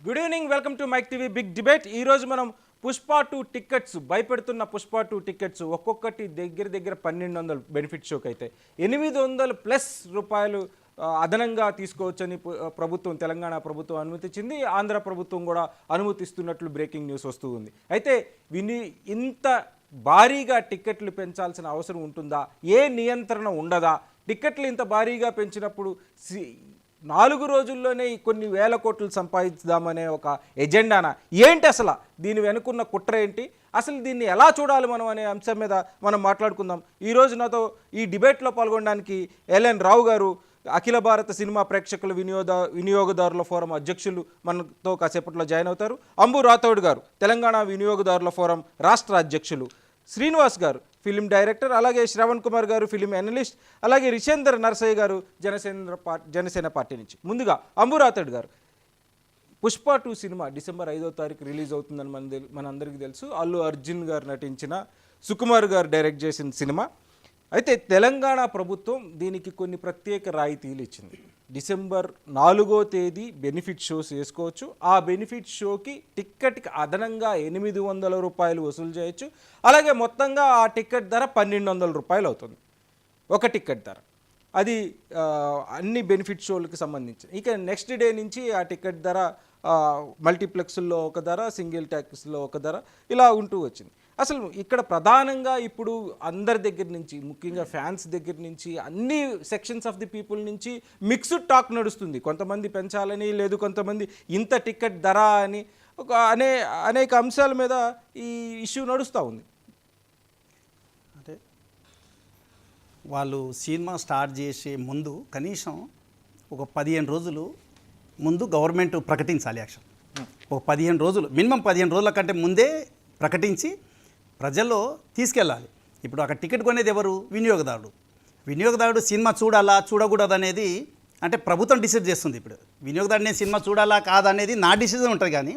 Good evening, welcome to Mic TV big debate. ఈరోజు మనం Pushpa 2 tickets, భయపెడుతున్న పుష్ప 2 టికెట్స్ ఒక్కొక్కటి దగ్గర 1200 బెనిఫిట్ షోకి అయితే 800+ రూపాయలు అదనంగా తీసుకోవచ్చని ప్రభుత్వం, తెలంగాణ ప్రభుత్వం అనుమతించింది. ఆంధ్ర ప్రభుత్వం కూడా అనుమతిస్తున్నట్లు బ్రేకింగ్ న్యూస్ వస్తూ ఉంది. అయితే ఇంత భారీగా టికెట్లు పెంచాల్సిన అవసరం ఉంటుందా? ఏ నియంత్రణ ఉండదా? టికెట్లు ఇంత భారీగా పెంచినప్పుడు 4 రోజుల్లోనే కొన్ని వేల కోట్లు సంపాదించుదామనే ఒక ఎజెండానా ఏంటి? అసలు దీని వెనుకున్న కుట్ర ఏంటి? అసలు దీన్ని ఎలా చూడాలి మనం అనే అంశం మీద మనం మాట్లాడుకుందాం. ఈరోజు నాతో ఈ డిబేట్లో పాల్గొనడానికి ఎల్ఎన్ రావు గారు, అఖిల భారత సినిమా ప్రేక్షకుల వినియోగదారుల ఫోరం అధ్యక్షులు, మనతో కాసేపట్లో జాయిన్ అవుతారు. అంబు రాథోడ్ గారు, తెలంగాణ వినియోగదారుల ఫోరం రాష్ట్ర అధ్యక్షులు. శ్రీనివాస్ గారు, ఫిలిం డైరెక్టర్. అలాగే శ్రవణ్ కుమార్ గారు, ఫిలిం అనలిస్ట్. అలాగే రిషేందర్ నర్సయ్య గారు, జనసేన పార్టీ నుంచి. ముందుగా అంబు రాథోడ్ గారు, పుష్ప 2 సినిమా డిసెంబర్ 5వ తారీఖు రిలీజ్ అవుతుందని మనందరికీ తెలుసు. అల్లు అర్జున్ గారు నటించిన, సుకుమార్ గారు డైరెక్ట్ చేసిన సినిమా. అయితే తెలంగాణ ప్రభుత్వం దీనికి కొన్ని ప్రత్యేక రాయితీలు ఇచ్చింది. డిసెంబర్ 4వ తేదీ బెనిఫిట్ షోస్ వేసుకోవచ్చు. ఆ బెనిఫిట్ షోకి టిక్కెట్కి అదనంగా 800 రూపాయలు వసూలు చేయొచ్చు. అలాగే మొత్తంగా ఆ టికెట్ ధర 1200 రూపాయలు అవుతుంది, ఒక టికెట్ ధర. అది అన్ని బెనిఫిట్ షోలకు సంబంధించి. ఇక నెక్స్ట్ డే నుంచి ఆ టికెట్ ధర మల్టీప్లెక్స్లో ఒక ధర, సింగిల్ ట్యాక్స్లో ఒక ధర, ఇలా ఉంటూ వచ్చింది. అసలు ఇక్కడ ప్రధానంగా ఇప్పుడు అందరి దగ్గర నుంచి, ముఖ్యంగా ఫ్యాన్స్ దగ్గర నుంచి, అన్ని సెక్షన్స్ ఆఫ్ ది పీపుల్ నుంచి మిక్స్డ్ టాక్ నడుస్తుంది. కొంతమంది పెంచాలని, లేదు కొంతమంది ఇంత టికెట్ ధర అని, అనేక అంశాల మీద ఈ ఇష్యూ నడుస్తూ ఉంది. అంటే వాళ్ళు సినిమా స్టార్ట్ చేసే ముందు కనీసం ఒక 15 రోజులు ముందు గవర్నమెంట్ ప్రకటించాలి. యాక్షన్ ఒక 15 రోజులు, మినిమం 15 రోజుల కంటే ముందే ప్రకటించి ప్రజల్లో తీసుకెళ్ళాలి. ఇప్పుడు అక్కడ టికెట్ కొనేది ఎవరు? వినియోగదారుడు. వినియోగదారుడు సినిమా చూడాలా చూడకూడదు అనేది అంటే ప్రభుత్వం డిసైడ్ చేస్తుంది. ఇప్పుడు వినియోగదారుడు నేను సినిమా చూడాలా కాదా అనేది నా డిసిజన్ ఉంటుంది, కానీ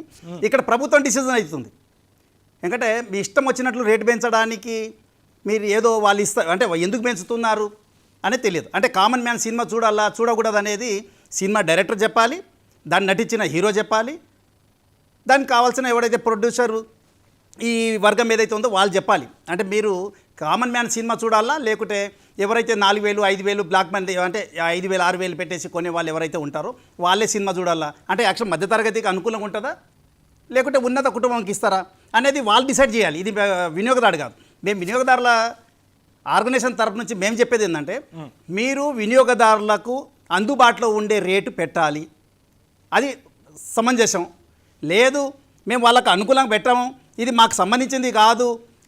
ఇక్కడ ప్రభుత్వం డిసిజన్ అవుతుంది. ఎందుకంటే మీ ఇష్టం వచ్చినట్లు రేటు పెంచడానికి మీరు ఏదో వాళ్ళు అంటే ఎందుకు పెంచుతున్నారు అనేది తెలియదు. అంటే కామన్ మ్యాన్ సినిమా చూడాలా చూడకూడదు అనేది సినిమా డైరెక్టర్ చెప్పాలి, దాన్ని నటించిన హీరో చెప్పాలి, దానికి కావాల్సిన ఎవడైతే ప్రొడ్యూసర్ ఈ వర్గం ఏదైతే ఉందో వాళ్ళు చెప్పాలి. అంటే మీరు కామన్ మ్యాన్ సినిమా చూడాలా, లేకుంటే ఎవరైతే 4000 5000 బ్లాక్ మనీ అంటే 5000 6000 పెట్టేసి కొనే వాళ్ళు ఎవరైతే ఉంటారో వాళ్ళే సినిమా చూడాలా? అంటే యాక్చువల్ మధ్యతరగతికి అనుకూలంగా ఉంటుందా, లేకుంటే ఉన్నత కుటుంబంకి ఇస్తారా అనేది వాళ్ళు డిసైడ్ చేయాలి. ఇది వినియోగదారుడు కాదు. మేము వినియోగదారుల ఆర్గనైజేషన్ తరపు నుంచి మేము చెప్పేది ఏంటంటే, మీరు వినియోగదారులకు అందుబాటులో ఉండే రేటు పెట్టాలి, అది సమంజసం. లేదు మేము వాళ్ళకు అనుకూలంగా పెట్టాము, ఇది మాకు సంబంధించింది కాదు,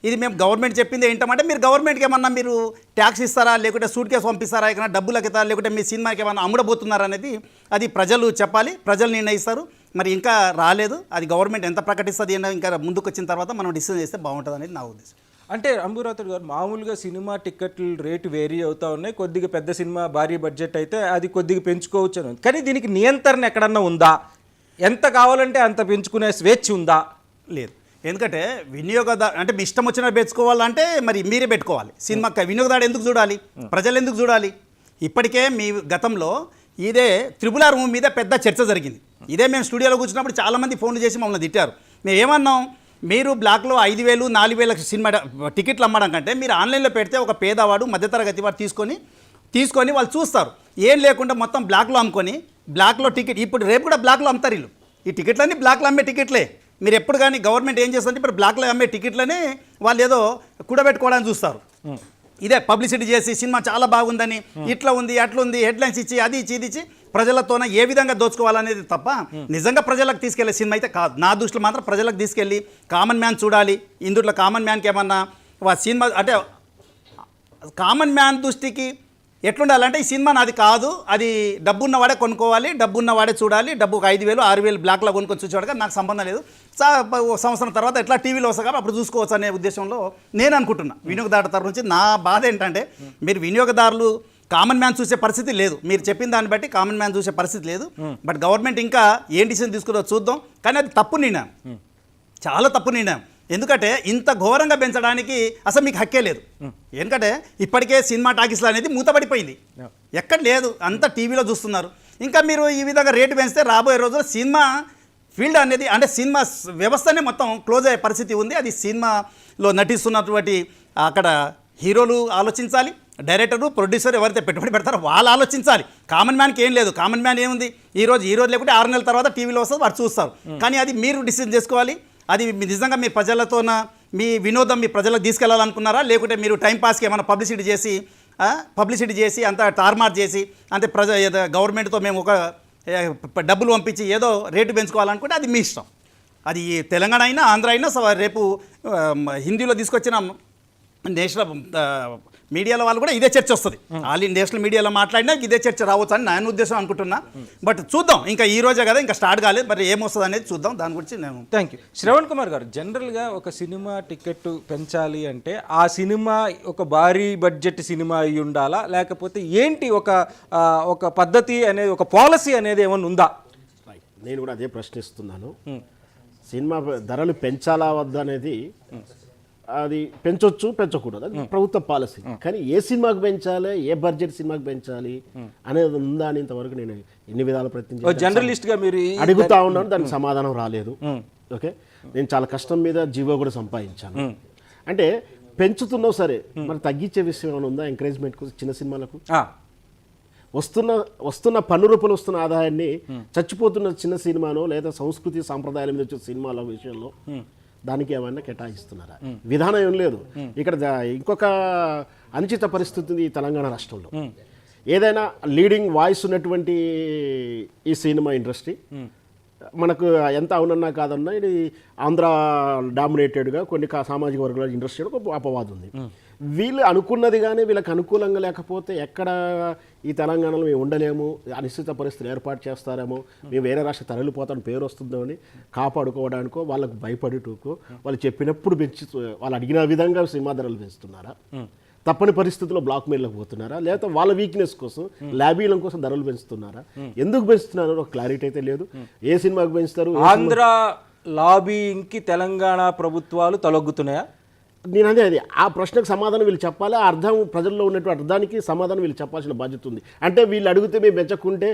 ఇది మేము గవర్నమెంట్ చెప్పింది ఏంటంటే, మీరు గవర్నమెంట్కి ఏమన్నా మీరు ట్యాక్స్ ఇస్తారా, లేకుంటే సూట్ కేసు పంపిస్తారా, ఏమైనా డబ్బులకు ఇస్తారా, లేకుంటే మీ సినిమాకి ఏమైనా అమ్ముడబోతున్నారా అనేది అది ప్రజలు చెప్పాలి, ప్రజలు నిర్ణయిస్తారు. మరి ఇంకా రాలేదు, అది గవర్నమెంట్ ఎంత ప్రకటిస్తుంది ఇంకా ముందుకు వచ్చిన తర్వాత మనం డిసిజన్ చేస్తే బాగుంటుంది అనేది నా ఉద్దేశం. అంటే అంబురాథోడ్ గారు, మామూలుగా సినిమా టికెట్లు రేటు వేరీ అవుతూ ఉన్నాయి. కొద్దిగా పెద్ద సినిమా, భారీ బడ్జెట్ అయితే అది కొద్దిగా పెంచుకోవచ్చు అని. కానీ దీనికి నియంత్రణ ఎక్కడన్నా ఉందా? ఎంత కావాలంటే అంత పెంచుకునే స్వేచ్ఛ ఉందా? లేదు. ఎందుకంటే వినియోగదారు అంటే మీ ఇష్టం వచ్చిన పెంచుకోవాలంటే మరి మీరే పెట్టుకోవాలి. సినిమా వినియోగదారుడు ఎందుకు చూడాలి, ప్రజలు ఎందుకు చూడాలి? ఇప్పటికే మీ గతంలో ఇదే RRR మూవీ మీద పెద్ద చర్చ జరిగింది. ఇదే మేము స్టూడియోలో కూర్చున్నప్పుడు చాలామంది ఫోన్లు చేసి మమ్మల్ని తిట్టారు. మేము ఏమన్నాం, మీరు బ్లాక్లో 5000 4000 సినిమా టికెట్లు అమ్మడం కంటే మీరు ఆన్లైన్లో పెడితే ఒక పేదవాడు, మధ్యతరగతి వాడు తీసుకొని వాళ్ళు చూస్తారు. ఏం లేకుండా మొత్తం బ్లాక్లో అమ్ముకొని, బ్లాక్లో టికెట్ ఇప్పుడు రేపు కూడా బ్లాక్లో అమ్ముతారు వీళ్ళు. ఈ టికెట్లన్నీ బ్లాక్లో అమ్మే టికెట్లే. మీరు ఎప్పుడు కానీ గవర్నమెంట్ ఏం చేస్తుంటే ఇప్పుడు బ్లాక్లో అమ్మే టికెట్లనే వాళ్ళు ఏదో కూడబెట్టుకోవడానికి చూస్తారు. ఇదే పబ్లిసిటీ చేసి సినిమా చాలా బాగుందని, ఇట్లా ఉంది అట్లా ఉంది హెడ్లైన్స్ ఇచ్చి అది ఇచ్చి ఇది ఇచ్చి ప్రజలతోనే ఏ విధంగా దోచుకోవాలనేది తప్ప నిజంగా ప్రజలకు తీసుకెళ్లే సినిమా అయితే కాదు. నా దృష్టిలో మాత్రం ప్రజలకు తీసుకెళ్ళి కామన్ మ్యాన్ చూడాలి. ఇందులో కామన్ మ్యాన్కి ఏమన్నా సినిమా అంటే కామన్ మ్యాన్ దృష్టికి ఎట్లుండాలంటే, ఈ సినిమా నాది కాదు, అది డబ్బున్నవాడే కొనుక్కోవాలి, డబ్బున్నవాడే చూడాలి, డబ్బుకు 5000 6000 బ్లాక్లో కొనుక్కొని చూసేవాడుగా నాకు సంబంధం లేదు, సంవత్సరం తర్వాత ఎట్లా టీవీలో వస్తా కాబట్టి అప్పుడు చూసుకోవచ్చు అనే ఉద్దేశంలో నేను అనుకుంటున్నా. వినియోగదారుల తరఫు నుంచి నా బాధ ఏంటంటే, మీరు వినియోగదారులు కామన్ మ్యాన్ చూసే పరిస్థితి లేదు. మీరు చెప్పిన దాన్ని బట్టి కామన్ మ్యాన్ చూసే పరిస్థితి లేదు. బట్ గవర్నమెంట్ ఇంకా ఏం డిసిజన్ తీసుకున్నదో చూద్దాం. కానీ అది తప్పు నిర్ణయం, చాలా తప్పు నిర్ణయం. ఎందుకంటే ఇంత ఘోరంగా పెంచడానికి అసలు మీకు హక్కే లేదు. ఎందుకంటే ఇప్పటికే సినిమా టాకీస్లు అనేది మూతపడిపోయింది, ఎక్కడ లేదు, అంతా టీవీలో చూస్తున్నారు. ఇంకా మీరు ఈ విధంగా రేటు పెంచితే రాబోయే రోజుల్లో సినిమా ఫీల్డ్ అనేది అంటే సినిమా వ్యవస్థనే మొత్తం క్లోజ్ అయ్యే పరిస్థితి ఉంది. అది సినిమాలో నటిస్తున్నటువంటి అక్కడ హీరోలు ఆలోచించాలి, డైరెక్టరు ప్రొడ్యూసర్ ఎవరైతే పెట్టుబడి పెడతారో వాళ్ళు ఆలోచించాలి. కామన్ మ్యాన్కి ఏం లేదు. కామన్ మ్యాన్ ఏముంది, ఈ రోజు లేకుంటే 6 నెలల తర్వాత టీవీలో వస్తుంది, వాడు చూస్తారు. కానీ అది మీరు డిసిజన్ చేసుకోవాలి. అది నిజంగా మీ ప్రజలతోన మీ వినోదం మీ ప్రజలకు తీసుకెళ్లాలనుకున్నారా, లేకుంటే మీరు టైంపాస్కి ఏమైనా పబ్లిసిటీ చేసి అంత టార్మార్ చేసి అంతే గవర్నమెంట్తో మేము ఒక డబ్బులు పంపించి ఏదో రేటు పెంచుకోవాలనుకుంటే అది మీ ఇష్టం. అది తెలంగాణ అయినా ఆంధ్ర అయినా రేపు హిందీలో తీసుకొచ్చిన నేషనల్ మీడియాలో వాళ్ళు కూడా ఇదే చర్చ వస్తుంది. ఆల్ ఇన్ నేషనల్ మీడియాలో మాట్లాడినా ఇదే చర్చ రావచ్చు అని నేను ఉద్దేశం అనుకుంటున్నా. బట్ చూద్దాం, ఇంకా ఈ రోజే కదా, ఇంకా స్టార్ట్ కాలేదు, మరి ఏమొస్తుంది అనేది చూద్దాం. దాని గురించి నేను థ్యాంక్ యూ. శ్రవణ్ కుమార్ గారు, జనరల్గా ఒక సినిమా టికెట్ పెంచాలి అంటే ఆ సినిమా ఒక భారీ బడ్జెట్ సినిమా అయి ఉండాలా, లేకపోతే ఏంటి ఒక పద్ధతి అనేది, ఒక పాలసీ అనేది ఏమైనా ఉందా? నేను కూడా అదే ప్రశ్నిస్తున్నాను. సినిమా ధరలు పెంచాలా వద్దా అనేది అది పెంచొచ్చు, పెంచకూడదు, అది ప్రభుత్వ పాలసీ. కానీ ఏ సినిమాకి పెంచాలి, ఏ బడ్జెట్ సినిమాకి పెంచాలి అనేది ఉందా అని ఇంతవరకు నేను ఎన్ని విధాల ప్రయత్నం జర్నలిస్ట్గా మీరు అడుగుతా ఉన్నాను, దానికి సమాధానం రాలేదు. ఓకే, నేను చాలా కష్టం మీద జీవో కూడా సంపాదించాను. అంటే పెంచుతున్నావు సరే, మరి తగ్గించే విషయం ఏమైనా ఉందా? ఎంకరేజ్మెంట్ చిన్న సినిమాలకు వస్తున్న పన్ను రూపాయలు వస్తున్న ఆదాయాన్ని చచ్చిపోతున్న చిన్న సినిమానో లేదా సంస్కృతి సాంప్రదాయాల మీద వచ్చే సినిమాల విషయంలో దానికి ఏమైనా కేటాయిస్తున్నారా? విధానం ఏం లేదు. ఇక్కడ ఇంకొక అనుచిత పరిస్థితి ఉంది ఈ తెలంగాణ రాష్ట్రంలో. ఏదైనా లీడింగ్ వాయిస్ ఉన్నటువంటి ఈ సినిమా ఇండస్ట్రీ మనకు ఎంత అవునన్నా కాదన్నా ఇది ఆంధ్ర డామినేటెడ్గా కొన్ని సామాజిక వర్గాల ఇండస్ట్రీ ఒక అపవాదం ఉంది. వీళ్ళు అనుకున్నది కానీ వీళ్ళకి అనుకూలంగా లేకపోతే ఎక్కడ ఈ తెలంగాణలో మేము ఉండలేము, అనిశ్చిత పరిస్థితులు ఏర్పాటు చేస్తారేమో, మేము వేరే రాష్ట్ర తరలిపోతామని పేరు వస్తుందో అని కాపాడుకోవడానికో వాళ్ళకు భయపడుటకో వాళ్ళు చెప్పినప్పుడు పెంచి వాళ్ళు అడిగిన విధంగా సినిమా ధరలు పెంచుతున్నారా? తప్పని పరిస్థితుల్లో బ్లాక్ మెయిల్లకు పోతున్నారా? లేదా వాళ్ళ వీక్నెస్ కోసం లాబీల కోసం ధరలు పెంచుతున్నారా? ఎందుకు పెంచుతున్నారో ఒక క్లారిటీ అయితే లేదు. ఏ సినిమాకి పెంచుతారు? ఆంధ్ర లాబీయింగ్కి తెలంగాణ ప్రభుత్వాలు తలొగ్గుతున్నాయా? నేను అది ఆ ప్రశ్నకు సమాధానం వీళ్ళు చెప్పాలి. ఆ అర్థం ప్రజల్లో ఉన్నటువంటి అర్థానికి సమాధానం వీళ్ళు చెప్పాల్సిన బాధ్యత ఉంది. అంటే వీళ్ళు అడిగితే మేము పెంచకుంటే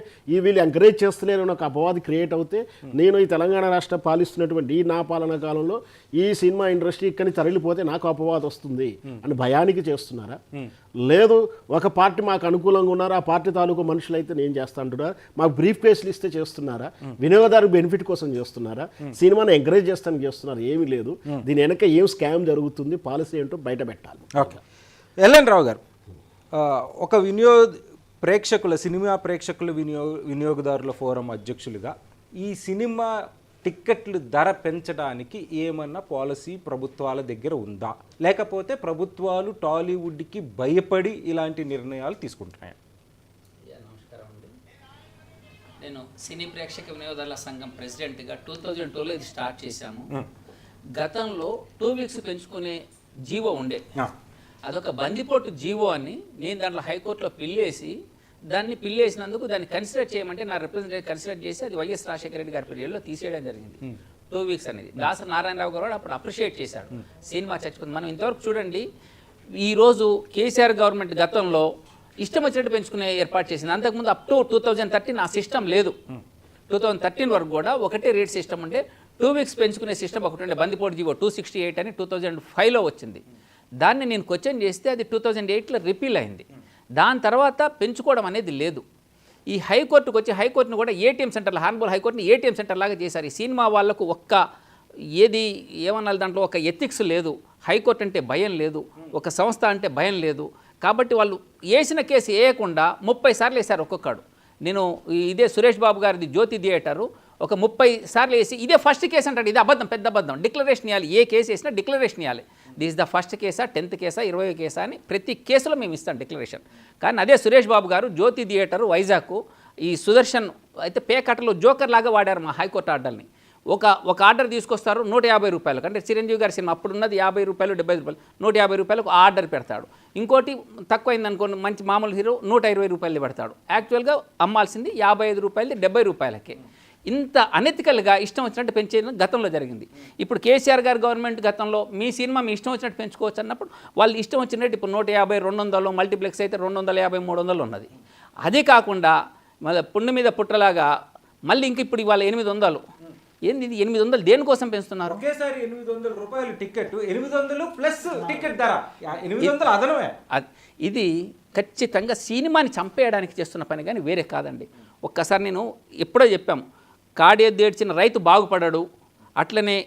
వీళ్ళు ఎంకరేజ్ చేస్తలేరు ఒక అపవాది క్రియేట్ అవుతే నేను ఈ తెలంగాణ రాష్ట్ర పాలిస్తున్నటువంటి ఈ నా పాలనా కాలంలో ఈ సినిమా ఇండస్ట్రీ ఇక్కడి తరలిపోతే నాకు అపవాదం వస్తుంది అని భయానికి చేస్తున్నారా? లేదు, ఒక పార్టీ మాకు అనుకూలంగా ఉన్నారు, ఆ పార్టీ తాలూకు మనుషులైతే నేను చేస్తా అంటున్నారా? మాకు బ్రీఫ్ కేసులు ఇస్తే చేస్తున్నారా? వినియోగదారు బెనిఫిట్ కోసం చేస్తున్నారా? సినిమాను ఎంకరేజ్ చేస్తానికి చేస్తున్నారు? ఏమీ లేదు. దీని వెనక ఏం స్కామ్ జరుగుతుంది, పాలసీ ఏంటో బయట పెట్టాలి. ఓకే, ఎల్ఎన్ రావు గారు, ఒక సినిమా ప్రేక్షకుల వినియోగదారుల ఫోరం అధ్యక్షులుగా ఈ సినిమా టిక్కెట్లు ధర పెంచడానికి ఏమన్నా పాలసీ ప్రభుత్వాల దగ్గర ఉందా, లేకపోతే ప్రభుత్వాలు టాలీవుడ్కి భయపడి ఇలాంటి నిర్ణయాలు తీసుకుంటున్నాయి? నమస్కారం అండి. నేను సినీ ప్రేక్షక వినియోగదారుల సంఘం ప్రెసిడెంట్గా 2002లో ఇది స్టార్ట్ చేశాము. గతంలో 2 వీక్స్ పెంచుకునే జీవో ఉండే, అదొక బందిపోటు జీవో అని నేను దాంట్లో హైకోర్టులో పిల్లేసినందుకు దాన్ని కన్సిడర్ చేయమంటే నా రిప్రజెంటేటివ్ కన్సిడర్ చేసి అది వైఎస్ రాజశేఖర రెడ్డి గారి పీరియడ్లో తీసేయడం జరిగింది. 2 వీక్స్ అనేది దాసరి నారాయణరావు గారు అప్పుడు అప్రిషియేట్ చేశాడు. సినిమా చచ్చిపోతుంది. మనం ఇంతవరకు చూడండి, ఈరోజు కేసీఆర్ గవర్నమెంట్ గతంలో ఇష్టం వచ్చినట్టు పెంచుకునే ఏర్పాటు చేసింది. అంతకుముందు అప్ టు 2013 ఆ సిస్టమ్ లేదు. 2013 వరకు కూడా ఒకటే రేట్ సిస్టమ్ ఉండే. 2 వీక్స్ పెంచుకునే సిస్టమ్ ఒకటి ఉండే, బందిపోటు జీవో 268 అని 2005లో వచ్చింది. దాన్ని నేను క్వశ్చన్ చేస్తే అది 2008లో రిపీల్ అయింది. దాని తర్వాత పెంచుకోవడం అనేది లేదు. ఈ హైకోర్టుకు వచ్చి హైకోర్టును కూడా ఏటీఎం సెంటర్లు, హార్న్బోల్ హైకోర్టుని ఏటీఎం సెంటర్ లాగా చేశారు. ఈ సినిమా వాళ్ళకు ఏమన్నా దాంట్లో ఒక ఎథిక్స్ లేదు, హైకోర్టు అంటే భయం లేదు, ఒక సంస్థ అంటే భయం లేదు. కాబట్టి వాళ్ళు వేసిన కేసు వేయకుండా 30 సార్లు వేశారు ఒక్కొక్కడు. నేను ఇదే సురేష్ బాబు గారిది జ్యోతి థియేటరు ఒక 30 సార్లు వేసి ఇదే ఫస్ట్ కేసు అంటాడు. ఇది అబద్ధం, పెద్ద అబద్ధం. డిక్లరేషన్ ఇవ్వాలి, ఏ కేసు వేసినా డిక్లరేషన్ ఇవ్వాలి. దిస్ ద ఫస్ట్ కేసా, 10th కేసా, 20వ కేసా అని ప్రతి కేసులో మేము ఇస్తాం డిక్లరేషన్. కానీ అదే సురేష్ బాబు గారు జ్యోతి థియేటరు వైజాగ్ ఈ సుదర్శన్ అయితే పేకట్టలో జోకర్ లాగా వాడారు మా హైకోర్టు ఆర్డర్ని. ఒక ఆర్డర్ తీసుకొస్తారు 150 రూపాయలకు, అంటే చిరంజీవి గారి సినిమా అప్పుడు ఉన్నది 50 రూపాయలు 75 రూపాయలు, 150 రూపాయలకు ఆర్డర్ పెడతాడు. ఇంకోటి తక్కువైంది అనుకోండి, మంచి మామూలు హీరో 120 రూపాయలు పెడతాడు. యాక్చువల్గా అమ్మాల్సింది 55 రూపాయలది 70 రూపాయలకే. ఇంత అనెతికల్గా ఇష్టం వచ్చినట్టు పెంచేది గతంలో జరిగింది. ఇప్పుడు కేసీఆర్ గారి గవర్నమెంట్ గతంలో మీ సినిమా మీ ఇష్టం వచ్చినట్టు పెంచుకోవచ్చు అన్నప్పుడు వాళ్ళు ఇష్టం వచ్చినట్టు ఇప్పుడు 150, 200, మల్టీప్లెక్స్ అయితే 250, 300 ఉన్నది. అదే కాకుండా మళ్ళీ పుండు మీద పుట్టలాగా మళ్ళీ ఇంక ఇప్పుడు ఇవాళ 800 ఏంది ఇది 800 దేనికోసం పెంచుతున్నారు? ఒకేసారి 800 రూపాయలు టికెట్, 800 ప్లస్ టికెట్ ధర 800 అదనమే. ఇది ఖచ్చితంగా సినిమాని చంపేయడానికి చేస్తున్న పని కానీ వేరే కాదండి. ఒక్కసారి నేను ఎప్పుడో చెప్పాము, కాడేదేడ్చిన రైతు బాగుపడడు, అట్లనే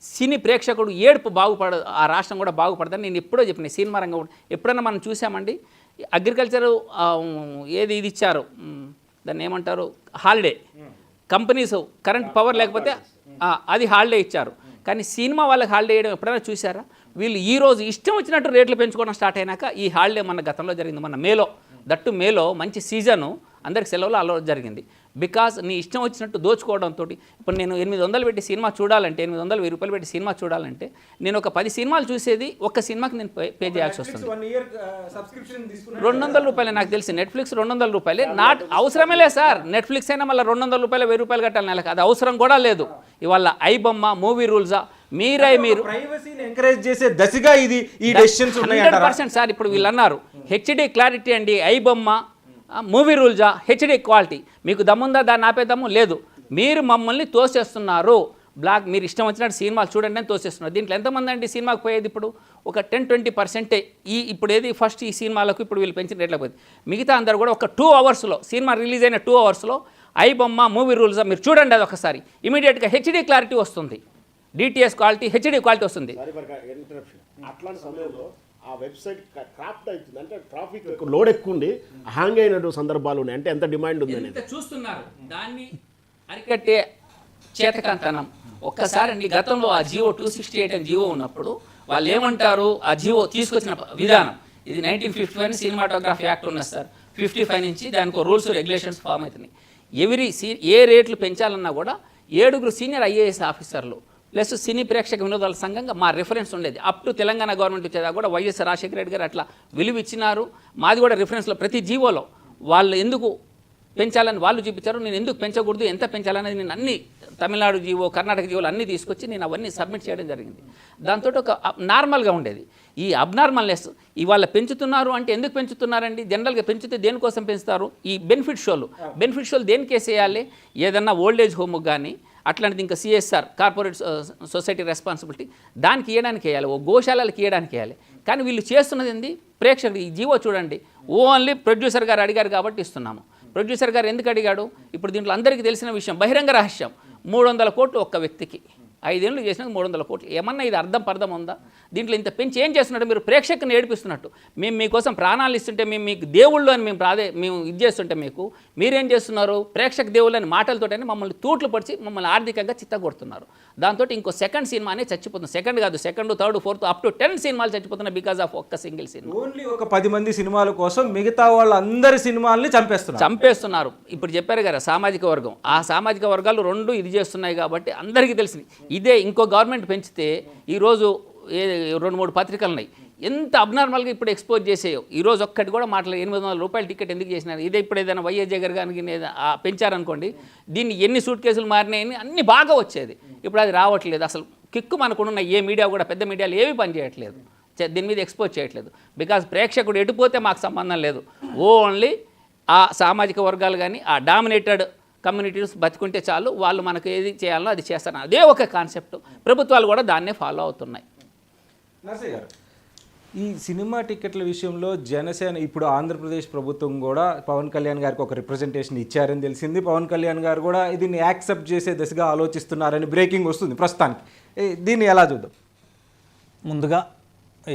సినీ ప్రేక్షకుడు ఏడుపు బాగుపడదు, ఆ రాష్ట్రం కూడా బాగుపడదని నేను ఎప్పుడో చెప్పిన. సినిమా రంగం ఎప్పుడైనా మనం చూసామండి, అగ్రికల్చరు ఏది ఇది ఇచ్చారు, దాన్ని ఏమంటారు, హాలిడే, కంపెనీస్ కరెంట్ పవర్ లేకపోతే అది హాలిడే ఇచ్చారు. కానీ సినిమా వాళ్ళకి హాలిడే వేయడం ఎప్పుడైనా చూసారా? వీళ్ళు ఈరోజు ఇష్టం వచ్చినట్టు రేట్లు పెంచుకోవడం స్టార్ట్ అయినాక ఈ హాలిడే మన గతంలో జరిగింది, మన మేలో, దట్టు మేలో మంచి సీజను, అందరికి సెలవులు అలా జరిగింది. బికాజ్ నీ ఇష్టం వచ్చినట్టు దోచుకోవడంతో ఇప్పుడు నేను 800 పెట్టి సినిమా చూడాలంటే, 800 1000 రూపాయలు పెట్టి సినిమా చూడాలంటే నేను ఒక 10 సినిమాలు చూసేది ఒక్క సినిమాకి నేను పే చేయాల్సి వస్తుంది. 1 ఇయర్ సబ్స్క్రిప్షన్ తీసుకున్నా 200 రూపాయలు. నాకు తెలిసి నెట్ఫ్లిక్స్ 200 రూపాయలే. అవసరమే లేదు సార్, నెట్ఫ్లిక్స్ అయినా మళ్ళీ 200 రూపాయలు 1000 రూపాయలు కట్టాలి నెలకు, అది అవసరం కూడా లేదు. ఇవాళ ఐబొమ్మ, మూవీ రూల్సా, మీరు ప్రైవసీని ఎంకరేజ్ చేసే దశగా ఇది ఈ డెసిషన్స్ ఉన్నాయి 100% సార్. ఇప్పుడు వీళ్ళు అన్నారు హెచ్డి క్లారిటీ అండి, ఐబొమ్మ, మూవీ రూల్జా, హెచ్డి క్వాలిటీ, మీకు దమ్ముందా దాన్ని ఆపే దమ్ము లేదు. మీరు మమ్మల్ని తోసేస్తున్నారు, బ్లాక్ మీరు ఇష్టం వచ్చినట్టు సినిమాలు చూడండి అని తోసేస్తున్నారు. దీంట్లో ఎంతమంది అండి సినిమాకి పోయేది? ఇప్పుడు ఒక 10-20% ఇప్పుడు ఏది ఫస్ట్ ఈ సినిమాలకు ఇప్పుడు వీళ్ళు పెంచిన రేట్లకు పోయింది. మిగతా అందరూ కూడా ఒక 2 అవర్స్లో, సినిమా రిలీజ్ అయిన 2 అవర్స్లో ఐబొమ్మ, మూవీ రూల్జా మీరు చూడండి, అది ఒకసారి ఇమీడియట్గా హెచ్డి క్లారిటీ వస్తుంది, డిటిఎస్ క్వాలిటీ, హెచ్డి క్వాలిటీ వస్తుంది. అట్లాంటి సమయంలో ఆ వెబ్సైట్ క్రాప్ట్ అవుతుంది, అంటే ట్రాఫిక్ లోడ్ ఎక్కువ ఉండి హ్యాంగ్ అయిన సందర్భాలు ఉన్నాయి. అంటే ఎంత డిమాండ్ ఉంది అనేది చూస్తున్నారు. దాన్ని అరికట్టే చేతకంతనం ఒక్కసారి అండి. గతంలో ఆ జియో 268 అని జియో ఉన్నప్పుడు వాళ్ళు ఏమంటారు, ఆ జియో తీసుకొచ్చిన విధానం, ఇది 1955 సినిమాటోగ్రఫీ యాక్ట్ ఉన్నది సార్, 55 నుంచి దానికి రూల్స్ రెగ్యులేషన్స్ ఫామ్ అవుతున్నాయి. ఏ రేట్లు పెంచాలన్నా కూడా 7 సీనియర్ ఐఏఎస్ ఆఫీసర్లు ప్లస్ సినీ ప్రేక్షక వినోదాల సంఘంగా మా రిఫరెన్స్ ఉండేది. అప్ టు తెలంగాణ గవర్నమెంట్ వచ్చేదా కూడా వైఎస్ రాజశేఖర రెడ్డి గారు అట్లా విలువ ఇచ్చినారు. మాది కూడా రిఫరెన్స్లో ప్రతి జీవోలో వాళ్ళు ఎందుకు పెంచాలని వాళ్ళు చూపించారు, నేను ఎందుకు పెంచకూడదు, ఎంత పెంచాలనేది నేను అన్ని తమిళనాడు జీవో, కర్ణాటక జీవోలు అన్నీ తీసుకొచ్చి నేను అవన్నీ సబ్మిట్ చేయడం జరిగింది. దాంతో ఒక నార్మల్గా ఉండేది. ఈ అబ్నార్మల్నెస్ ఇవాళ పెంచుతున్నారు అంటే ఎందుకు పెంచుతున్నారండి? జనరల్గా పెంచితే దేనికోసం పెంచుతారు? ఈ బెనిఫిట్ షోలు దేనికి వేసేయాలి? ఏదన్నా ఓల్డేజ్ హోమ్కి కానీ అట్లాంటిది, ఇంకా సిఎస్ఆర్ కార్పొరేట్ సొసైటీ రెస్పాన్సిబిలిటీ దానికి ఇవ్వడానికి వేయాలి, ఓ గోశాలకి ఇవ్వడానికి వేయాలి. కానీ వీళ్ళు చేస్తున్నది ఏంది? ప్రేక్షకుడు ఈ జీవో చూడండి, ఓన్లీ ప్రొడ్యూసర్ గారు అడిగారు కాబట్టి ఇస్తున్నాము. ప్రొడ్యూసర్ గారు ఎందుకు అడిగాడు? ఇప్పుడు దీంట్లో అందరికీ తెలిసిన విషయం, బహిరంగ రహస్యం, 300 కోట్లు ఒక్క వ్యక్తికి, 5 ఏళ్ళు చేసినాక 300 కోట్లు. ఏమన్నా ఇది అర్థం ఉందా? దీంట్లో ఇంత పెంచి ఏం చేస్తున్నట్టు? మీరు ప్రేక్షకుని ఏడిపిస్తున్నట్టు. మేము మీకోసం ప్రాణాలు ఇస్తుంటే, మేము మీకు దేవుళ్ళు అని మేము ఇది చేస్తుంటే మీరేం చేస్తున్నారు? ప్రేక్షక దేవుళ్ళు అని మాటలతోటని మమ్మల్ని తూట్లు పడిచి మమ్మల్ని ఆర్థికంగా చిత్తగొడుతున్నారు. దాంతో ఇంకో సెకండ్ సినిమానే చచ్చిపోతుంది. సెకండ్ కాదు, second, third, fourth, up to 10 సినిమాలు చచ్చిపోతున్నాయి బికాజ్ ఆఫ్ ఒక్క సింగిల్ సినిమా. ఓన్లీ ఒక 10 మంది సినిమాల కోసం మిగతా వాళ్ళందరి సినిమాల్ని చంపేస్తున్నారు. ఇప్పుడు చెప్పారు కదా సామాజిక వర్గం, ఆ సామాజిక వర్గాలు 2 ఇది చేస్తున్నాయి కాబట్టి అందరికీ తెలిసింది. ఇదే ఇంకో గవర్నమెంట్ పెంచితే ఈరోజు 2-3 పత్రికలు ఉన్నాయి, ఎంత అబ్నార్మల్గా ఇప్పుడు ఎక్స్పోజ్ చేసేయో. ఈరోజు ఒక్కటి కూడా మాట్లాడి 800 రూపాయల టికెట్ ఎందుకు చేసినారు? ఇదే ఇప్పుడు ఏదైనా వైఎస్ జగన్ గారికి పెంచారనుకోండి, దీన్ని ఎన్ని సూట్ కేసులు మారినాయని అన్నీ బాగా వచ్చేది. ఇప్పుడు అది రావట్లేదు. అసలు కిక్కు మనకున్న ఏ మీడియా కూడా, పెద్ద మీడియాలు ఏవి పనిచేయట్లేదు, దీని మీద ఎక్స్పోజ్ చేయట్లేదు. బికాజ్ ప్రేక్షకుడు ఎటుపోతే మాకు సంబంధం లేదు, ఓన్లీ ఆ సామాజిక వర్గాలు కానీ ఆ డామినేటెడ్ కమ్యూనిటీస్ బతుకుంటే చాలు, వాళ్ళు మనకు ఏది చేయాలో అది చేస్తారు. అదే ఒక కాన్సెప్ట్. ప్రభుత్వాలు కూడా దాన్నే ఫాలో అవుతున్నాయి. నర్సయ్య గారు, ఈ సినిమా టికెట్ల విషయంలో జనసేన, ఇప్పుడు ఆంధ్రప్రదేశ్ ప్రభుత్వం కూడా పవన్ కళ్యాణ్ గారికి ఒక రిప్రజెంటేషన్ ఇచ్చారని తెలిసింది. పవన్ కళ్యాణ్ గారు కూడా దీన్ని యాక్సెప్ట్ చేసే దిశగా ఆలోచిస్తున్నారని బ్రేకింగ్ వస్తుంది ప్రస్తుతానికి. దీన్ని ఎలా చూద్దాం? ముందుగా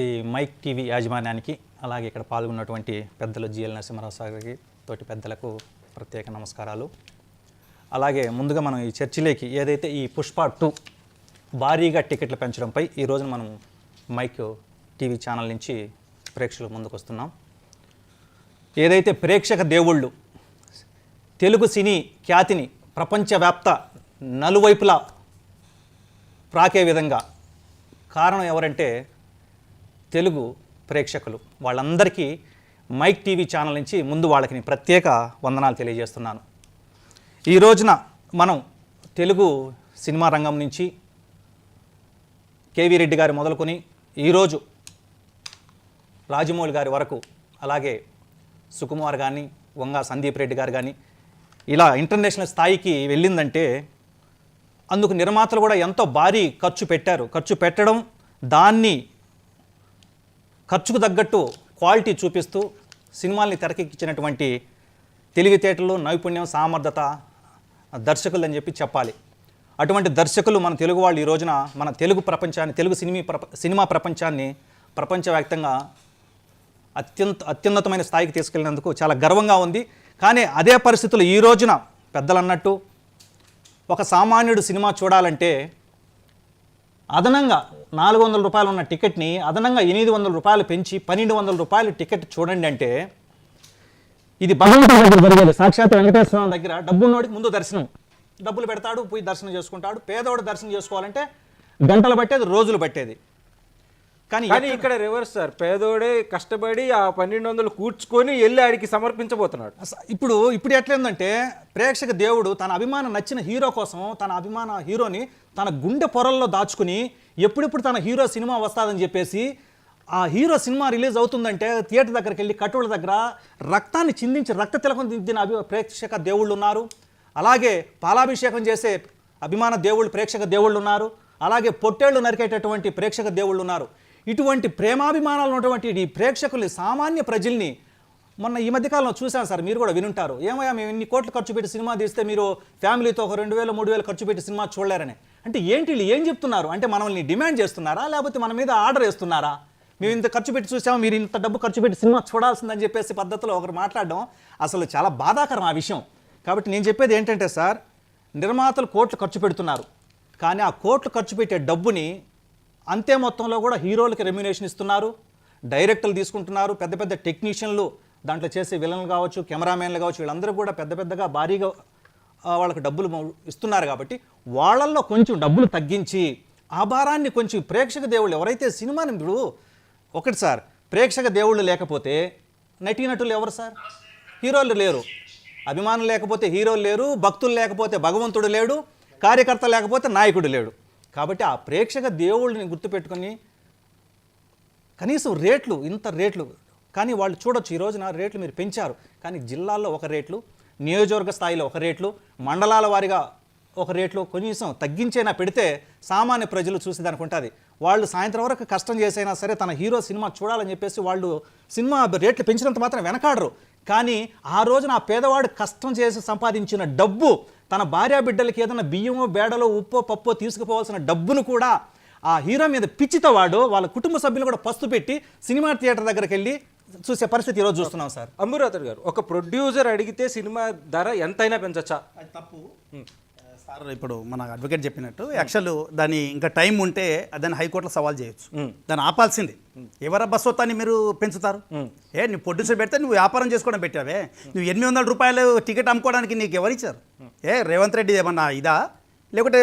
ఈ మైక్ టీవీ యాజమాన్యానికి, అలాగే ఇక్కడ పాల్గొన్నటువంటి పెద్దలు జిఎల్ నరసింహారావు సార్కి, తోటి పెద్దలకు ప్రత్యేక నమస్కారాలు. అలాగే ముందుగా మనం ఈ చర్చలోకి, ఏదైతే ఈ పుష్ప 2 భారీగా టికెట్లు పెంచడంపై ఈరోజు మనం మైక్ టీవీ ఛానల్ నుంచి ప్రేక్షకుల ముందుకు వస్తున్నాం. ఏదైతే ప్రేక్షక దేవుళ్ళు తెలుగు సినీ ఖ్యాతిని ప్రపంచవ్యాప్త నలువైపులా ప్రాకే విధంగా కారణం ఎవరంటే తెలుగు ప్రేక్షకులు. వాళ్ళందరికీ మైక్ టీవీ ఛానల్ నుంచి ముందు వాళ్ళకి ప్రత్యేక వందనాలు తెలియజేస్తున్నాను. ఈ రోజున మనం తెలుగు సినిమా రంగం నుంచి కేవీ రెడ్డి గారు మొదలుకొని ఈరోజు రాజమౌళి గారి వరకు, అలాగే సుకుమార్ కానీ, వంగ సందీప్ రెడ్డి గారు కానీ, ఇలా ఇంటర్నేషనల్ స్థాయికి వెళ్ళిందంటే అందుకు నిర్మాతలు కూడా ఎంతో భారీ ఖర్చు పెట్టారు. ఖర్చు పెట్టడం, దాన్ని ఖర్చుకు తగ్గట్టు క్వాలిటీ చూపిస్తూ సినిమాల్ని తెరకెక్కించినటువంటి తెలివితేటలు, నైపుణ్యం, సామర్థ్యత దర్శకులు అని చెప్పి చెప్పాలి. అటువంటి దర్శకులు మన తెలుగు వాళ్ళు ఈ రోజున మన తెలుగు ప్రపంచాన్ని, తెలుగు సినిమా ప్రపంచాన్ని ప్రపంచవ్యాప్తంగా అత్యున్నతమైన స్థాయికి తీసుకెళ్ళినందుకు చాలా గర్వంగా ఉంది. కానీ అదే పరిస్థితులు ఈ రోజున పెద్దలు అన్నట్టు ఒక సామాన్యుడు సినిమా చూడాలంటే అదనంగా 400 రూపాయలు ఉన్న టికెట్ని అదనంగా 800 రూపాయలు పెంచి 1200 రూపాయలు టికెట్ చూడండి అంటే ఇది భగవంతుడి దగ్గర జరిగేది. సాక్షాత్ వెంకటేశ్వర స్వామి దగ్గర డబ్బున్నోడికి ముందు దర్శనం, డబ్బులు పెడతాడు, పోయి దర్శనం చేసుకుంటాడు. పేదవాడు దర్శనం చేసుకోవాలంటే గంటలు పట్టేది, రోజులు పట్టేది. కానీ ఇక్కడ రివర్స్ సార్, పేదోడే కష్టపడి ఆ 1200 కూర్చుకొని వెళ్ళి ఆడికి సమర్పించబోతున్నాడు. ఇప్పుడు ఎట్లేందంటే ప్రేక్షక దేవుడు తన అభిమానం నచ్చిన హీరో కోసం తన అభిమాన హీరోని తన గుండె పొరల్లో దాచుకుని ఎప్పుడెప్పుడు తన హీరో సినిమా వస్తుందని చెప్పేసి ఆ హీరో సినిమా రిలీజ్ అవుతుందంటే థియేటర్ దగ్గరికి వెళ్ళి కట్టుల దగ్గర రక్తాన్ని చిందించి రక్త తిలకం దిద్దిన ప్రేక్షక దేవుళ్ళు ఉన్నారు. అలాగే పాలాభిషేకం చేసే అభిమాన దేవుళ్ళు, ప్రేక్షక దేవుళ్ళు ఉన్నారు. అలాగే పొట్టేళ్లు నరికేటటువంటి ప్రేక్షక దేవుళ్ళు ఉన్నారు. ఇటువంటి ప్రేమాభిమానాలు ఉన్నటువంటి ఈ ప్రేక్షకులు, సామాన్య ప్రజల్ని మొన్న ఈ మధ్యకాలంలో చూశాను సార్, మీరు కూడా వినుంటారు. ఏమయ్యా మేము ఇన్ని కోట్లు ఖర్చు పెట్టి సినిమా తీస్తే మీరు ఫ్యామిలీతో ఒక 2000, 3000 ఖర్చు పెట్టి సినిమా చూడలేరని. అంటే ఏంటి ఏం చెప్తున్నారు అంటే మనల్ని డిమాండ్ చేస్తున్నారా, లేకపోతే మన మీద ఆర్డర్ వేస్తున్నారా? మేము ఇంత ఖర్చు పెట్టి చూసాము, మీరు ఇంత డబ్బు ఖర్చు పెట్టి సినిమా చూడాల్సిందని చెప్పేసి పద్ధతిలో ఒకరు మాట్లాడడం అసలు చాలా బాధాకరం ఆ విషయం. కాబట్టి నేను చెప్పేది ఏంటంటే సార్, నిర్మాతలు కోట్లు ఖర్చు పెడుతున్నారు, కానీ ఆ కోట్లు ఖర్చు పెట్టే డబ్బుని అంతే మొత్తంలో కూడా హీరోలకి రెమ్యునేషన్ ఇస్తున్నారు, డైరెక్టర్లు తీసుకుంటున్నారు, పెద్ద పెద్ద టెక్నీషియన్లు దాంట్లో చేసే విలన్లు కావచ్చు, కెమెరామెన్లు కావచ్చు, వీళ్ళందరూ కూడా పెద్దగా భారీగా వాళ్ళకి డబ్బులు ఇస్తున్నారు. కాబట్టి వాళ్ళల్లో కొంచెం డబ్బులు తగ్గించి ఆ భారాన్ని కొంచెం ప్రేక్షక దేవుళ్ళు ఎవరైతే సినిమాని ఇప్పుడు ఒకటి సార్, ప్రేక్షక దేవుళ్ళు లేకపోతే నటీనటులు ఎవరు సార్? హీరోలు లేరు, అభిమానులు లేకపోతే హీరోలు లేరు, భక్తులు లేకపోతే భగవంతుడు లేడు, కార్యకర్త లేకపోతే నాయకుడు లేడు. కాబట్టి ఆ ప్రేక్షక దేవుళ్ళని గుర్తుపెట్టుకొని కనీసం రేట్లు, ఇంత రేట్లు కానీ వాళ్ళు చూడొచ్చు. ఈ రోజున రేట్లు మీరు పెంచారు, కానీ జిల్లాల్లో ఒక రేట్లు, నియోజకవర్గ స్థాయిలో ఒక రేట్లు, మండలాల వారీగా ఒక రేట్లు కనీసం తగ్గించైనా పెడితే సామాన్య ప్రజలు చూసేదానికి ఉంటుంది. వాళ్ళు సాయంత్రం వరకు కష్టం చేసైనా సరే తన హీరో సినిమా చూడాలని చెప్పేసి వాళ్ళు సినిమా రేట్లు పెంచినంత మాత్రం వెనకాడరు. కానీ ఆ రోజున ఆ పేదవాడు కష్టం చేసి సంపాదించిన డబ్బు, తన భార్యా బిడ్డలకి ఏదైనా బియ్యమో బేడలో ఉప్పో పప్పో తీసుకుపోవాల్సిన డబ్బును కూడా ఆ హీరో మీద పిచ్చితో వాడు వాళ్ళ కుటుంబ సభ్యులు కూడా పస్తు పెట్టి సినిమా థియేటర్ దగ్గరికి వెళ్ళి చూసే పరిస్థితి ఈరోజు చూస్తున్నాం సార్. అంబురాథర్ గారు, ఒక ప్రొడ్యూసర్ అడిగితే సినిమా ధర ఎంతైనా పెంచొచ్చా? అది తప్పు సార్. ఇప్పుడు మన అడ్వకేట్ చెప్పినట్టు యాక్చువల్ దాని ఇంకా టైం ఉంటే దాన్ని హైకోర్టులో సవాల్ చేయొచ్చు, దాన్ని ఆపాల్సింది. ఎవర బస్సొత్తాన్ని మీరు పెంచుతారు? నువ్వు ప్రొడ్యూసర్ పెడితే నువ్వు వ్యాపారం చేసుకోవడం పెట్టావే, నువ్వు 800 రూపాయలు టికెట్ అమ్ముకోవడానికి నీకు ఎవరిచ్చారు? రేవంత్ రెడ్డి ఏమన్నా ఇదా, లేకుంటే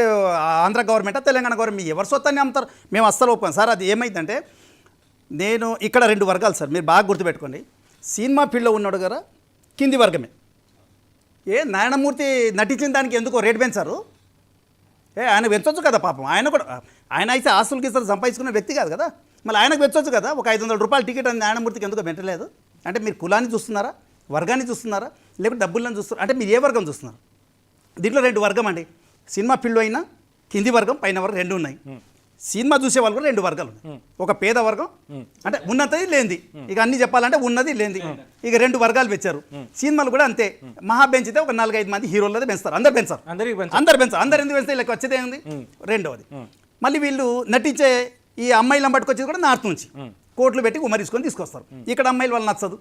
ఆంధ్ర గవర్నమెంటా, తెలంగాణ గవర్నమెంట్? ఎవరి సొత్తాన్ని అమ్ముతారు? మేము అస్సలు ఒప్పుకోం సార్. అది ఏమైందంటే నేను ఇక్కడ 2 వర్గాలు సార్, మీరు బాగా గుర్తుపెట్టుకోండి. సినిమా ఫీల్డ్లో ఉన్నాడు కదా కింది వర్గమే. నారాయణమూర్తి నటించిన దానికి ఎందుకో రేటు పెంచారు? ఆయన పెంచవచ్చు కదా పాపం. ఆయన కూడా, ఆయన అయితే ఆస్తులకి ఇస్తారు సంపాదించుకున్న వ్యక్తి కాదు కదా, మళ్ళీ ఆయనకు పెంచవచ్చు కదా. ఒక 500 రూపాయల టికెట్ అని నారాయణమూర్తికి ఎందుకో పెట్టలేదు? అంటే మీరు కులాన్ని చూస్తున్నారా, వర్గాన్ని చూస్తున్నారా, లేకపోతే డబ్బులను చూస్తున్నారా? అంటే మీరు ఏ వర్గం చూస్తున్నారు? దీంట్లో 2 వర్గం అండి. సినిమా ఫీల్డ్ అయినా కింది వర్గం పైన వర్గం 2 ఉన్నాయి. సినిమా చూసే వాళ్ళు కూడా 2 వర్గాలు ఉన్నాయి. ఒక పేద వర్గం, అంటే ఉన్నది లేనిది, ఇక అన్ని చెప్పాలంటే ఉన్నది లేనిది, ఇక 2 వర్గాలు పెంచారు. సినిమాలు కూడా అంతే. మహా పెంచితే ఒక 4-5 మంది హీరోలదే పెంచుతారు, అందరు పెంచారు. అందరు ఎందుకు పెంచుతారు? ఇలా వచ్చేదే ఉంది. రెండవది, మళ్ళీ వీళ్ళు నటించే ఈ అమ్మాయిలను పట్టుకొచ్చేది కూడా నార్త్ నుంచి కోట్లు పెట్టి ఉమరించుకొని తీసుకొస్తారు. ఇక్కడ అమ్మాయిలు వాళ్ళు నచ్చదు.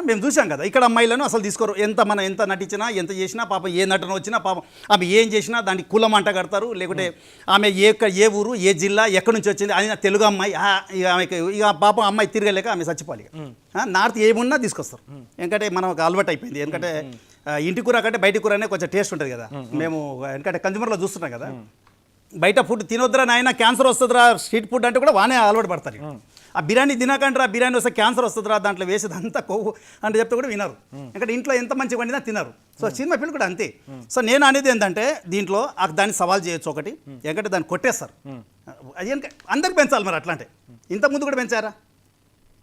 మేము చూసాం కదా, ఇక్కడ అమ్మాయిలను అసలు తీసుకోరు. ఎంత నటించినా, ఎంత చేసినా పాపం, ఏ నటన వచ్చినా పాపం, ఆమె ఏం చేసినా దానికి కులం అంట కడతారు. లేకుంటే ఆమె ఏ ఊరు, ఏ జిల్లా, ఎక్కడి నుంచి వచ్చింది, అది తెలుగు అమ్మాయి, ఆమెకి ఇక పాపం అమ్మాయి తిరగలేక ఆమె చచ్చిపోవాలి. నార్త్ ఏమున్నా తీసుకొస్తారు. ఎందుకంటే మనం ఒక అలవాటు అయిపోయింది. ఎందుకంటే ఇంటి కూర కంటే బయటి కూర అనే కొంచెం టేస్ట్ ఉంటుంది కదా. మేము ఎందుకంటే కన్జ్యూమర్లో చూస్తున్నాం కదా, బయట ఫుడ్ తినొద్దురా నాయన, క్యాన్సర్ వస్తుందిరా, స్ట్రీట్ ఫుడ్ అంటే కూడా వానే అలవాటు పడతారు. ఆ బిర్యానీ తినకంటారా, బిర్యానీ వస్తే క్యాన్సర్ వస్తుందిరా, దాంట్లో వేసేదంతా కొవ్వు అంటే చెప్తే కూడా వినరు. ఎందుకంటే ఇంట్లో ఎంత మంచిగా వండినా తినరు. సో సినిమా ఫీల్డ్ కూడా అంతే. సో నేను అనేది ఏంటంటే దీంట్లో దాన్ని సవాల్ చేయొచ్చు ఒకటి, ఎందుకంటే దాన్ని కొట్టేస్తారు. అది అందరికి పెంచాలి మరి. అట్లా అంటే ఇంతకుముందు కూడా పెంచారా?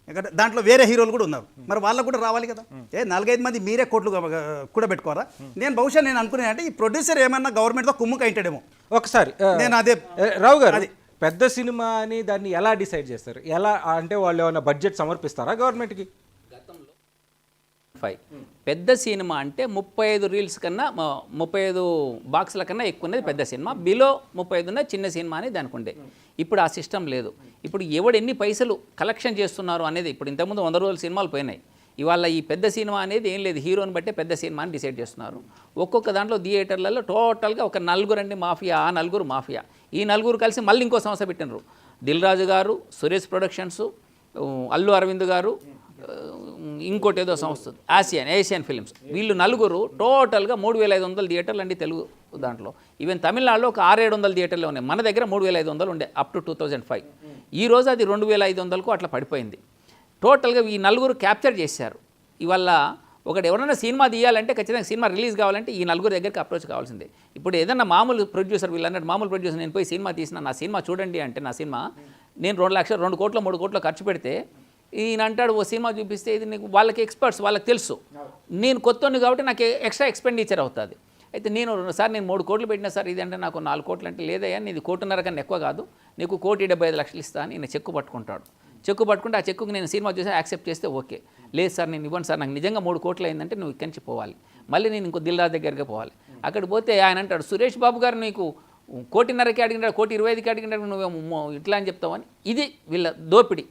ఎందుకంటే దాంట్లో వేరే హీరోలు కూడా ఉన్నారు, మరి వాళ్ళకు కూడా రావాలి కదా. 4-5 మంది మీరే కోట్లు కూడా పెట్టుకోరా? నేను బహుశా నేను అనుకునే అంటే ఈ ప్రొడ్యూసర్ ఏమన్నా గవర్నమెంట్తో కుమ్ముకు అయింటాడేమో. ఒకసారి నేను అదే రావు గారు పెద్ద సినిమా అని దాన్ని ఎలా డిసైడ్ చేస్తారు? ఎలా అంటే వాళ్ళు ఏమైనా బడ్జెట్ సమర్పిస్తారా గవర్నమెంట్కి? పెద్ద సినిమా అంటే 35 రీల్స్ కన్నా 35 బాక్సుల కన్నా ఎక్కువ ఉన్నది పెద్ద సినిమా, బిలో 35 ఉన్నది చిన్న సినిమా అని దానికి ఉండే. ఇప్పుడు ఆ సిస్టమ్ లేదు. ఇప్పుడు ఎవడు ఎన్ని పైసలు కలెక్షన్ చేస్తున్నారు అనేది, ఇప్పుడు ఇంతకుముందు 100 రోజుల సినిమాలు పోయినాయి. ఇవాళ ఈ పెద్ద సినిమా అనేది ఏం లేదు, హీరోని బట్టే పెద్ద సినిమా అని డిసైడ్ చేస్తున్నారు. ఒక్కొక్క దాంట్లో థియేటర్లలో టోటల్గా ఒక 4 అండి మాఫియా, ఆ 4 మాఫియా. ఈ 4 కలిసి మళ్ళీ ఇంకో సంస్థ పెట్టినారు. దిల్ రాజు గారు, సురేష్ ప్రొడక్షన్స్, అల్లు అరవింద్ గారు, ఇంకోటి ఏదో సంస్థ ఏషియన్ ఫిలిమ్స్. వీళ్ళు 4 టోటల్గా 3500 థియేటర్లు అండి తెలుగు దాంట్లో. ఈవెన్ తమిళనాడులో ఒక 600-700 థియేటర్లు ఉన్నాయి. మన దగ్గర 3500 ఉండే అప్ టు 2005. ఈ రోజు అది 2500కు అట్లా పడిపోయింది. టోటల్గా ఈ 4 క్యాప్చర్ చేశారు. ఇవాళ ఒకటి ఎవరైనా సినిమా తీయాలంటే ఖచ్చితంగా సినిమా రిలీజ్ కావాలంటే ఈ 4 దగ్గరికి అప్రోచ్ కావాల్సిందే. ఇప్పుడు ఏదన్నా మామూలు ప్రొడ్యూసర్, వీళ్ళన్నట్టు మామూలు ప్రొడ్యూసర్, నేను పోయి సినిమా తీసిన, నా సినిమా చూడండి అంటే, నా సినిమా నేను 2 లక్షలు 2 కోట్లు 3 కోట్లు ఖర్చు పెడితే ఈయన అంటాడు ఓ సినిమా చూపిస్తే ఇది నీకు, వాళ్ళకి ఎక్స్పర్ట్స్, వాళ్ళకి తెలుసు నేను కొత్తోని కాబట్టి నాకు ఎక్స్ట్రా ఎక్స్పెండిచర్ అవుతుంది. అయితే నేను 3 కోట్లు పెట్టినా సార్, ఇది అంటే నాకు 4 కోట్లు అంటే, లేదయ్యా నీది 1.5 కోటి కన్నా ఎక్కువ కాదు, నీకు 1,75,00,000 ఇస్తా అని ఈయన చెక్కు పట్టుకుంటాడు. చెక్కు పట్టుకుంటే ఆ చెక్కుకి నేను సినిమా చూసి యాక్సెప్ట్ చేస్తే ఓకే, లేదు సార్ నేను ఇవ్వండి సార్, నాకు నిజంగా 3 కోట్లు అయిందంటే నువ్వు ఇక్కడి నుంచి పోవాలి. మళ్ళీ నేను ఇంకో దిల్ రాజు దగ్గరికి పోవాలి. అక్కడికి పోతే ఆయన అంటాడు సురేష్ బాబు గారు నీకు 1,50,00,000కి అడిగినాడు, 1,25,00,000కి అడిగినాడు, నువ్వు ఇట్లా అని చెప్తావని. ఇది వీళ్ళ దోపిడి.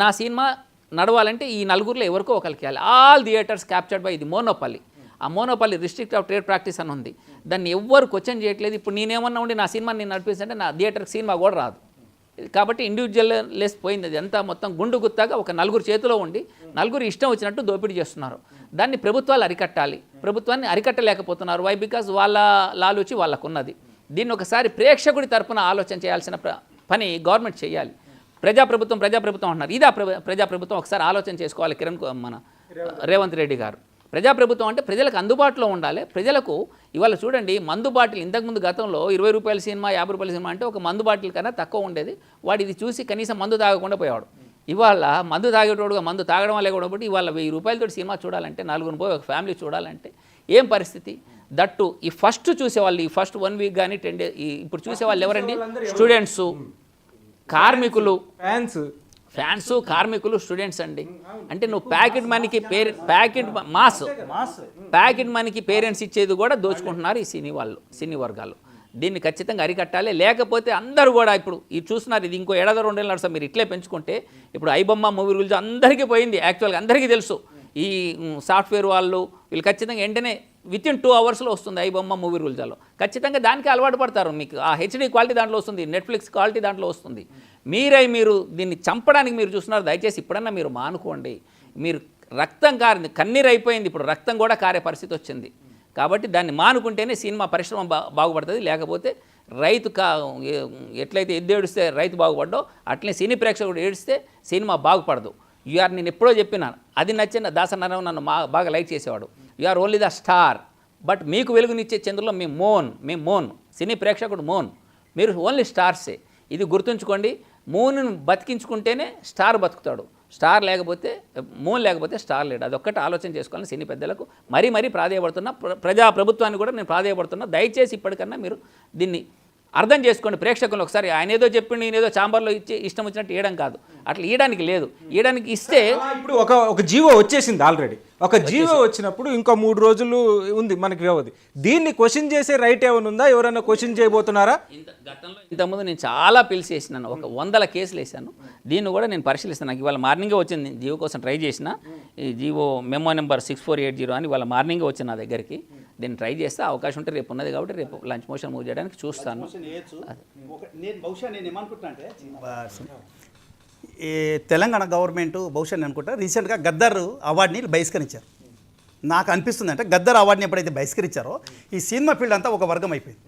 నా సినిమా నడవాలంటే ఈ 4లో ఎవరికో ఒకరికి వెళ్ళాలి. ఆల్ థియేటర్స్ క్యాప్చర్డ్ బై ఇది మోనోపల్లి. ఆ monopoly restrict of trade practice అని ఉంది. దాన్ని ఎవ్వరు క్వశ్చన్ చేయట్లేదు. ఇప్పుడు నేనేమన్నా ఉండి నా సినిమాని నేను నడిపిస్తుంటే నా థియేటర్కి సినిమా కూడా రాదు. కాబట్టి ఇండివిజువల్ లెస్ పోయింది. అది అంతా మొత్తం గుండు గుత్తాగా ఒక 4 చేతిలో ఉండి 4 ఇష్టం వచ్చినట్టు దోపిడీ చేస్తున్నారు. దాన్ని ప్రభుత్వాలు అరికట్టాలి. ప్రభుత్వాన్ని అరికట్టలేకపోతున్నారు. వై? బికాజ్ వాళ్ళ లాలూచి వాళ్ళకున్నది. దీన్ని ఒకసారి ప్రేక్షకుడి తరపున ఆలోచన చేయాల్సిన పని గవర్నమెంట్ చేయాలి. ప్రజాప్రభుత్వం అంటున్నారు. ఇదా ప్రజాప్రభుత్వం? ఒకసారి ఆలోచన చేసుకోవాలి మన రేవంత్ రెడ్డి గారు. ప్రజాప్రభుత్వం అంటే ప్రజలకు అందుబాటులో ఉండాలి. ప్రజలకు ఇవాళ చూడండి, మందు బాటిల్ ఇంతకుముందు గతంలో 20 రూపాయల సినిమా, 50 రూపాయల సినిమా అంటే ఒక మందు బాటిల్ కన్నా తక్కువ ఉండేది. వాడు ఇది చూసి కనీసం మందు తాగకుండా పోయేవాడు. ఇవాళ మందు తాగేటోడుగా మందు తాగడం వల్లే కూడా బట్టి ఇవాళ 1000 రూపాయలతో సినిమా చూడాలంటే, 4 పోయి ఒక ఫ్యామిలీ చూడాలంటే ఏం పరిస్థితి? దట్టు ఈ ఫస్ట్ చూసేవాళ్ళు, ఈ ఫస్ట్ 1 వీక్ కానీ 10 డేస్ ఇప్పుడు చూసేవాళ్ళు ఎవరండి? స్టూడెంట్స్, కార్మికులు, ఫ్యాన్స్, కార్మికులు, స్టూడెంట్స్ అండి. అంటే నువ్వు ప్యాకెట్ మనీకి ప్యాకెట్ మనీకి పేరెంట్స్ ఇచ్చేది కూడా దోచుకుంటున్నారు ఈ సినీ వర్గాలు. దీన్ని ఖచ్చితంగా అరికట్టాలి. లేకపోతే అందరూ కూడా ఇప్పుడు ఇది చూస్తున్నారు. ఇది ఇంకో 2 ఏళ్ళ సార్ మీరు ఇట్లే పెంచుకుంటే ఇప్పుడు ఐబొమ్మ మూవీ రూల్స్ అందరికీ పోయింది. యాక్చువల్గా అందరికీ తెలుసు. ఈ సాఫ్ట్వేర్ వాళ్ళు వీళ్ళు ఖచ్చితంగా వెంటనే వితిన్ 2 అవర్స్లో వస్తుంది ఐబొమ్మ మూవీ రూల్స్లో. ఖచ్చితంగా దానికి అలవాటు పడతారు. మీకు ఆ హెచ్డీ క్వాలిటీ దాంట్లో వస్తుంది, నెట్ఫ్లిక్స్ క్వాలిటీ దాంట్లో వస్తుంది. మీరు దీన్ని చంపడానికి మీరు చూస్తున్నారు. దయచేసి ఇప్పుడన్నా మీరు మానుకోండి. మీరు రక్తం కారింది, కన్నీరు అయిపోయింది, ఇప్పుడు రక్తం కూడా కారే పరిస్థితి వచ్చింది. కాబట్టి దాన్ని మానుకుంటేనే సినిమా పరిశ్రమ బాగుపడుతుంది. లేకపోతే రైతు ఎట్లయితే ఏడిస్తే రైతు బాగుపడ్డో అట్లనే సినీ ప్రేక్షకుడు ఏడిస్తే సినిమా బాగుపడదు. నేను ఎప్పుడో చెప్పినాను, అది నచ్చిన దాసనారాయణ నన్ను బాగా లైక్ చేసేవాడు. Are only the star, but మీకు వెలుగునిచ్చే చంద్రులో మేము మోన్, సినీ ప్రేక్షకుడు మోన్, మీరు ఓన్లీ స్టార్సే. ఇది గుర్తుంచుకోండి. మూన్ బతికించుకుంటేనే స్టార్ బతుకుతాడు. స్టార్ లేకపోతే, మూన్ లేకపోతే స్టార్ లేడు. అదొక్కటి ఆలోచన చేసుకోవాలని సినీ పెద్దలకు మరీ ప్రాధేయపడుతున్నా. ప్రభుత్వాన్ని కూడా నేను ప్రాధేయపడుతున్నా. దయచేసి ఇప్పటికన్నా మీరు దీన్ని అర్థం చేసుకోండి. ప్రేక్షకులు ఒకసారి ఆయన ఏదో చెప్పిండు, ఈయన ఏదో చాంబర్లో ఇచ్చి ఇష్టం వచ్చినట్టు ఇవ్వడం కాదు. అట్లా ఇవ్వడానికి లేదు. ఇవ్వడానికి ఇస్తే ఇప్పుడు ఒక జీవో వచ్చేసింది ఆల్రెడీ. ఒక జీవో వచ్చినప్పుడు ఇంకో 3 రోజులు ఉంది మనకి వ్యవధి. దీన్ని క్వశ్చన్ చేసే రైట్ ఏమైనా ఉందా? ఎవరైనా క్వశ్చన్ చేయబోతున్నారా? ఇంతకుముందు నేను చాలా పిల్స్ వేసినాను, ఒక 100 కేసులు వేసాను. దీన్ని కూడా నేను పరిశీలిస్తాను. నాకు ఇవాళ మార్నింగే వచ్చింది. జీవో కోసం ట్రై చేసిన. ఈ జీవో మెమో నెంబర్ 6480 అని ఇవాళ మార్నింగే వచ్చింది నా దగ్గరికి. దీన్ని ట్రై చేస్తే అవకాశం ఉంటే రేపు ఉన్నది కాబట్టి రేపు లంచ్ మోషన్ మూవ్ చేయడానికి చూస్తాను. నేను ఏమనుకుంటున్నా అంటే, ఈ తెలంగాణ గవర్నమెంట్ బహుశా నేను అనుకుంటా రీసెంట్గా గద్దర్ అవార్డుని బహిష్కరించారు. నాకు అనిపిస్తుంది అంటే గద్దర్ అవార్డుని ఎప్పుడైతే బహిష్కరించారో ఈ సినిమా ఫీల్డ్ అంతా ఒక వర్గం అయిపోయింది.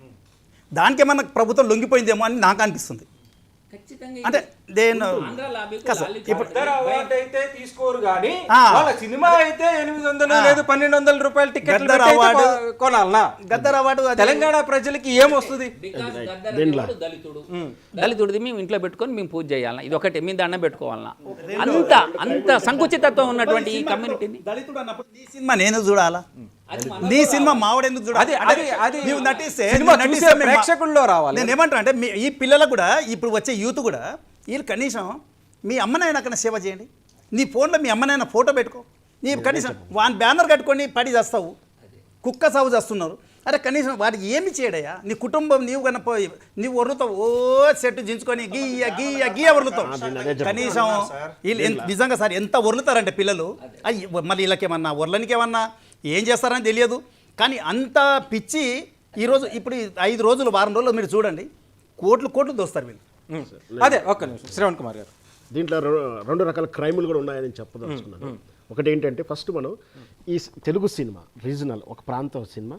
దానికి ఏమన్నా ప్రభుత్వం లొంగిపోయిందేమో అని నాకు అనిపిస్తుంది. అంటే నేను అయితే తీసుకోరు కానీ సినిమా అయితే 800 లేదు 1200 రూపాయల టికెట్ కొనాలనా? గద్దర్ అవార్డు తెలంగాణ ప్రజలకి ఏమొస్తుంది? దళితుడిది మేము ఇంట్లో పెట్టుకొని మేము పూజ చేయాలన్నా, ఇది ఒకటి మేము దండం పెట్టుకోవాలన్నా, అంత సంకుచితత్వం ఉన్నటువంటి ఈ కమ్యూనిటీని దళితుడు అన్నప్పుడు ఈ సినిమా నేను చూడాలా? నీ సినిమా మావాడెందుకు చూడాలి? అది- అంటే అది- అది నీవు నటిస్తే సినిమా నువ్వు చూసే నటిస్తే మేము ప్రేక్షకుల్లో రావాలి. నేను ఏమంటా అంటే ఈ పిల్లలకు కూడా ఇప్పుడు వచ్చే యూత్ కూడా వీళ్ళు కనీసం మీ అమ్మనైనా కన్నా సేవ చేయండి. నీ ఫోన్లో మీ అమ్మనైనా ఫోటో పెట్టుకో. నీ కనీసం వాని బ్యానర్ కట్టుకొని పడి చేస్తావు, కుక్క సాగు చేస్తున్నారు. అరే కనీసం వాడికి ఏమి చేయడయ్యా? నీ కుటుంబం నీవు కన్నా పోయి నీవు వరులుతావు, ఓ సెట్ దించుకొని గీయ వరులుతావు. కనీసం వీళ్ళు నిజంగా సార్ ఎంత వరులుతారంటే పిల్లలు. అయ్యి మళ్ళీ వీళ్ళకేమన్నా వరలనికి ఏమన్నా ఏం చేస్తారని తెలియదు. కానీ అంత పిచ్చి ఈరోజు ఇప్పుడు 5 రోజులు వారం రోజులు మీరు చూడండి, కోట్లు దోస్తారు వీళ్ళు. అదే ఒక్క నిమిషం శ్రవణ్ కుమార్ గారు. దీంట్లో 2 రకాల క్రైములు కూడా ఉన్నాయని చెప్పదలుచుకున్నాను. ఒకటి ఏంటంటే ఫస్ట్ మనం ఈ తెలుగు సినిమా రీజనల్ ఒక ప్రాంతం సినిమా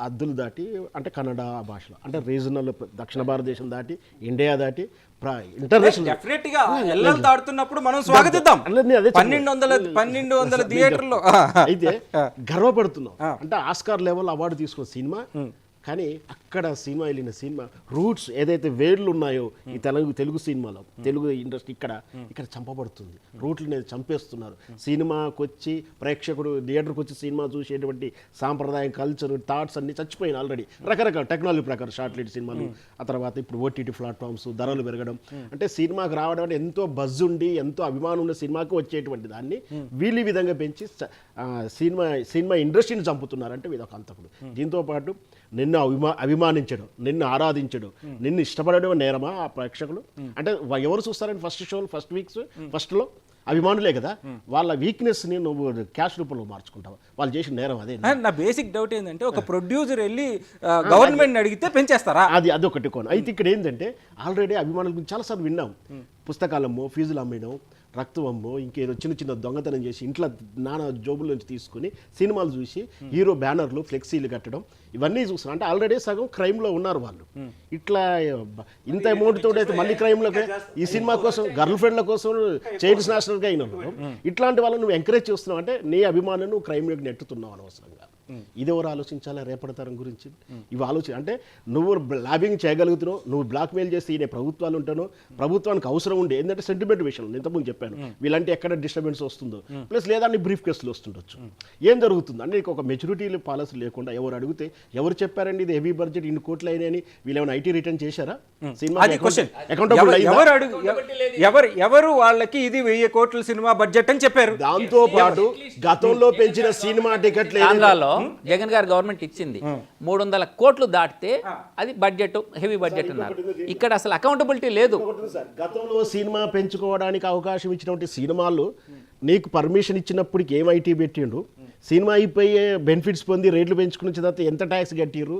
హద్దులు దాటి అంటే కన్నడ భాషలో అంటే రీజనల్ దక్షిణ భారతదేశం దాటి ఇండియా దాటి ఇంటర్నేషనల్ డెఫినెట్ గా ఎల్లలు దాటుతున్నప్పుడు మనం స్వాగతిద్దాం. అదే 1200 థియేటర్లో అయితే గర్వపడుతున్నాం. అంటే ఆస్కార్ లెవెల్ అవార్డు తీసుకున్న సినిమా, కానీ అక్కడ సినిమా వెళ్ళిన సినిమా రూట్స్ ఏదైతే వేళ్ళు ఉన్నాయో ఈ తెలుగు సినిమాలో తెలుగు ఇండస్ట్రీ ఇక్కడ చంపబడుతుంది. రూట్లు అనేది చంపేస్తున్నారు. సినిమాకి వచ్చి ప్రేక్షకుడు థియేటర్కి వచ్చి సినిమా చూసేటువంటి సాంప్రదాయం, కల్చర్, థాట్స్ అన్ని చచ్చిపోయినాయి ఆల్రెడీ. రకరకాల టెక్నాలజీ ప్రకారం షార్ట్ సినిమాలు, ఆ తర్వాత ఇప్పుడు ఓటీటీ ప్లాట్ఫామ్స్, ధరలు పెరగడం, అంటే సినిమాకి రావడం అంటే ఎంతో బజ్ ఉండి ఎంతో అభిమానం ఉన్న సినిమాకి వచ్చేటువంటి దాన్ని వీళ్ళు ఈ విధంగా పెంచి సినిమా ఇండస్ట్రీని చంపుతున్నారు. అంటే ఇది ఒక అంతకుడు. దీంతోపాటు నిన్ను అభిమానించడం, నిన్ను ఆరాధించడం, నిన్ను ఇష్టపడడం నేరమా ఆ ప్రేక్షకులు? అంటే ఎవరు చూస్తారండి ఫస్ట్ షోలు, ఫస్ట్ వీక్స్, ఫస్ట్లో అభిమానులే కదా. వాళ్ళ వీక్నెస్ని నువ్వు క్యాష్ రూపంలో మార్చుకుంటావు. వాళ్ళు చేసిన నేరం అదే. నా బేసిక్ డౌట్ ఏంటంటే ఒక ప్రొడ్యూసర్ వెళ్ళి గవర్నమెంట్ అడిగితే పెంచేస్తారా? అది ఒకటి కోణం. అయితే ఇక్కడ ఏంటంటే ఆల్రెడీ అభిమానుల గురించి చాలాసార్లు విన్నాం. పుస్తకాలమ్మో, ఫీజులు అమ్మేయడం, రక్తం అమ్మో, ఇంకేదో చిన్న దొంగతనం చేసి ఇంట్లో నానా జోబుల నుంచి తీసుకుని సినిమాలు చూసి హీరో బ్యానర్లు, ఫ్లెక్సీలు కట్టడం, ఇవన్నీ చూస్తున్నాం. అంటే ఆల్రెడీ సగం క్రైమ్లో ఉన్నారు వాళ్ళు. ఇట్లా ఇంత అమౌంట్ తోడైతే మళ్ళీ క్రైమ్లోకి ఈ సినిమా కోసం, గర్ల్ ఫ్రెండ్ల కోసం చైన్ స్నాషనల్గా అయిన ఇట్లాంటి వాళ్ళని నువ్వు ఎంకరేజ్ చేస్తున్నావు. అంటే నీ అభిమానం నువ్వు క్రైమ్లోకి నెట్టుతున్నావు అనవసరంగా. ఇది ఎవరు ఆలోచించాలా రేపటి తరం గురించి? ఇవి అంటే నువ్వు లాబింగ్ చేయగలుగుతున్నావు, నువ్వు బ్లాక్మెయిల్ చేసి ఈయన ప్రభుత్వాలు ఉంటాను, ప్రభుత్వానికి అవసరం ఉండే ఏంటంటే సెంటిమెంట్ విషయం ఇంతకుముందు చెప్పాను, వీళ్ళంటే ఎక్కడ డిస్టర్బెన్స్ వస్తుందో, ప్లస్ లేదా నీ బ్రీఫ్ కేసులు వస్తుండొచ్చు. ఏం జరుగుతుంది అంటే నీకు ఒక మెచ్యూరిటీ పాలసీ లేకుండా ఎవరు అడిగితే ఎవరు చెప్పారండి ఇది హెవీ బడ్జెట్ ఇన్ని కోట్లు అయినాయని, వీళ్ళు ఏమైనా ఐటీ రిటర్న్ చేశారా? సినిమా ఎవరు వాళ్ళకి ఇది 1000 కోట్ల సినిమా బడ్జెట్ అని చెప్పారు? దాంతో పాటు గతంలో పెంచిన సినిమా టికెట్లు ఆంధ్రాలో జగన్ గారు గవర్నమెంట్ ఇచ్చింది 300 కోట్లు దాటితే అది బడ్జెట్, హెవీ బడ్జెట్ అన్నారు. ఇక్కడ అసలు అకౌంటబిలిటీ లేదు. గతంలో సినిమా పెంచుకోవడానికి అవకాశం ఇచ్చినటువంటి సినిమాలు నీకు పర్మిషన్ ఇచ్చినప్పటికి ఏం ఐటీ పెట్టిండ్రు, సినిమా అయిపోయే బెనిఫిట్స్ పొంది రేట్లు పెంచుకున్న తర్వాత ఎంత ట్యాక్స్ కట్టిర్రు,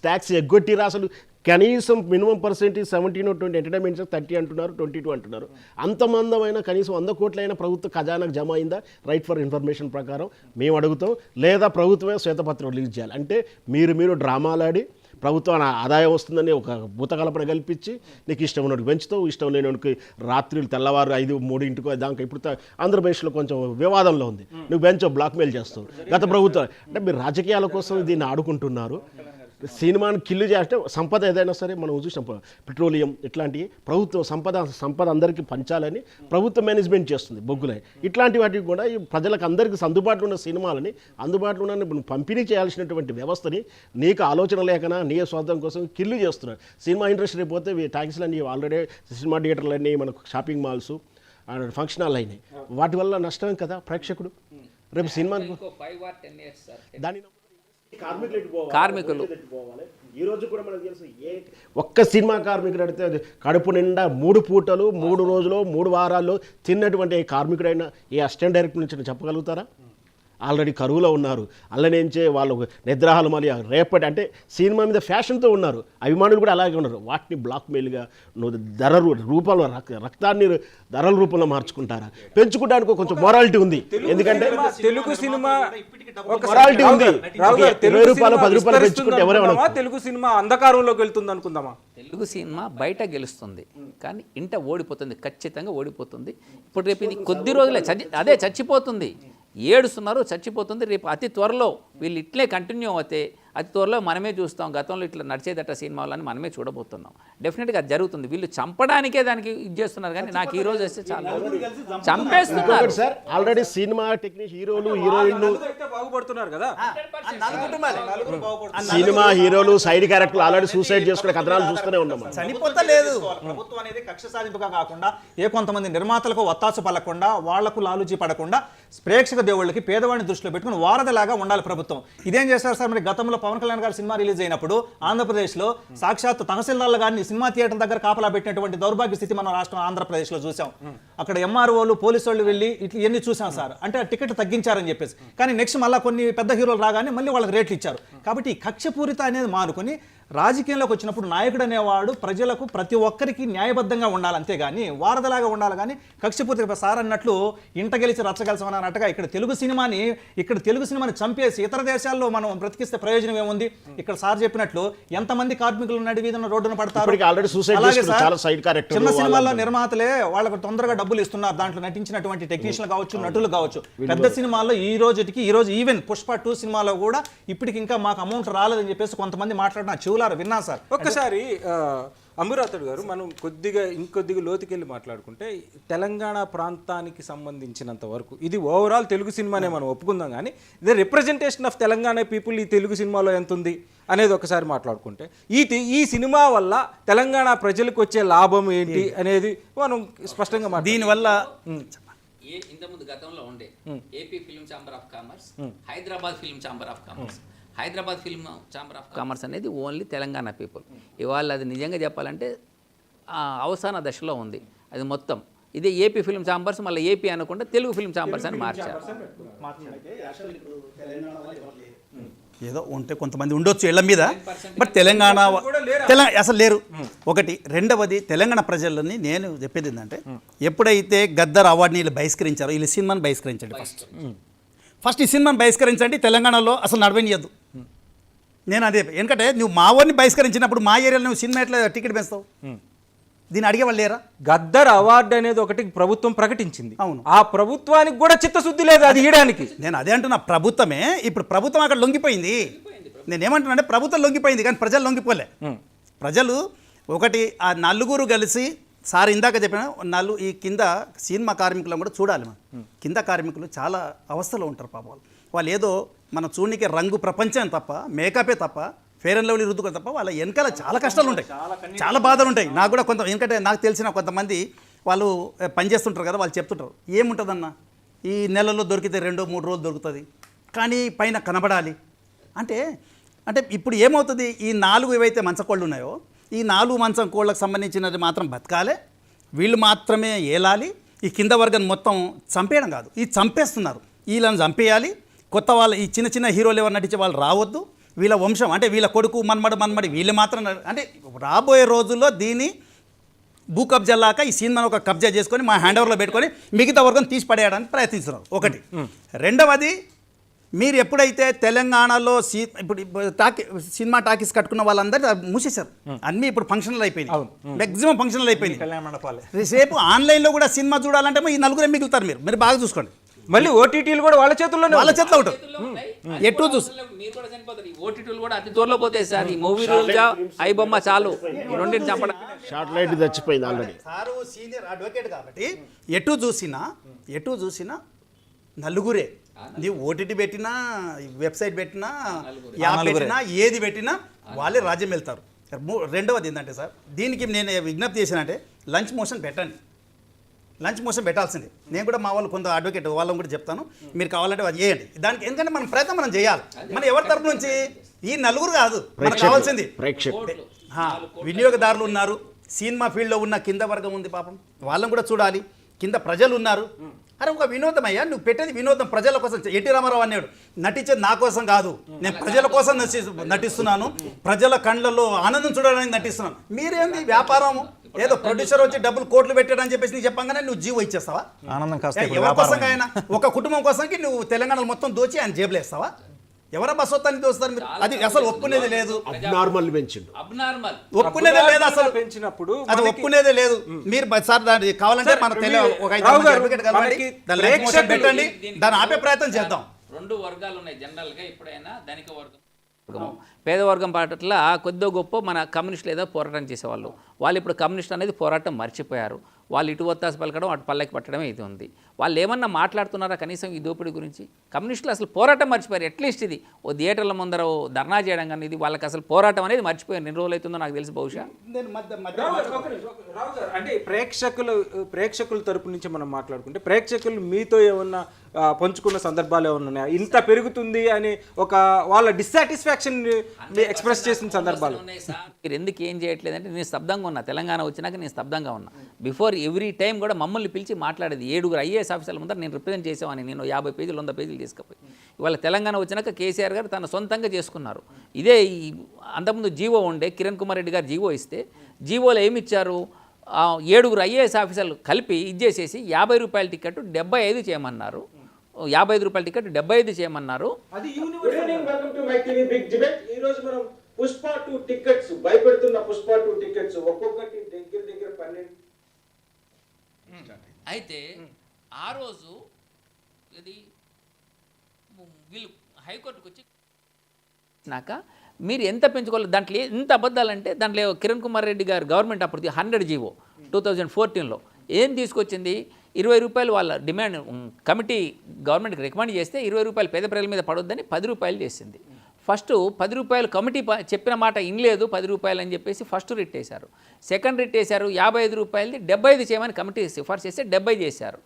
ట్యాక్స్ ఎగ్గొట్టిరు. అసలు కనీసం మినిమం పర్సెంటేజ్ 17 or 20, ఎంటర్టైన్మెంట్స్ 30 అంటున్నారు, 22 అంటున్నారు. అంతమందమైన కనీసం 100 కోట్లైన ప్రభుత్వ ఖజానాకు జమ అయిందా? రైట్ ఫర్ ఇన్ఫర్మేషన్ ప్రకారం మేము అడుగుతాం. లేదా ప్రభుత్వమే శ్వేతపత్రం రిలీజ్ చేయాలి. అంటే మీరు డ్రామాలాడి ప్రభుత్వం ఆదాయం వస్తుందని ఒక భూతకల్పన కల్పించి నీకు ఇష్టం ఉన్నట్టు పెంచుతావు, ఇష్టం లేనివాడికి రాత్రులు తెల్లవారు 5, 3 దాకా. ఇప్పుడు ఆంధ్రప్రదేశ్లో కొంచెం వివాదంలో ఉంది, నువ్వు పెంచవు, బ్లాక్మెయిల్ చేస్తావు గత ప్రభుత్వం. అంటే మీరు రాజకీయాల కోసం దీన్ని ఆడుకుంటున్నారు. సినిమాని కిల్లు చేస్తే సంపద ఏదైనా సరే మనం చూసినాం, పెట్రోలియం ఇట్లాంటివి ప్రభుత్వం సంపద అందరికీ పంచాలని ప్రభుత్వం మేనేజ్మెంట్ చేస్తుంది, బొగ్గులై ఇట్లాంటి వాటికి కూడా ఈ ప్రజలకు అందరికీ అందుబాటులో ఉన్న సినిమాలని అందుబాటులో ఉన్న పంపిణీ చేయాల్సినటువంటి వ్యవస్థని నీకు ఆలోచన లేకనా నీ స్వార్థం కోసం కిల్లు చేస్తున్నారు. సినిమా ఇండస్ట్రీ పోతే ట్యాక్సీలు అన్నీ ఆల్రెడీ సినిమా థియేటర్లు అన్నీ మనకు షాపింగ్ మాల్స్, ఫంక్షన్ హాల్ అయినాయి. వాటి వల్ల నష్టం కదా ప్రేక్షకుడు. రేపు సినిమా దాని కార్మికులు ఈ రోజు కూడా మనకు తెలుసు, ఒక్క సినిమా కార్మికుడు అడిగితే కడుపు నిండా 3 పూటలు 3 రోజులు 3 వారాల్లో తిన్నటువంటి కార్మికుడైనా ఏ అసిస్టెంట్ డైరెక్టర్ నుంచి చెప్పగలుగుతారా? ఆల్రెడీ కరువులో ఉన్నారు. అల్లనేంచే వాళ్ళు నిద్రాహాలు మళ్ళీ రేపటి అంటే సినిమా మీద ఫ్యాషన్తో ఉన్నారు. అభిమానులు కూడా అలాగే ఉన్నారు. వాటిని బ్లాక్మెయిల్గా నువ్వు రూపంలో రక్తాన్ని ధరల రూపంలో మార్చుకుంటారా? పెంచుకోవడానికి కొంచెం మొరాలిటీ ఉంది. ఎందుకంటే తెలుగు సినిమా మొరాలిటీ ఉంది. 20 రూపాయలు 10 రూపాయలు పెంచుకుంటే ఎవరైనా తెలుగు సినిమా అంధకారంలోకి వెళ్తుంది అనుకుందామా? తెలుగు సినిమా బయట గెలుస్తుంది, కానీ ఇంట ఓడిపోతుంది, ఖచ్చితంగా ఓడిపోతుంది. ఇప్పుడు రేపు ఇది కొద్ది రోజులే చచ్చిపోతుంది, ఏడుస్తున్నారు, చచ్చిపోతుంది. రేపు అతి త్వరలో వీళ్ళు ఇట్లే కంటిన్యూ అవుతే అతి త్వరలో మనమే చూస్తాం. గతంలో ఇట్లా నడిచేదట సినిమాలని మనమే చూడబోతున్నాం. డెఫినెట్గా అది జరుగుతుంది. వీళ్ళు చంపడానికే దానికి ఇది చేస్తున్నారు, కానీ నాకు ఈ రోజు వస్తే చాలా చంపేస్తున్నారు. సార్ ఆల్రెడీ సినిమా టెక్నీషియన్ హీరోలు హీరోయిన్లు బాగుపడుతున్నారు కదా. సినిమా హీరోలు సైడ్ క్యారెక్టర్లు ఆల్రెడీ సూసైడ్ చేసుకునే కథనాలు చూస్తూనే ఉన్నాం. చనిపోతలేదు. ప్రభుత్వం అనేది కక్ష సాధింపుగా కాకుండా కొంతమంది నిర్మాతలకు ఒత్తాసు పలకుండా వాళ్లకు లాలుచి పడకుండా ప్రేక్షక దేవుళ్ళకి పేదవాడిని దృష్టిలో పెట్టుకుని వారధలాగా ఉండాలి ప్రభుత్వం. ఇదేం చేస్తారు సార్? మరి గతంలో పవన్ కళ్యాణ్ గారి సినిమా రిలీజ్ అయినప్పుడు ఆంధ్రప్రదేశ్లో సాక్షాత్ తహసీల్దార్లు గారిని సినిమా థియేటర్ దగ్గర కాపలా పెట్టినటువంటి దౌర్భాగ్య స్థితి మన రాష్ట్రం ఆంధ్రప్రదేశ్లో చూసాం. అక్కడ ఎంఆర్ఓలు పోలీసు వాళ్ళు వెళ్ళి ఇవన్నీ చూసాం సార్. అంటే ఆ టికెట్ తగ్గించారని చెప్పేసి, కానీ నెక్స్ట్ మళ్ళీ కొన్ని పెద్ద హీరోలు రాగానే మళ్ళీ వాళ్ళకి రేట్లు ఇచ్చారు. కాబట్టి ఈ కక్షపూరిత అనేది మానుకొని రాజకీయంలోకి వచ్చినప్పుడు నాయకుడు అనేవాడు ప్రజలకు ప్రతి ఒక్కరికి న్యాయబద్ధంగా ఉండాలి, అంతేగాని వారధలాగా ఉండాలి. కానీ కక్షపూర్తి సార్ అన్నట్లు ఇంట గెలిచి రచ్చగలసం అన్నట్టుగా ఇక్కడ తెలుగు సినిమాని చంపేసి ఇతర దేశాల్లో మనం బ్రతికిస్తే ప్రయోజనం ఏముంది? ఇక్కడ సార్ చెప్పినట్లు ఎంతమంది కార్మికులు నడివీధున రోడ్డున పడతారు. చిన్న సినిమాల్లో నిర్మాతలే వాళ్ళకు తొందరగా డబ్బులు ఇస్తున్నారు, దాంట్లో నటించినటువంటి టెక్నీషియన్లు కావచ్చు, నటులు కావచ్చు. పెద్ద సినిమాల్లో ఈ రోజు ఈవెన్ పుష్ప 2 సినిమాలో కూడా ఇప్పటికి ఇంకా మాకు అమౌంట్ రాలేదని చెప్పేసి కొంతమంది మాట్లాడిన చెవులారా విన్నా సార్. ఒక్కసారి అమీరాతుడు గారు, మనం ఇంకొద్దిగా లోతుకెళ్ళి మాట్లాడుకుంటే తెలంగాణ ప్రాంతానికి సంబంధించినంత వరకు ఇది ఓవరాల్ తెలుగు సినిమానే మనం ఒప్పుకుందాం, కానీ ఇది రిప్రజెంటేషన్ ఆఫ్ తెలంగాణ పీపుల్ ఈ తెలుగు సినిమాలో ఎంత ఉంది అనేది ఒకసారి మాట్లాడుకుంటే ఈ సినిమా వల్ల తెలంగాణ ప్రజలకు వచ్చే లాభం ఏంటి అనేది మనం స్పష్టంగా దీనివల్ల ఇంతకుముందు గతంలో ఉండే AP film chamber of commerce, Hyderabad film chamber of commerce. Hyderabad film chamber of commerce అనేది ఓన్లీ తెలంగాణ పీపుల్. ఇవాళ అది నిజంగా చెప్పాలంటే అవసాన దశలో ఉంది అది మొత్తం. ఇదే ఏపీ ఫిల్మ్ ఛాంబర్స్ మళ్ళీ ఏపీ అనుకుంటే తెలుగు ఫిల్మ్ ఛాంబర్స్ అని మార్చారు. ఏదో ఉంటే కొంతమంది ఉండొచ్చు ఇళ్ల మీద, బట్ తెలంగాణ అసలు లేరు. ఒకటి. రెండవది, తెలంగాణ ప్రజలని నేను చెప్పేది ఏంటంటే, ఎప్పుడైతే గద్దర్ అవార్డుని వీళ్ళు బహిష్కరించారో, వీళ్ళు సినిమాని బహిష్కరించండి ఫస్ట్ ఈ సినిమాని బహిష్కరించండి. తెలంగాణలో అసలు నడవనియద్దు. నేను అదే, ఎందుకంటే నువ్వు మా ఊరిని బహిష్కరించినప్పుడు మా ఏరియాలో నువ్వు సినిమా ఎట్లా టికెట్ పెంచుతావు? దీన్ని అడిగే వాళ్ళు లేరా? గద్దర్ అవార్డు అనేది ఒకటి ప్రభుత్వం ప్రకటించింది. అవును. ఆ ప్రభుత్వానికి కూడా చిత్తశుద్ధి లేదు అది ఇయడానికి. నేను అదే అంటున్నా. ప్రభుత్వమే ఇప్పుడు ప్రభుత్వం అక్కడ లొంగిపోయింది. నేనేమంటున్నా అంటే ప్రభుత్వం లొంగిపోయింది, కానీ ప్రజలు లొంగిపోలే. ప్రజలు ఒకటి ఆ నలుగురు కలిసి సార్ ఇందాక చెప్పిన ఈ కింద సినిమా కార్మికులను కూడా చూడాలి. మనం కింద కార్మికులు చాలా అవస్థలో ఉంటారు పాపం. వాళ్ళు ఏదో మనం చూడనికే రంగు ప్రపంచం తప్ప, మేకపే తప్ప, ఫేర్ అండ్ లవ్లీ రుద్దుకొని తప్ప వాళ్ళ వెనకాల చాలా కష్టాలు ఉంటాయి, చాలా బాధలు ఉంటాయి. నాకు కూడా ఎందుకంటే నాకు తెలిసిన కొంతమంది వాళ్ళు పనిచేస్తుంటారు కదా, వాళ్ళు చెప్తుంటారు ఏముంటుందన్న ఈ నెలలో దొరికితే 2-3 రోజులు దొరుకుతుంది, కానీ పైన కనబడాలి అంటే ఇప్పుడు ఏమవుతుంది? ఈ 4 ఏవైతే మంచకోళ్ళు ఉన్నాయో, ఈ 4 మంచం కోళ్ళకు సంబంధించినది మాత్రం బతకాలే, వీళ్ళు మాత్రమే ఏలాలి. ఈ కింద వర్గం మొత్తం చంపేయడం కాదు, ఈ చంపేస్తున్నారు. వీళ్ళని చంపేయాలి. కొత్త వాళ్ళు ఈ చిన్న చిన్న హీరోలు ఎవరు నటించే వాళ్ళు రావద్దు. వీళ్ళ వంశం అంటే వీళ్ళ కొడుకు మన్మడి వీళ్ళు మాత్రం అంటే రాబోయే రోజుల్లో దీన్ని భూ కబ్జాలాక ఈ సినిమాను ఒక కబ్జా చేసుకొని మా హ్యాండ్ ఓవర్లో పెట్టుకొని మిగతా వర్గం తీసి పడేయడానికి ప్రయత్నిస్తున్నారు. ఒకటి. రెండవది, మీరు ఎప్పుడైతే తెలంగాణలో ఇప్పుడు సినిమా టాకీస్ కట్టుకున్న వాళ్ళందరూ మూసేశారు. అన్నీ ఇప్పుడు ఫంక్షన్లు అయిపోయినాయి, మ్యాక్సిమం ఫంక్షన్లు అయిపోయినాయి. రేపు ఆన్లైన్లో కూడా సినిమా చూడాలంటే ఈ 4 మిగులుతారు. మీరు బాగా చూసుకోండి. మళ్ళీ ఓటీటీలు కూడా వాళ్ళ చేతుల్లో ఉంటుంది. ఎటు చూసి ఓటీటీలు కూడా అతి త్వరలో పోతాయి సార్. ఈ మూవీ రూల్గా ఐ బొమ్మ చాలు, రెండింటిని చంపడం. షార్ట్ లైట్ చచ్చిపోయింది ఆల్రెడీ. సారు సీనియర్ అడ్వకేట్ కాబట్టి ఎటు చూసినా నలుగురే. నీవు ఓటీటీ పెట్టినా, వెబ్సైట్ పెట్టినా, యాప్ పెట్టినా, ఏది పెట్టినా వాళ్ళే రాజ్యం వెళ్తారు. రెండవది ఏంటంటే సార్, దీనికి నేను విజ్ఞప్తి చేశానంటే లంచ్ మోషన్ పెట్టండి. లంచ్ మోషన్ పెట్టాల్సిందే. నేను కూడా మా వాళ్ళు కొంత అడ్వకేట్ వాళ్ళని కూడా చెప్తాను, మీరు కావాలంటే అది చేయండి. దానికి ఎందుకంటే మనం ప్రయత్నం మనం చేయాలి. మన ఎవరి తరపు నుంచి ఈ 4 కాదు మనకు కావాల్సింది వినియోగదారులు ఉన్నారు, సినిమా ఫీల్డ్లో ఉన్న కింద వర్గం ఉంది పాపం, వాళ్ళని కూడా చూడాలి. కింద ప్రజలు ఉన్నారు. అరే ఒక వినోదం అయ్యా, నువ్వు పెట్టేది వినోదం ప్రజల కోసం. ఎన్టీ రామారావు అన్నాడు, నటించేది నా కోసం కాదు, నేను ప్రజల కోసం నటిస్తున్నాను, ప్రజల కళ్ళల్లో ఆనందం చూడడానికి నటిస్తున్నాను. మీరేంది వ్యాపారం? ఏదో ప్రొడ్యూసర్ వచ్చి డబ్బులు కోట్లు పెట్టాడని చెప్పేసి నీకు చెప్పంగానే నువ్వు జీవో ఇచ్చేస్తావా? ఆనందం ఎవరి కోసం ఆయన ఒక కుటుంబం కోసంకి నువ్వు తెలంగాణలో మొత్తం దోచి ఆయన జేబులో వేస్తావా? ఎవరో బస్సొత్తాన్ని దోస్తారు మీరు. అది అసలు ఒప్పుకునేది లేదు. ఒప్పుకునేదే లేదు అసలు. పెంచినప్పుడు అది ఒప్పుకునేదే లేదు. మీరు సార్ దాన్ని కావాలంటే మన పెట్టండి, దాన్ని ఆపే ప్రయత్నం చేద్దాం. 2 వర్గాలు ఉన్నాయి జనరల్ గా. ఎప్పుడైనా ధనిక వర్గం పేదవర్గం పట్ల కొద్దో గొప్ప మన కమ్యూనిస్టులు ఏదో పోరాటం చేసేవాళ్ళు. వాళ్ళు ఇప్పుడు కమ్యూనిస్ట్ అనేది పోరాటం మర్చిపోయారు. వాళ్ళు ఇటు ఒత్తాసు పలకడం అటు పల్లకి పట్టడమే ఇది ఉంది. వాళ్ళు ఏమన్నా మాట్లాడుతున్నారా కనీసం ఈ దోపిడీ గురించి? కమ్యూనిస్టులు అసలు పోరాటం మర్చిపోయారు. అట్లీస్ట్ ఇది ఓ థియేటర్ల ముందర ఓ ధర్నా చేయడం కానీ ఇది వాళ్ళకి అసలు పోరాటం అనేది మర్చిపోయారు. ఎన్ని రోజులు అవుతుందో నాకు తెలిసి బహుశా. అంటే ప్రేక్షకుల తరపు నుంచి మనం మాట్లాడుకుంటే ప్రేక్షకులు మీతో ఏమన్నా పంచుకున్న సందర్భాలు ఏమన్నా ఉన్నాయా? ఇంత పెరుగుతుంది అని ఒక వాళ్ళ డిస్సాటిస్ఫాక్షన్ ఎక్స్ప్రెస్ చేసిన సందర్భాలు? మీరు ఎందుకు ఏం చేయట్లేదంటే నేను స్తబ్దంగా ఉన్నా. తెలంగాణ వచ్చినాక నేను స్తబ్దంగా ఉన్నా. బిఫోర్ ఎవ్రీ టైం కూడా మమ్మల్ని పిలిచి మాట్లాడేది 7 IAS ఆఫీసర్ల ముందర నేను రిప్రజెంట్ చేసేవాడిని. నేను 50 పేజీలు 100 పేజీలు తీసుకుపోయి ఇవాళ తెలంగాణ వచ్చినాక కేసీఆర్ గారు తన సొంతంగా చేసుకున్నారు. ఇదే అంతకుముందు జీవో ఉండే, కిరణ్ కుమార్ రెడ్డి గారు జీవో ఇస్తే జీవోలో ఏమి ఇచ్చారు? 7 IAS ఆఫీసర్లు కలిపి ఇచ్చేసేసి 50 రూపాయల టికెట్ 75 చేయమన్నారు. 55 రూపాయల టికెట్ 75 చేయమన్నారు. పుష్ప 2 టికెట్స్ భయపెడుతున్న పుష్ప 2 టికెట్స్ ఒక్కొక్కటి దగ్గర 12. అయితే ఆ రోజు ఇది వీళ్ళు హైకోర్టుకు వచ్చి నాక మీరు ఎంత పెంచుకోవాలి, దాంట్లో ఎంత అబద్ధాలంటే దాంట్లో కిరణ్ కుమార్ రెడ్డి గారు గవర్నమెంట్ అప్పుడు 100 జీవో 2014లో ఏం తీసుకొచ్చింది? 20 రూపాయలు వాళ్ళ డిమాండ్ కమిటీ గవర్నమెంట్కి రికమెండ్ చేస్తే 20 రూపాయలు పేద ప్రజల మీద పడొద్దని 10 రూపాయలు చేసింది. ఫస్ట్ 10 రూపాయలు కమిటీ చెప్పిన మాట ఇనలేదు, 10 రూపాయలు అని చెప్పేసి ఫస్ట్ రిట్ వేశారు. సెకండ్ రిట్ వేశారు 55 రూపాయలది 75 చేయమని కమిటీ సిఫార్సు చేస్తే 70 చేశారు.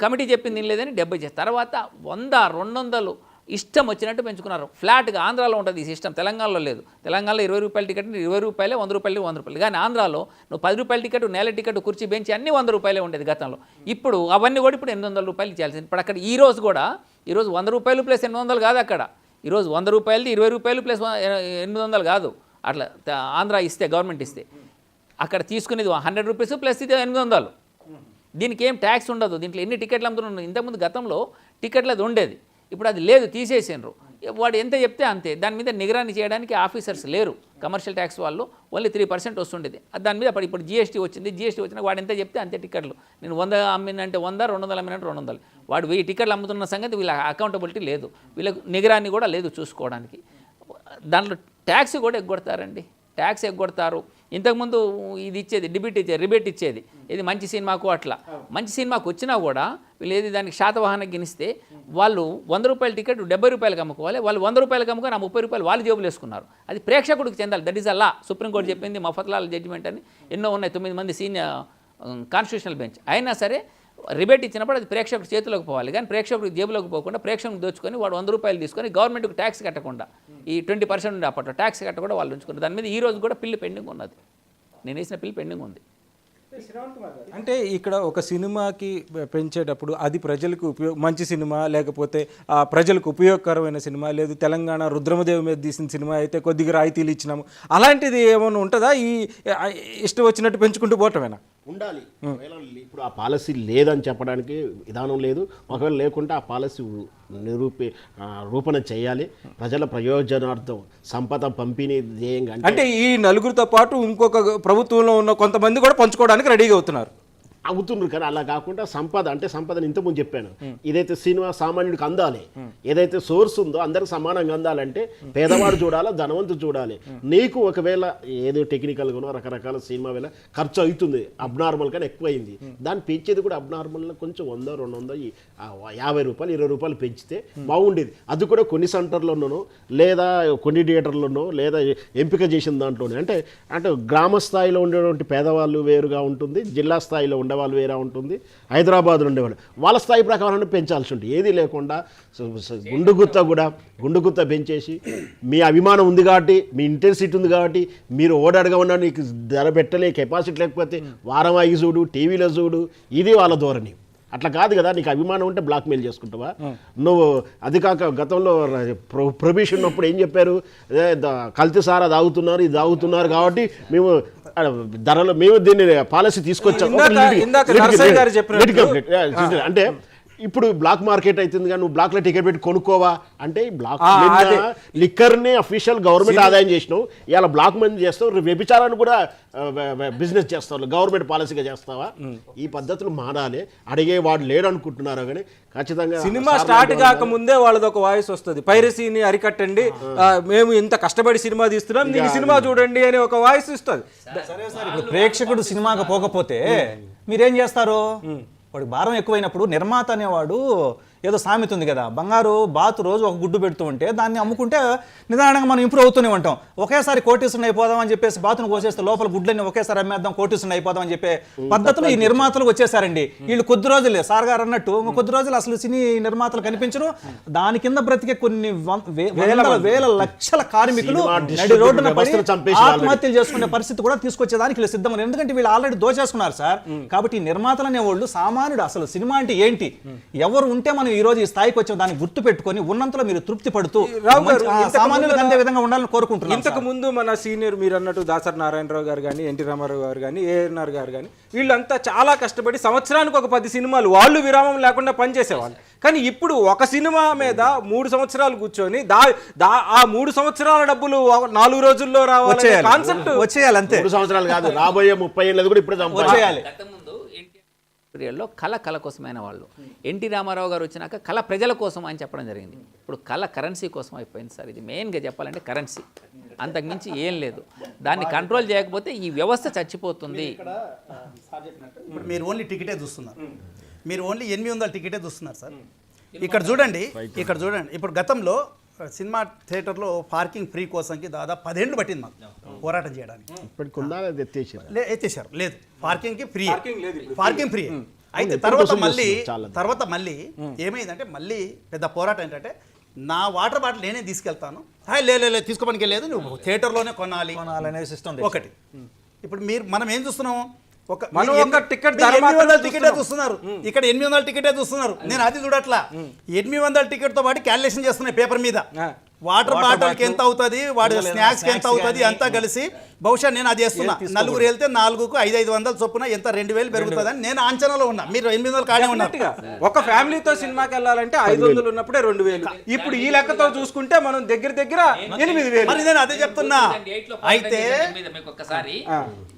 కమిటీ చెప్పింది ఇనలేదని 70 చేశారు. తర్వాత 100, 200 ఇష్టం వచ్చినట్టు పెంచుకున్నారు. ఫ్లాట్గా ఆంధ్రాలో ఉంటుంది ఈ సిస్టమ్, తెలంగాణలో లేదు. తెలంగాణలో 20 రూపాయల టికెట్ 20 రూపాయలే, 100 రూపాయలు 100 రూపాయలు. కానీ ఆంధ్రాలో నువ్వు 10 రూపాయల టికెట్, నేల టికెట్, కుర్చీ బెంచి అన్నీ 100 రూపాయలే ఉండేది గతంలో. ఇప్పుడు అవన్నీ కూడా ఇప్పుడు 800 రూపాయలు ఇచ్చాల్సింది. ఇప్పుడు అక్కడ ఈరోజు 100 రూపాయలు ప్లస్ 800 కాదు. అక్కడ ఈరోజు 100 రూపాయలది 20 రూపాయలు ప్లస్ 800 కాదు. అట్లా ఆంధ్ర ఇస్తే, గవర్నమెంట్ ఇస్తే అక్కడ తీసుకునేది 100 రూపీస్ ప్లస్ ఇది 800. దీనికి ఏం ట్యాక్స్ ఉండదు. దీంట్లో ఎన్ని టికెట్లు అమ్ముతున్నాయి? ఇంతకుముందు గతంలో టికెట్లు అది ఉండేది, ఇప్పుడు అది లేదు, తీసేసారు. వాడు ఎంత చెప్తే అంతే. దాని మీద నిగరాన్ని చేయడానికి ఆఫీసర్స్ లేరు. కమర్షియల్ ట్యాక్స్ వాళ్ళు ఓన్లీ 3% వస్తుండేది. దాని మీద ఇప్పుడు GST వచ్చింది. GST వచ్చినా వాడు ఎంత చెప్తే అంతే టికెట్లు. నేను 100 అమ్మినంటే 100, 200 అమ్మినంటే 200. వాడు 1000 టికెట్లు అమ్ముతున్న సంగతి వీళ్ళ అకౌంటబిలిటీ లేదు, వీళ్ళకు నిగరాన్ని కూడా లేదు చూసుకోవడానికి. దాంట్లో ట్యాక్స్ కూడా ఎగ్గొడతారండి, ట్యాక్స్ ఎగ్గొడతారు. ఇంతకుముందు ఇది ఇచ్చేది రిబేట్ ఇచ్చేది ఇది మంచి సినిమాకు. అట్లా మంచి సినిమాకు వచ్చినా కూడా వీళ్ళు ఏది దానికి శాతవాహనకి గినిస్తే వాళ్ళు 100 రూపాయల టికెట్ 70 రూపాయలకు అమ్ముకోవాలి. వాళ్ళు 100 రూపాయలకు అమ్ముకొని 30 రూపాయలు వాళ్ళు జేబులు వేసుకున్నారు. అది ప్రేక్షకుడికి చెందాలి. That is a law. Supreme court చెప్పింది, మఫత్లాల్ జడ్జిమెంట్ అని ఎన్నో ఉన్నాయి, 9 మంది సీనియర్ కాన్స్టిట్యూషనల్ బెంచ్. అయినా సరే రిబేట్ ఇచ్చినప్పుడు అది ప్రేక్షకుడి చేతిలోకి పోవాలి. కానీ ప్రేక్షకుడికి జేబులోకి పోకుండా ప్రేక్షకుని దోచుకొని వాడు 100 రూపాయలు తీసుకొని గవర్నమెంట్కి ట్యాక్స్ కట్టకుండా ఈ 20% ఉండే అప్పట్లో ట్యాక్స్ కట్టకుండా వాళ్ళు ఉంచుకున్నారు. దాని మీద ఈ రోజు కూడా పిల్లు పెండింగ్ ఉన్నది. నేను వేసిన పిల్లు పెండింగ్ ఉంది. అంటే ఇక్కడ ఒక సినిమాకి పెంచేటప్పుడు అది ప్రజలకు మంచి సినిమా, లేకపోతే ప్రజలకు ఉపయోగకరమైన సినిమా, లేదు తెలంగాణ రుద్రమదేవి మీద తీసిన సినిమా అయితే కొద్దిగా రాయితీలు ఇచ్చినాము, అలాంటిది ఏమైనా ఉంటుందా? ఈ ఇష్టం వచ్చినట్టు పెంచుకుంటూ పోవటమేనా? ఉండాలి. ఇప్పుడు ఆ పాలసీ లేదని చెప్పడానికి విధానం లేదు. ఒకవేళ లేకుంటే ఆ పాలసీ రూపణ చేయాలి. ప్రజల ప్రయోజనార్థం సంపద పంపిణీ ధ్యేయంగా. అంటే ఈ నలుగురితో పాటు ఇంకొక ప్రభుత్వంలో ఉన్న కొంతమంది కూడా పంచుకోవడానికి రెడీగా అవుతున్నారు. కానీ అలా కాకుండా సంపదని ఇంతకుముందు చెప్పాను. ఏదైతే సినిమా సామాన్యుడికి అందాలి, ఏదైతే సోర్స్ ఉందో అందరికి సమానంగా అందాలంటే పేదవాడు చూడాలి, ధనవంతుడు చూడాలి. నీకు ఒకవేళ ఏదో టెక్నికల్గానో రకరకాల సినిమా వేళ ఖర్చు అవుతుంది, అబ్నార్మల్ కానీ ఎక్కువైంది, దాన్ని పెంచేది కూడా అబ్నార్మల్గా కొంచెం 100, 200, 50 రూపాయలు 20 రూపాయలు పెంచితే బాగుండేది. అది కూడా కొన్ని సెంటర్లోనో లేదా కొన్ని థియేటర్లోనో లేదా ఎంపిక చేసిన దాంట్లోనే. అంటే గ్రామ స్థాయిలో ఉండేటువంటి పేదవాళ్ళు వేరుగా ఉంటుంది, జిల్లా స్థాయిలో ఉండేవాళ్ళు వేరే ఉంటుంది, హైదరాబాద్లో ఉండేవాళ్ళు వాళ్ళ స్థాయి ప్రకారం పెంచాల్సి ఉంటుంది. ఏది లేకుండా గుండుగుత్త పెంచేసి మీ అభిమానం ఉంది కాబట్టి, మీ ఇంటెన్సిటీ ఉంది కాబట్టి మీరు ఓడాడుగా ఉన్నా నీకు ధర పెట్టలే కెపాసిటీ లేకపోతే వారం ఆగి చూడు, టీవీలో చూడు, ఇది వాళ్ళ ధోరణి. అట్లా కాదు కదా. నీకు అభిమానం ఉంటే బ్లాక్మెయిల్ చేసుకుంటావా నువ్వు? అది కాక గతంలో ప్రొహిబిషన్ ఉన్నప్పుడు ఏం చెప్పారు? కల్తీ సారా తాగుతున్నారు, ఇది తాగుతున్నారు కాబట్టి మేము ధరలు మేము దీన్ని పాలసీ తీసుకొచ్చాము. అంటే ఇప్పుడు బ్లాక్ మార్కెట్ అవుతుంది కానీ నువ్వు బ్లాక్ లో టికెట్ పెట్టి కొనుక్కోవా అంటే బ్లాక్ అదే. లిక్కర్ ని అఫీషియల్ గవర్నమెంట్ ఆదాయం చేసినావు, ఇలా బ్లాక్ మంది చేస్తావు, వ్యభిచారాన్ని కూడా బిజినెస్ చేస్తావు, గవర్నమెంట్ పాలసీగా చేస్తావా? ఈ పద్ధతులు మారాలి. అడిగేవాడు లేడు అనుకుంటున్నారు కానీ ఖచ్చితంగా సినిమా స్టార్ట్ కాకముందే వాళ్ళది ఒక వాయిస్ వస్తుంది, పైరసీని అరికట్టండి, మేము ఇంత కష్టపడి సినిమా తీస్తున్నాం, నీకు సినిమా చూడండి అని ఒక వాయిస్ ఇస్తుంది. ఇప్పుడు ప్రేక్షకుడు సినిమాకి పోకపోతే మీరేం చేస్తారు? వాడికి భారం ఎక్కువైనప్పుడు నిర్మాత అనేవాడు ఏదో సామెత ఉంది కదా, బంగారు బాతు రోజు ఒక గుడ్డు పెడుతూ ఉంటే దాన్ని అమ్ముకుంటే నిదానంగా మనం ఇంప్రూవ్ అవుతూనే ఉంటాం. ఒకేసారి కోటీసుని అయిపోదాం అని చెప్పేసి బాతును కోసేస్తే లోపల గుడ్లన్నీ ఒకేసారి అమ్మేద్దాం, కోటీసుని అయిపోదాం అని చెప్పే పద్ధతులు ఈ నిర్మాతలకు వచ్చేసారండి. వీళ్ళు కొద్ది రోజులే సార్ గారు అన్నట్టు కొద్ది రోజులు అసలు సినీ నిర్మాతలు కనిపించరు. దాని కింద బ్రతికే కొన్ని వేల లక్షల కార్మికులు నడి రోడ్డున పడి ఆత్మహత్యలు చేసుకునే పరిస్థితి కూడా తీసుకొచ్చేదానికి వీళ్ళు సిద్ధం. ఎందుకంటే వీళ్ళు ఆల్రెడీ దోచేసుకున్నారు సార్. కాబట్టి ఈ నిర్మాతలు అనేవాళ్ళు సామాన్యుడు అసలు సినిమా అంటే ఏంటి, ఎవరు ఉంటే మనం ఈ రోజు ఈ స్థాయికి వచ్చాం దాన్ని గుర్తు పెట్టుకొని ఉన్నంతలో మీరు తృప్తి పడుతూ సామాన్యులకు అందే విధంగా ఉండాలని కోరుకుంటున్నాను. ఇంతకు ముందు మన సీనియర్ మీరు అన్నట్టు దాసరి నారాయణరావు గారు కానీ, ఎన్టీ రామారావు గారు కానీ, ఏఎన్ఆర్ గారు కానీ వీళ్ళంతా చాలా కష్టపడి సంవత్సరానికి ఒక 10 సినిమాలు వాళ్ళు విరామం లేకుండా పనిచేసేవాళ్ళు. కానీ ఇప్పుడు ఒక సినిమా మీద 3 సంవత్సరాలు కూర్చొని ఆ 3 సంవత్సరాల డబ్బులు 4 రోజుల్లో రావాలి కాన్సెప్ట్ వచ్చేయాలి అంతే. 3 సంవత్సరాలు కాదు, రాబోయే 30 ఏళ్ళది కూడా ఇప్పుడు వచ్చేయాలి. పీరియడ్లో కళ కోసమైన వాళ్ళు. ఎన్టీ రామారావు గారు వచ్చినాక కళ ప్రజల కోసం అని చెప్పడం జరిగింది. ఇప్పుడు కళ కరెన్సీ కోసం అయిపోయింది సార్. ఇది మెయిన్గా చెప్పాలంటే కరెన్సీ, అంతకుమించి ఏం లేదు. దాన్ని కంట్రోల్ చేయకపోతే ఈ వ్యవస్థ చచ్చిపోతుంది. ఇప్పుడు మీరు ఓన్లీ టికెటే చూస్తున్నారు, మీరు ఓన్లీ 800 టికెటే చూస్తున్నారు సార్. ఇక్కడ చూడండి, ఇప్పుడు గతంలో సినిమా థియేటర్లో పార్కింగ్ ఫ్రీ కోసంకి దాదాపు 10 ఏళ్ళు పట్టింది మాకు పోరాటం చేయడానికి. ఎత్తేసారు, లేదు పార్కింగ్కి ఫ్రీ, పార్కింగ్ ఫ్రీ. అయితే తర్వాత మళ్ళీ ఏమైందంటే మళ్ళీ పెద్ద పోరాటం ఏంటంటే నా వాటర్ బాటిల్ నేనే తీసుకెళ్తాను, లేదు తీసుకోవడానికి లేదు, నువ్వు థియేటర్లోనే కొనాలి అనే సిస్టమ్ ఒకటి. ఇప్పుడు మనం ఏం చూస్తున్నాం, ఒక టికెట్ 800 టికెటే చూస్తున్నారు, ఇక్కడ 800 టికెటే చూస్తున్నారు. నేను అది చూడట్లా, 800 టికెట్ తో పాటు క్యాలిక్యులేషన్ చేస్తున్నాయి పేపర్ మీద. వాటర్ బాటిల్కి ఎంత అవుతుంది, వాడి స్నాక్స్కి ఎంత అవుతుంది, అంతా కలిసి బహుశా నేను అది చేస్తున్నా. నలుగురు వెళ్తే 4కు 500 చొప్పున ఎంత 2000 పెరుగుతుందని నేను అంచనాలో ఉన్నా. మీరు 800 కాడే ఉన్నారు. ఒక ఫ్యామిలీతో సినిమాకి వెళ్ళాలంటే 500 ఉన్నప్పుడే 2000. ఇప్పుడు ఈ లెక్కతో చూసుకుంటే మనం దగ్గర 8000. మరి నేను అదే చెప్తున్నా. అయితే మీకు ఒక్కసారి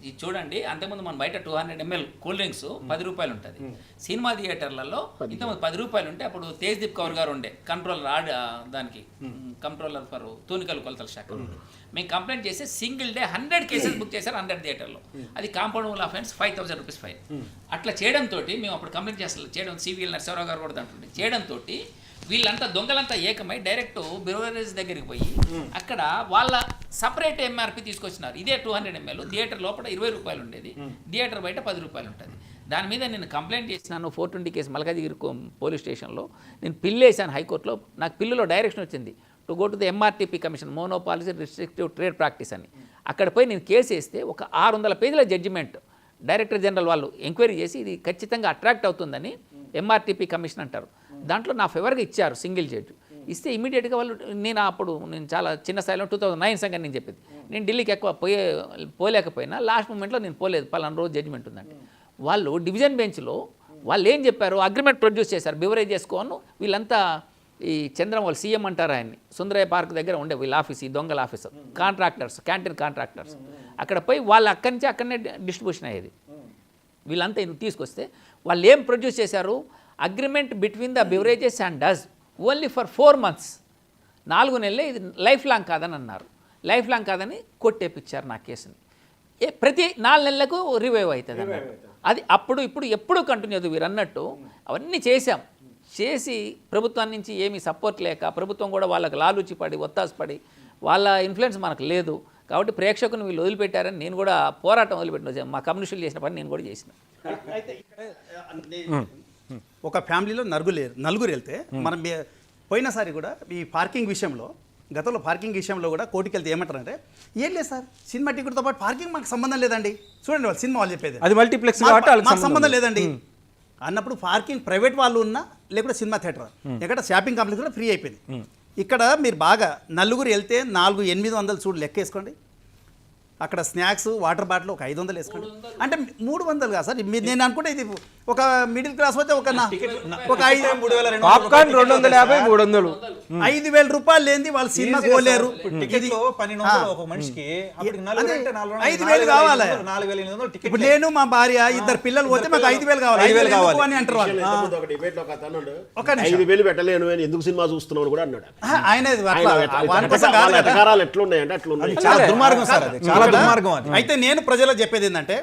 ఇది చూడండి, అంతకుముందు మనం బయట 200 ml కూల్ డ్రింక్స్ 10 రూపాయలు ఉంటుంది. సినిమా థియేటర్లలో ఇంతకుముందు 10 రూపాయలు ఉంటే అప్పుడు తేజ్దీప్ కౌర్ గారు ఉండే కంట్రోలర్, దానికి కంట్రోలర్ ఫర్ తూనికలు కొలతల శాఖ. మేము కంప్లైంట్ చేసి సింగిల్ డే 100 కేసెస్ బుక్ చేశారు 100 థియేటర్లో. అది కాంపౌండబుల్ ఆఫెన్స్ 5000 రూపీస్ ఫైన్. అట్లా చేయడంతో మేము అప్పుడు కంప్లైంట్ చేయడం సివిఎల్ నరసింహరావు గారు కూడా అంటుండే చేయడంతో వీళ్ళంతా దొంగలంతా ఏకమై డైరెక్ట్ బ్రూవరీస్ దగ్గరికి పోయి అక్కడ వాళ్ళ సపరేట్ ఎంఆర్పి తీసుకొచ్చినారు. ఇదే 200 ml థియేటర్ లోపల 20 రూపాయలు ఉండేది, థియేటర్ బయట 10 రూపాయలు ఉంటుంది. దాని మీద నేను కంప్లైంట్ చేసినాను. 420 కేసు మల్కాజిగిరి పోలీస్ స్టేషన్లో నేను పిల్లు వేసాను హైకోర్టులో. నాకు పిల్లులో డైరెక్షన్ వచ్చింది to go to the MRTP commission, monopolies restrictive trade practice అని. అక్కడ పోయి నేను కేసు వేస్తే ఒక 600 పేజీల జడ్జిమెంట్ డైరెక్టర్ జనరల్ వాళ్ళు ఎంక్వైరీ చేసి ఇది ఖచ్చితంగా అట్రాక్ట్ అవుతుందని ఎంఆర్టీపీ కమిషన్ అంటారు. దాంట్లో నా ఫేవర్గా ఇచ్చారు సింగిల్ జడ్జ్. ఇస్తే ఇమీడియట్గా వాళ్ళు నేను చాలా చిన్న స్థాయిలో 2009 సంగతి నేను చెప్పింది. నేను ఢిల్లీకి ఎక్కువ పోలేకపోయినా లాస్ట్ మూమెంట్లో నేను పోలేదు, పలానా రోజు జడ్జిమెంట్ ఉందండి. వాళ్ళు డివిజన్ బెంచ్లో వాళ్ళు ఏం చెప్పారు, అగ్రిమెంట్ ప్రొడ్యూస్ చేశారు బివరేజ్ చేసుకోను. వీళ్ళంతా ఈ చంద్రం వాళ్ళు సీఎం అంటారు ఆయన్ని, సుందరయ్య పార్క్ దగ్గర ఉండే వీళ్ళ ఆఫీస్, ఈ దొంగల ఆఫీస్, కాంట్రాక్టర్స్, క్యాంటీన్ కాంట్రాక్టర్స్. అక్కడ పోయి వాళ్ళు అక్కడి నుంచి అక్కడనే డిస్ట్రిబ్యూషన్ అయ్యేది. వీళ్ళంతా తీసుకొస్తే వాళ్ళు ఏం ప్రొడ్యూస్ చేశారు, agreement between the beverages and does only for 4 months, 4 నెలలే, ఇది లైఫ్ లాంగ్ కాదని అన్నారు. లైఫ్ లాంగ్ కాదని కొట్టేపిచ్చారు నా కేసుని. ప్రతి 4 నెలలకు రివైవ్ అవుతుంది అన్నట్టు. అది అప్పుడు ఇప్పుడు ఎప్పుడూ కంటిన్యూ అవుతుంది. మీరు అన్నట్టు అవన్నీ చేసి ప్రభుత్వం నుంచి ఏమీ సపోర్ట్ లేక, ప్రభుత్వం కూడా వాళ్ళకి లాలూచి పడి ఒత్తాసపడి వాళ్ళ ఇన్ఫ్లుయెన్స్ మనకు లేదు. కాబట్టి ప్రేక్షకుని వీళ్ళు వదిలిపెట్టారని నేను కూడా పోరాటం వదిలిపెట్టిన, మా కమ్యూనిస్టులు చేసిన పని నేను కూడా చేసిన. ఒక ఫ్యామిలీలో నలుగురు వెళ్తే మనం పోయినసారి కూడా ఈ పార్కింగ్ విషయంలో, గతంలో పార్కింగ్ విషయంలో కూడా కోర్టుకి వెళ్తే ఏమంటారంటే, ఏం లేదు సార్ సినిమా టికెట్తో పాటు పార్కింగ్ మాకు సంబంధం లేదండి. చూడండి వాళ్ళు సినిమా వాళ్ళు చెప్పేది, అది మల్టీప్లెక్స్ మాకు సంబంధం లేదండి అన్నప్పుడు పార్కింగ్ ప్రైవేట్ వాళ్ళు ఉన్నా లేకపోతే సినిమా థియేటర్ ఎక్కడ షాపింగ్ కాంప్లెక్స్ కూడా ఫ్రీ అయిపోయింది. ఇక్కడ మీరు బాగా నలుగురు వెళ్తే 400-800 చూడు లెక్క వేసుకోండి. అక్కడ స్నాక్స్ వాటర్ బాటిల్ ఒక 500 వేసుకోండి. అంటే 300 కాదు సార్, నేను అనుకుంటే ఇది ఒక మిడిల్ క్లాస్ అయితే ఒక 5 పాప్కార్న్ 250 300 5,000 రూపాయలు లేని వాళ్ళు సినిమా పోలేరు. టికెట్ 1200 ఒక మనిషికి, అప్పుడు 5,000 కావాలి. ఇప్పుడు నేను మా భార్య ఇద్దరు పిల్లలు పోతే మాకు 5,000 కావాలి. 5,000 కావాలి అని అంటారు వాళ్ళు. ఒక డిబేట్ లో ఒక అతను అన్నాడు, ఒక నిమిషం. 5,000 పెట్టలేను అని ఎందుకు సినిమా చూస్తున్నావు కూడా అన్నాడు. ఆయన వాని కోసం కాదు వాళ్ళ కదా. ఎటకారాలు ఎట్లున్నాయంటే అట్లున్నాయి. చాలా దుర్మార్గం సార్, అది చాలా దుర్మార్గం అది. అయితే నేను ప్రజలకు చెప్పేది ఏంటంటే,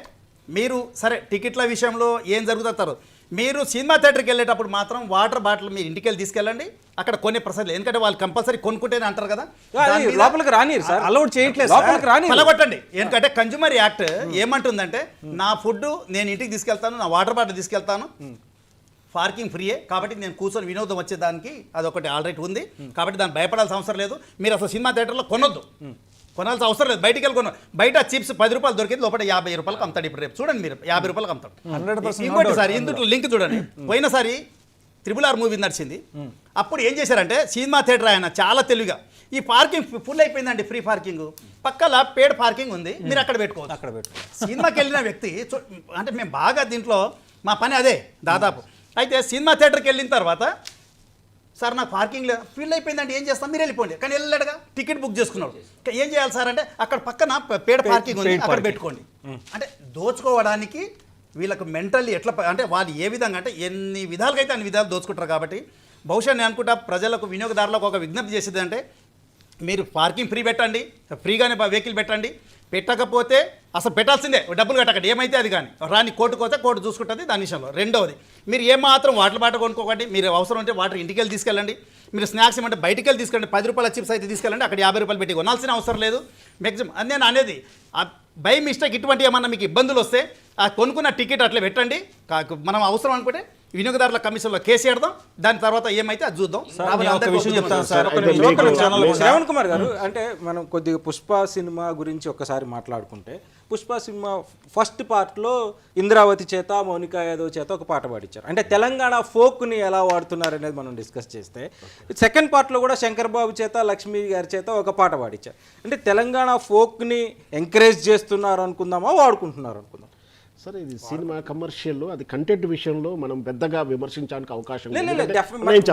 మీరు సరే టికెట్ల విషయంలో ఏం జరుగుతారు, మీరు సినిమా థియేటర్కి వెళ్ళేటప్పుడు మాత్రం వాటర్ బాటిల్ మీరు ఇంటికి వెళ్ళి తీసుకెళ్ళండి, అక్కడ కొనే ప్రసాదాలు, ఎందుకంటే వాళ్ళు కంపల్సరీ కొనుక్కుంటేనే అంటారు కదా, దాని మీద లోపలికి రానిరు సార్, అలౌడ్ చేయట్లేదు లోపలికి రాని పలగొట్టండి. ఎందుకంటే కన్జ్యూమర్ యాక్ట్ ఏమంటుందంటే, నా ఫుడ్ నేను ఇంటికి తీసుకెళ్తాను, నా వాటర్ బాటిల్ తీసుకెళ్తాను, పార్కింగ్ ఫ్రీయే, కాబట్టి నేను కూర్చొని వినోదం వచ్చేదానికి అదొకటి ఆల్రెడీ ఉంది, కాబట్టి దాన్ని భయపడాల్సిన అవసరం లేదు. మీరు అసలు సినిమా థియేటర్లో కొనొద్దు, కొనాల్సిన అవసరం లేదు. బయటికి వెళ్ళి బయట చిప్స్ 10 రూపాయలు దొరికింది, లోపల 50 రూపాయలకు అమ్ముతాడు. ఇప్పుడు రేపు చూడండి మీరు 50 రూపాయలకు అమ్ముతాడు. 100% ఇంకోటి సార్, ఇందులో లింక్ చూడండి. పోయినసారి RRR మూవీ నడిచింది, అప్పుడు ఏం చేశారంటే సినిమా థియేటర్ ఆయన చాలా తెలివిగా, ఈ పార్కింగ్ ఫుల్ అయిపోయిందండి, ఫ్రీ పార్కింగ్, పక్కల పేడ్ పార్కింగ్ ఉంది, మీరు అక్కడ పెట్టుకోవచ్చు. అక్కడ పెట్టుకో. సినిమాకి వెళ్ళిన వ్యక్తి అంటే మేము బాగా దీంట్లో మా పని అదే దాదాపు. అయితే సినిమా థియేటర్కి వెళ్ళిన తర్వాత, సార్ నాకు పార్కింగ్ లేదు, ఫిల్ అయిపోయిందంటే ఏం చేస్తాం, మీరు వెళ్ళిపోండి, కానీ వెళ్ళాడుగా టికెట్ బుక్ చేసుకున్నాడు, ఏం చేయాలి సార్ అంటే అక్కడ పక్కన పేడ్ పార్కింగ్ ఉంది, అక్కడ పెట్టుకోండి. అంటే దోచుకోవడానికి వీళ్ళకు మెంటల్లీ ఎట్లా అంటే వాళ్ళు ఏ విధంగా అంటే ఎన్ని విధాలుగా అయితే అన్ని విధాలు దోచుకుంటారు. కాబట్టి బహుశా నేను అనుకుంటా ప్రజలకు వినియోగదారులకు ఒక విజ్ఞప్తి చేసేది అంటే, మీరు పార్కింగ్ ఫ్రీ పెట్టండి, ఫ్రీగానే వెహికల్ పెట్టండి, పెట్టకపోతే అసలు పెట్టాల్సిందే, డబ్బులు కట్టకండి, ఏమైతే అది కానీ రాని కోర్టుకు పోతే కోర్టు చూసుకుంటుంది దాని విషయంలో. రెండవది, మీరు ఏమాత్రం వాటర్ బాటిల్ కొనుక్కోకండి, మీరు అవసరం అంటే వాటర్ ఇంటికి వెళ్ళి తీసుకెళ్ళండి, మీరు స్నాక్స్ ఏమంటే బయటికి వెళ్ళి తీసుకెళ్ళండి, 10 రూపాయల చిప్స్ అయితే తీసుకెళ్ళండి, అక్కడ 50 రూపాయలు పెట్టి కొనాల్సిన అవసరం లేదు. మ్యాక్సిమం అది నేను అనేది, బై మిస్టేక్ ఇటువంటి ఏమన్నా మీకు ఇబ్బందులు వస్తే ఆ కొనుక్కున్న టికెట్ అట్లా పెట్టండి, మనం అవసరం అనుకుంటే వినియోగదారుల కమిషన్లో కేసు పెడదాం, దాని తర్వాత ఏమైతే అది చూద్దాం. ఒక విషయం చెప్తాను సార్, శ్రవణ్ కుమార్ గారు, అంటే మనం కొద్దిగా పుష్ప సినిమా గురించి ఒకసారి మాట్లాడుకుంటే, పుష్ప సినిమా ఫస్ట్ పార్ట్లో ఇంద్రావతి చేత మౌనిక యాదవ్ చేత ఒక పాట పాడించారు, అంటే తెలంగాణ ఫోక్ని ఎలా వాడుతున్నారు అనేది మనం డిస్కస్ చేస్తే, సెకండ్ పార్ట్లో కూడా శంకర్ బాబు చేత లక్ష్మీ గారి చేత ఒక పాట పాడించారు. అంటే తెలంగాణ ఫోక్ని ఎంకరేజ్ చేస్తున్నారు అనుకుందామా, వాడుకుంటున్నారు అనుకుందాం? సరే, ఇది సినిమా కమర్షియల్, అది కంటెంట్ విషయంలో మనం పెద్దగా విమర్శించడానికి అవకాశం లేదు. లేదు.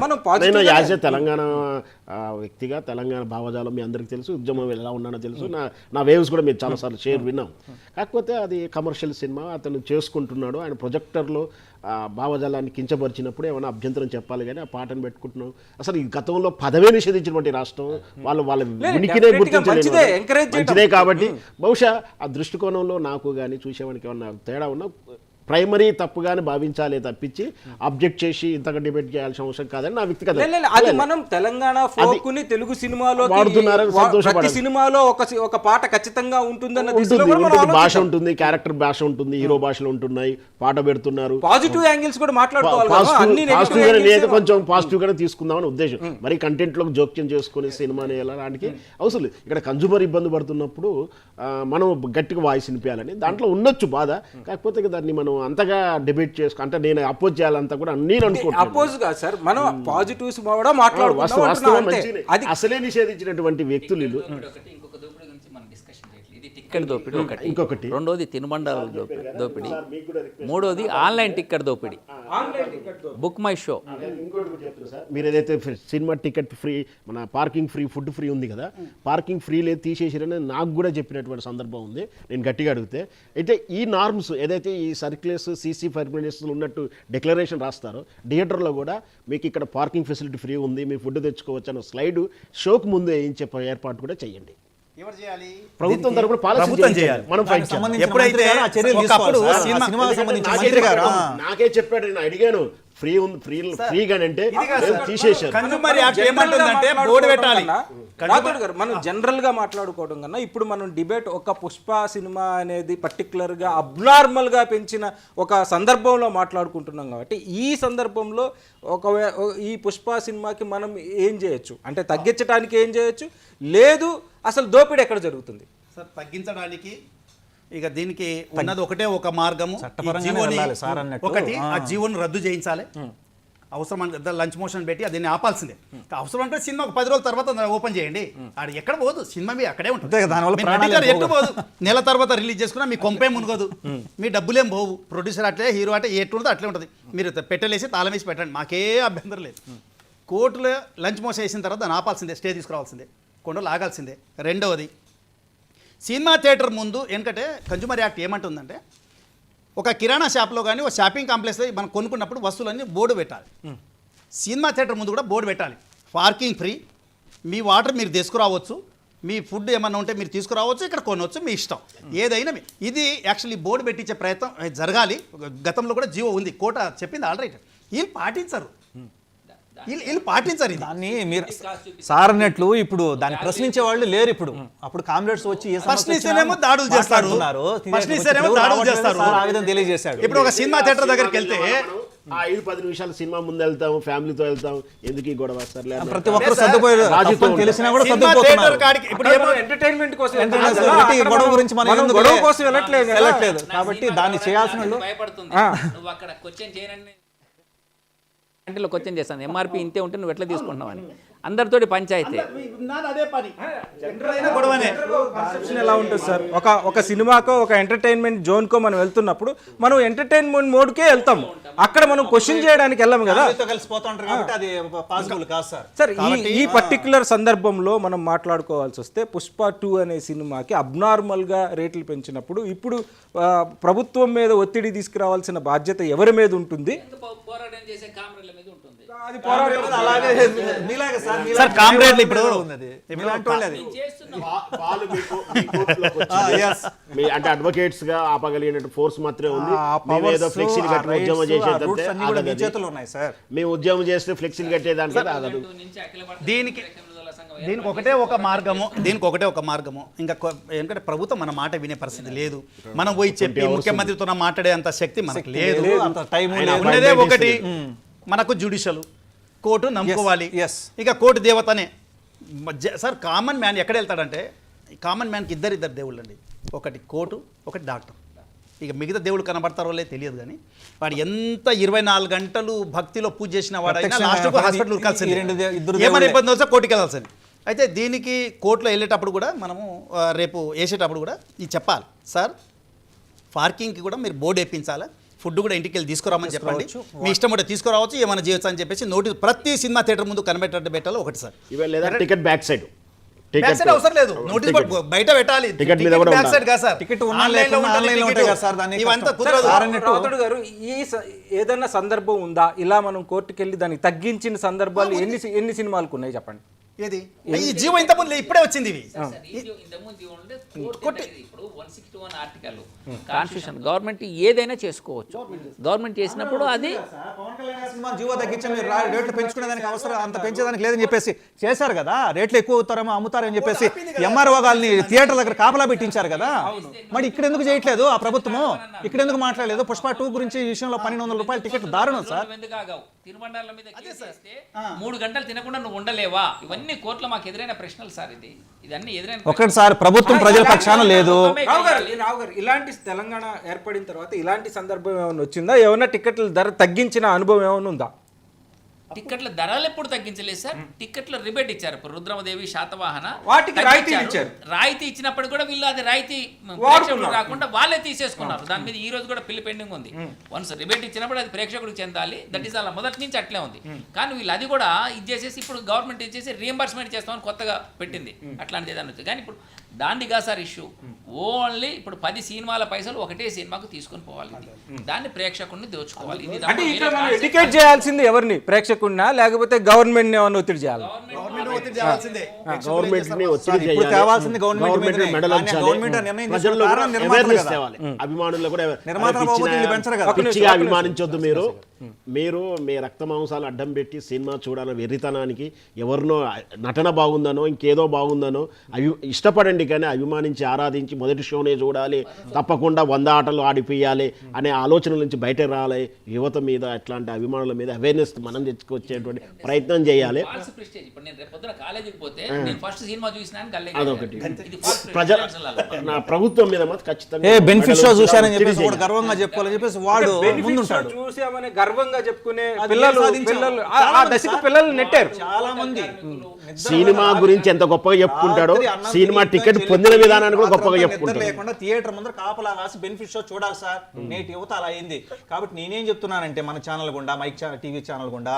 మనం positive నేను గానే- యాజ్ ఏ తెలంగాణ వ్యక్తిగా తెలంగాణ భావజాలం మీ అందరికీ తెలుసు, ఉద్యమం ఎలా ఉన్నానో తెలుసు, నా వేవ్స్ కూడా మీరు చాలాసార్లు షేర్ విన్నాం. కాకపోతే అది కమర్షియల్ సినిమా, అతను చేసుకుంటున్నాడు, ఆయన ప్రొజెక్టర్లో భావజాలాన్ని కించపరిచినప్పుడు ఏమైనా అభ్యంతరం చెప్పాలి, కానీ ఆ పాటను పెట్టుకుంటున్నాం. అసలు ఈ గతంలో పదవే నిషేధించినటువంటి రాష్ట్రం, వాళ్ళ ఉనికినే definitely గా గుర్తించలేదు, మంచిదే, encourage చేయటం. మంచిదే. కాబట్టి బహుశా ఆ దృష్టికోణంలో నాకు కానీ చూసేవానికి ఏమన్నా తేడా ఉన్నా ప్రైమరీ తప్పుగానే భావించాలి తప్పించి అబ్జెక్ట్ చేసి ఇంతగా డిబేట్ చేయాల్సిన అవసరం కాదని నా వ్యక్తిగత. అది మనం తెలంగాణ ఫోక్ని తెలుగు సినిమాలో వాడుతున్నారని సంతోషపడాలి. ప్రతి సినిమాలో ఒక పాట ఖచ్చితంగా ఉంటుందన్న దిశలో ఉంటుంది, కూడా మనం ఉంటుంది, భాష ఆలోచిస్తాం. ఉంటుంది, క్యారెక్టర్ భాష ఉంటుంది, హీరో భాషలు ఉంటున్నాయి, పాట పెడుతున్నారు. పాజిటివ్ యాంగిల్స్ కూడా మాట్లాడుకోవాలి కదా, అన్ని negative పాజిటివ్ గానే angles నేను కొంచెం పాజిటివ్ గానే తీసుకుందామని ఉద్దేశం. మరి కంటెంట్ లో జోక్యం చేసుకుని సినిమాని వెళ్ళడానికి అవసరం లేదు. ఇక్కడ కన్జ్యూమర్ ఇబ్బంది పడుతున్నప్పుడు మనం గట్టిగా వాయిస్ వినిపించాలని దాంట్లో ఉండొచ్చు బాధ. కాకపోతే ఇక దాన్ని మనం అంతగా డిబేట్ చేసుకో అంటే నేను అపోజ్ చేయాలంతా కూడా నేను అనుకుంటున్నాను. అపోజ్ కాదు సార్, మనం పాజిటివ్స్ కూడా మాట్లాడుకుంటాం అంటున్నాం అంతే. అది అసలే నిషేధించినటువంటి వ్యక్తులు వీళ్ళు. ఇంకొక దోపిడీ గురించి మనం డిస్కషన్ చేయట్లేదు. ఇది టికెట్ దోపిడీ ఒకటి, ఇంకొకటి రెండోది తినుబండాల దోపిడీ, మూడోది ఆన్లైన్ టికెట్ దోపిడీ, బుక్ మై షో. ఇంకోటి కూడా చెప్తున్నా సార్, మీరు ఏదైతే సినిమా టికెట్ ఫ్రీ, మన పార్కింగ్ ఫ్రీ, ఫుడ్ ఫ్రీ ఉంది కదా, పార్కింగ్ ఫ్రీ లేదు తీసేసిరని నాకు కూడా చెప్పినటువంటి సందర్భం ఉంది. నేను గట్టిగా అడిగితే అయితే ఈ నార్మ్స్ ఏదైతే ఈ సర్క్యులర్స్ సీసీ పర్మిషన్స్ ఉన్నట్టు డిక్లరేషన్ రాస్తారో, థియేటర్లో కూడా మీకు ఇక్కడ పార్కింగ్ ఫెసిలిటీ ఫ్రీ ఉంది, మీ ఫుడ్ తెచ్చుకోవచ్చు అన్న స్లైడ్ షోకు ముందే వేయించే ఏర్పాటు కూడా చేయండి. ఎవరు చేయాలి? ప్రభుత్వం తరపున ప్రభుత్వం చేయాలి. మనం ఫైట్ చేయాలి. సంబంధించిన ఎప్పుడైతే మంత్రి గారు ఆ చర్యలు ఒకప్పుడు తీసుకోవాలి సార్. సినిమా- ఆ సినిమాకి సంబంధించిన నాకే మంత్రి గారు చెప్పాడు, నాకే చెప్పాడు, నేను అడిగాను ఫ్రీ ఉంది, ఫ్రీగా అంటే తీసేశారు. కన్జ్యూమర్ యాక్ట్ ఏమంటుందంటే బోర్డు పెట్టాలి. రాథోడ్ గారు, మనం జనరల్ గా మాట్లాడుకోవడం కన్నా ఇప్పుడు మనం డిబేట్ ఒక పుష్ప సినిమా అనేది పర్టికులర్ గా అబ్నార్మల్ గా పెంచిన ఒక సందర్భంలో మాట్లాడుకుంటున్నాం కాబట్టి, ఈ సందర్భంలో ఈ పుష్ప సినిమాకి మనం ఏం చేయొచ్చు అంటే తగ్గించడానికి ఏం చేయొచ్చు, లేదు అసలు దోపిడీ ఎక్కడ జరుగుతుంది? సార్ తగ్గించడానికి ఇక దీనికి ఉన్నది ఒకటే ఒక మార్గము, ఈ చట్టపరంగానే జీవోని వెళ్ళాలి సార్ అన్నట్టు. ఒకటి ఆ జీవోను రద్దు చేయించాలి, అవసరం అంటే లంచ్ మోషన్ పెట్టి దీన్ని ఆపాల్సిందే. అవసరం అంటే సినిమా ఒక 10 రోజుల తర్వాత ఓపెన్ చేయండి, ఆడ ఎక్కడ పోదు, సినిమా మీ అక్కడే ఉంటుంది. అంతే కదా, దానివల్ల మీ ప్రాణాలు నటిగారు ఏం ఎట్టు పోదు, నెల తర్వాత రిలీజ్ చేసుకున్నా మీ కొంపే మునుగోదు, మీ డబ్బులేం పోవు. ప్రొడ్యూసర్ అట్లే, హీరో అంటే ఎట్లుంటుందో అట్లే ఉంటుంది. మీరు పెట్టలేసి తాళం వేసి పెట్టండి, మాకే అభ్యంతరం లేదు. కోర్టులో లంచ్ మోషన్ వేసిన తర్వాత దాన్ని ఆపాల్సిందే, స్టే తీసుకురావాల్సిందే, కొన్ని రోజులు ఆగాల్సిందే. రెండవది, సినిమా థియేటర్ ముందు, ఎందుకంటే కన్జ్యూమర్ యాక్ట్ ఏమంటుందంటే ఒక కిరాణా షాప్లో కానీ ఒక షాపింగ్ కాంప్లెక్స్లో మనం కొనుక్కున్నప్పుడు వస్తువులన్నీ బోర్డు పెట్టాలి. సినిమా థియేటర్ ముందు కూడా బోర్డు పెట్టాలి, పార్కింగ్ ఫ్రీ, మీ వాటర్ మీరు తీసుకురావచ్చు, మీ ఫుడ్ ఏమన్నా ఉంటే మీరు తీసుకురావచ్చు, ఇక్కడ కొనవచ్చు, మీ ఇష్టం ఏదైనా. ఇది యాక్చువల్లీ బోర్డు పెట్టించే ప్రయత్నం జరగాలి. గతంలో కూడా జీవో ఉంది, కోర్టు చెప్పింది ఆల్రైట్. వీళ్ళు పాటించరు, వీళ్ళు పాటించరు. దాన్ని మీరు సార్ అన్నట్లు ఇప్పుడు దాన్ని ప్రశ్నించే వాళ్ళు లేరు. ఇప్పుడు అప్పుడు కామ్రేడ్స్ వచ్చి ఏ సమస్య ప్రశ్నిస్తేనేమో దాడులు చేస్తారు, ప్రశ్నిస్తేనేమో దాడులు చేస్తారు. ఆ విధంగా తెలియజేశాడు. ఇప్పుడు ఒక సినిమా థియేటర్ దగ్గరికి వెళ్తే 5-10 నిమిషాలు సినిమా ముందు వెళ్తాం, ఫ్యామిలీతో వెళ్తాం, ఎందుకు ఈ గొడవ సర్లే అన్న. ప్రతి ఒక్కరు సర్దుపోయారు, రాజుతో తప్పని తెలిసినా కూడా సినిమా సర్దుకుపోతున్నారు. థియేటర్ కాడికి ఇప్పుడు ఏమో ఎంటర్టైన్మెంట్ కోసం Entertainment వెళ్తాం కదా, కాబట్టి అక్కడ గొడవ మనం- గురించి మనం మనం ఎందుకు గొడవ కోసం వెళ్ళట్లేదు కదా. వెళ్ళట్లేదు కాబట్టి దాన్ని చేయాల్సిన వాళ్ళు భయపడుతుంది. నువ్వు అక్కడ క్వశ్చన్ చేయనని గంటలో క్వశ్చన్ చేస్తాను, ఎంఆర్పి ఇంతే ఉంటే నువ్వు ఎట్లా తీసుకుంటున్నావు అని. అందరితోటి పంచాయితీ. అదే పని గొడవనే. పర్సెప్షన్ ఎలా ఉంటుంది సార్? ఒక సినిమాకో ఒక ఎంటర్టైన్మెంట్ జోన్కో మనం వెళ్తున్నప్పుడు మనం ఎంటర్టైన్మెంట్ మోడ్కే వెళ్తాం, అక్కడ మనం క్వశ్చన్ చేయడానికి వెళ్ళాం కదా. ఫ్యామిలీతో కలిసి పోతా ఉంటారు కాబట్టి అది పాసిబుల్ కాదు సార్. సార్ ఈ పర్టికులర్ సందర్భంలో మనం మాట్లాడుకోవాల్సి వస్తే పుష్ప 2 అనే సినిమాకి అబ్నార్మల్గా రేట్లు పెంచినప్పుడు ఇప్పుడు ప్రభుత్వం మీద ఒత్తిడి తీసుకురావాల్సిన బాధ్యత ఎవరి మీద ఉంటుంది? పోరాటం చేసే కామ్రేడ్ల మీద ఉంటుంది. అది పోరాటం అలాగే మీలాగే సార్, సార్ కామ్రేడ్లు ఇప్పుడు మీలాంటి వాళ్ళే అది. వాళ్ళు మీ కోర్టులోకి వచ్చి అంటే అడ్వకేట్స్ గా ఆపగలిగినట్టు ఫోర్స్ మాత్రమే ఉంది. మేమేదో ఫ్లెక్సీలు కట్టి ఉద్యమం చేసేదంటే మీ చేతుల్లో ఉన్నాయి సార్. మేము ఉద్యమం చేస్తే ఫ్లెక్సీలు కట్టేదానికి ఆగదు. దీనికి ఒకటే ఒక మార్గము, ఇంకా ఎందుకంటే ప్రభుత్వం మన మాట వినే పరిస్థితి లేదు. మనం పోయి చెప్పి ముఖ్యమంత్రితో మాట్లాడే అంత శక్తి మనకు లేదు. అంత టైం ఉన్నదే ఒకటి, మనకు జ్యుడిషియల్ కోర్టు నమ్ముకోవాలి. yes. ఇక కోర్టు దేవతనే సార్. కామన్ మ్యాన్ ఎక్కడ వెళ్తాడంటే, కామన్ మ్యాన్కి ఇద్దరు దేవుళ్ళు అండి, ఒకటి కోర్టు, ఒకటి డాక్టర్. ఇక మిగతా దేవుడు కనబడతారో లేదు తెలియదు, కానీ వాడు ఎంత 24 గంటలు భక్తిలో పూజ చేసిన వాడైనా లాస్ట్కు హాస్పిటల్ ఉరకాల్సింది, ఏమైనా ఇబ్బంది వస్తే కోర్టుకి వెళ్ళాల్సింది. అయితే దీనికి కోర్టులో వెళ్ళేటప్పుడు కూడా మనము రేపు వేసేటప్పుడు కూడా ఇది చెప్పాలి సార్, పార్కింగ్కి కూడా మీరు బోర్డు వేయించాలా, ఫుడ్ కూడా ఇంటికి వెళ్ళి తీసుకురామని చెప్పండి, మీ ఇష్టం ఉంటే తీసుకురావచ్చు, ఏమైనా చేయొచ్చు అని చెప్పేసి నోటీస్ ప్రతి సినిమా థియేటర్ ముందు కనిపెట్టేట్టు పెట్టాలి. ఒకటి సార్, ఇవాళ లేదా ticket back side back side అవసరం లేదు, నోటీస్ బయట పెట్టాలి. టికెట్ మీద కూడా బ్యాక్ సైడ్ కాదు సార్, టికెట్ ఉన్నా లేకున్నా ఆన్లైన్లో ఉంటాయి కదా సార్. దాన్ని ఇవంతా కుదరదు. రాథోడ్ గారు, ఏదైనా సందర్భం ఉందా ఇలా మనం కోర్టుకి వెళ్ళి దానికి తగ్గించిన సందర్భాలు ఎన్ని సినిమాలకు ఉన్నాయి చెప్పండి? ఏది ఈ జీవో ఇంత ముందు ఇప్పుడే వచ్చింది. ఇవి కాన్స్టిట్యూషన్ గవర్నమెంట్ ఏదైనా చేసుకోవచ్చు. గవర్నమెంట్ చేసినప్పుడు అది జీవో తగ్గించే మీరు రేట్లు పెంచుకునేదానికి అవసరం అంత పెంచేదానికి లేదని చెప్పేసి చేశారు కదా. రేట్లు ఎక్కువ అవుతారేమో అమ్ముతారని చెప్పేసి ఎంఆర్ఓ వాళ్ళని థియేటర్ దగ్గర కాపలా పెట్టించారు కదా. మరి ఇక్కడ ఎందుకు చేయట్లేదు ఆ ప్రభుత్వము? ఇక్కడ ఎందుకు మాట్లాడలేదు? పుష్ప 2 గురించి ఈ విషయంలో 1200 రూపాయలు టికెట్ దారుణం సార్. తినుబండార్ల మీద కేసు వేస్తే 3 గంటలు తినకుండా నువ్వు ఉండలేవా? ఇవన్నీ కోర్టులో మాకు ఎదురైన ప్రశ్నలు సార్. ఇదన్నీ ఎదురైన ఒకటి సార్, ప్రభుత్వం ప్రజల పక్షాన లేదు. రావు గారు, ఇలాంటి తెలంగాణ ఏర్పడిన తర్వాత ఇలాంటి సందర్భం ఏమైనా వచ్చిందా? ఏమన్నా టికెట్ల ధర తగ్గించిన అనుభవం ఏమైనా ఉందా? టికెట్ల ధరలు ఎప్పుడు తగ్గించలేదు సార్. టికెట్ల రిబేట్ ఇచ్చారు. ఇప్పుడు రుద్రమదేవి, శాతవాహన వాటికి రాయితీ ఇచ్చారు. రాయితీ ఇచ్చినప్పుడు కూడా వీళ్ళు అది రాయితీ ప్రేక్షకులు కాకుండా వాళ్ళే తీసేసుకున్నారు. దాని మీద ఈ రోజు కూడా బిల్లు పెండింగ్ ఉంది. వన్స్ రిబేట్ ఇచ్చినప్పుడు అది ప్రేక్షకుడికి చెందాలి. దట్ ఈస్ అలా మొదటి నుంచి అట్లే ఉంది. కానీ వీళ్ళు అది కూడా ఇది చేసేసి ఇప్పుడు గవర్నమెంట్ ఇచ్చేసి రీఎంబర్స్మెంట్ చేస్తామని కొత్తగా పెట్టింది. అట్లాంటిది ఏదైనా వచ్చింది. కానీ ఇప్పుడు దానిగా సార్ ఇష్యూ ఓన్లీ ఇప్పుడు 10 సినిమాల పైసలు ఒకటే సినిమాకు తీసుకొని పోవాలి. దాన్ని ప్రేక్షకుడిని దోచుకోవాలి. ఇది అంటే ఇక్కడ మనం ఎడ్యుకేట్ చేయాల్సింది ఎవరిని? ప్రేక్షకుడినా లేకపోతే గవర్నమెంట్ ఏమైనా ఒత్తిడి చేయాలి? గవర్నమెంట్ ని ఒత్తిడి ఇప్పుడు చేయాలి. తేవాల్సింది గవర్నమెంట్ గవర్నమెంట్ మీదనే. మెడల్ కానీ ఉంచాలి. గవర్నమెంట్ నిర్ణయం ప్రజల్లో తీసుకున్న కూడా కారణం నిర్మాతలు awareness కదా. తేవాలి. అభిమానుల్లో కూడా నిర్మాతల అరే బాబు పిచ్చినా- వీళ్ళు పెంచరు కదా. పిచ్చిగా అభిమానించొద్దు. మీరు మీ రక్త మాంసాలు అడ్డం పెట్టి సినిమా చూడాలని వెర్రితనానికి ఎవరినో నటన బాగుందనో ఇంకేదో బాగుందనో ఇష్టపడండి, కానీ అభిమానించి ఆరాధించి మొదటి షోనే చూడాలి, తప్పకుండా 100 ఆటలు ఆడిపియాలి అనే ఆలోచన నుంచి బయట రావాలి. యువత మీద అట్లాంటి అభిమానుల మీద అవేర్నెస్ మనం తెచ్చుకొచ్చేటువంటి ప్రయత్నం చేయాలి. ఇప్పుడు నేను రేపు పొద్దున కాలేజీకి పోతే నేను ఫస్ట్ సినిమా చూసినాను అదొకటి. నా ప్రభుత్వం మీద మాత్రం ఖచ్చితంగా బెనిఫిట్ షో చూశానని చెప్పేసి గర్వంగా చెప్పుకోవాలని చెప్పేసి వాడు ముందుంటాడు. చూసామనే గర్వంగా చెప్పుకునే అది పిల్లలు సాధించాం. పిల్లలు చాలా ఆ మంది దశకు సార్. పిల్లలు నెట్టారు. చాలా మంది సినిమా గురించి ఎంత గొప్పగా చెప్పుకుంటాడో సినిమా టికెట్ పొందిన విధానాన్ని కూడా గొప్పగా చెప్పుకుంటాడు. లేకుండా థియేటర్ ముందర కాపలా కాసి బెనిఫిట్ షో చూడాలి సార్. నేటి యువత అలా అయింది. కాబట్టి నేనేం చెప్తున్నానంటే మన ఛానల్ గుండా మైక్ టీవీ ఛానల్ గుండా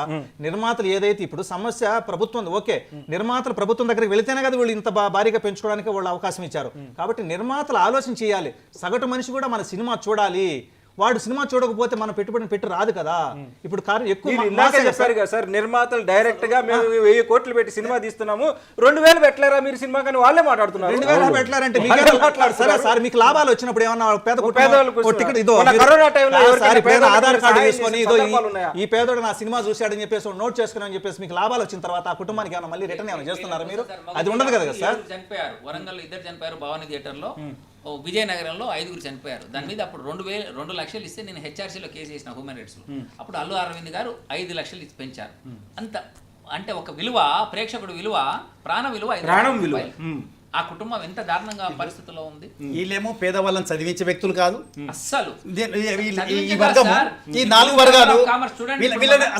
నిర్మాతలు ఏదైతే ఇప్పుడు సమస్య ప్రభుత్వం ఓకే నిర్మాతలు ప్రభుత్వం దగ్గరికి వెళితేనే కదా వీళ్ళు ఇంత భారీగా పెంచుకోవడానికి వాళ్ళు అవకాశం ఇచ్చారు. కాబట్టి నిర్మాతలు ఆలోచన చేయాలి. సగటు మనిషి కూడా మన సినిమా చూడాలి. వాడు సినిమా చూడకపోతే మన పెట్టుబడిని పెట్టి రాదు కదా. ఇప్పుడు ఎక్కువ మీరు ఇందాకే చెప్పారు కదా సార్, నిర్మాతలు డైరెక్ట్ గా మేము 1000 కోట్లు పెట్టి సినిమా తీస్తున్నాము, 2000 పెట్టలేరా మీరు సినిమా, కానీ వాళ్ళే మాట్లాడుతున్నారు. 2000 పెట్టారంటే సరే సార్, మీకు లాభాలు వచ్చినప్పుడు ఏమన్నా పేదవాళ్ళకు టికెట్ ఇదో మన కరోనా టైంలో ఎవరికైనా సార్, పేద పేదవాళ్ళకి ఆధార్ కార్డు సహాయం తీసుకొని చేసిన ఇదో సందర్భాలు ఉన్నాయా? ఈ పేదోడు నా సినిమా చూశాడని చెప్పేసి నోట్ చేసుకుని చెప్పేసి మీకు లాభాలు వచ్చిన తర్వాత ఆ కుటుంబానికి ఏమైనా మళ్ళీ రిటర్న్ ఏమైనా చేస్తున్నారా మీరు? అది ఉండదు కదా సార్. చనిపోయారు వరంగల్, 2 చనిపోయారు భవానీ థియేటర్ లో. విజయనగరంలో 5 చనిపోయారు. దాని మీద అప్పుడు 2 లక్షలు ఇస్తే నేను హెచ్ఆర్సీలో కేసు చేసిన హ్యూమన్ రైట్స్ లో. అప్పుడు అల్లు అరవింద్ గారు 5 లక్షలు ఇచ్చి పెంచారు. అంత అంటే ఒక విలువ, ప్రేక్షకుడు విలువ, ప్రాణ విలువ, ప్రాణం విలువ. ఆ కుటుంబం ఎంత దారుణంగా పరిస్థితిలో ఉంది. వీళ్ళేమో పేదవాళ్ళని చదివించే వ్యక్తులు కాదు. అస్సలు ఈ వర్గము, ఈ 4 వర్గాలు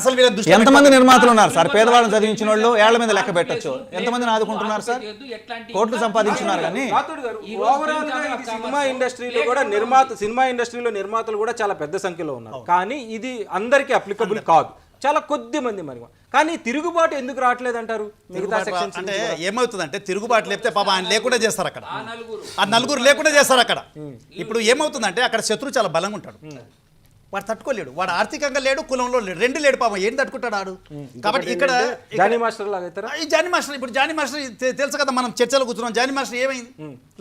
అసలు వీళ్ళ దృష్టి ఎంతమంది నిర్మాతలు ఉన్నారు సార్? పేదవాళ్ళని చదివించిన వాళ్ళు ఏళ్ల మీద లెక్క పెట్టొచ్చు. ఎంతమందిని ఆదుకుంటున్నారు సార్? కోట్లు సంపాదించున్నారు కానీ రాథోడ్ గారు, ఓవరాల్ గా ఇది సినిమా ఇండస్ట్రీలో కూడా సినిమా ఇండస్ట్రీలో నిర్మాతలు కూడా చాలా పెద్ద సంఖ్యలో ఉన్నారు. కానీ ఇది అందరికీ అప్లికబుల్ కాదు, చాలా కొద్ది మంది మరి. కానీ తిరుగుబాటు ఎందుకు రావట్లేదు అంటారు? మిగతా సెక్షన్స్ అంటే ఏమవుతుందంటే తిరుగుబాటు లేపితే పాప ఆయన లేకుండా చేస్తారు అక్కడ. ఆ నలుగురు లేకుండా చేస్తారు అక్కడ. ఇప్పుడు ఏమవుతుందంటే అక్కడ శత్రువు చాలా బలంగా ఉంటాడు, వాడు తట్టుకోలేడు. వాడు ఆర్థికంగా లేడు, కులంలో లేడు, 2 లేడు పాపం. ఏం తట్టుకుంటాడు ఆడు? కాబట్టి ఇక్కడ జానీ మాస్టర్ లాగా అవుతారా? ఈ జానీ మాస్టర్, ఇప్పుడు జానీ మాస్టర్ తెలుసు కదా, మనం చర్చలో కూర్చున్నాం. జానీ మాస్టర్ ఏమైంది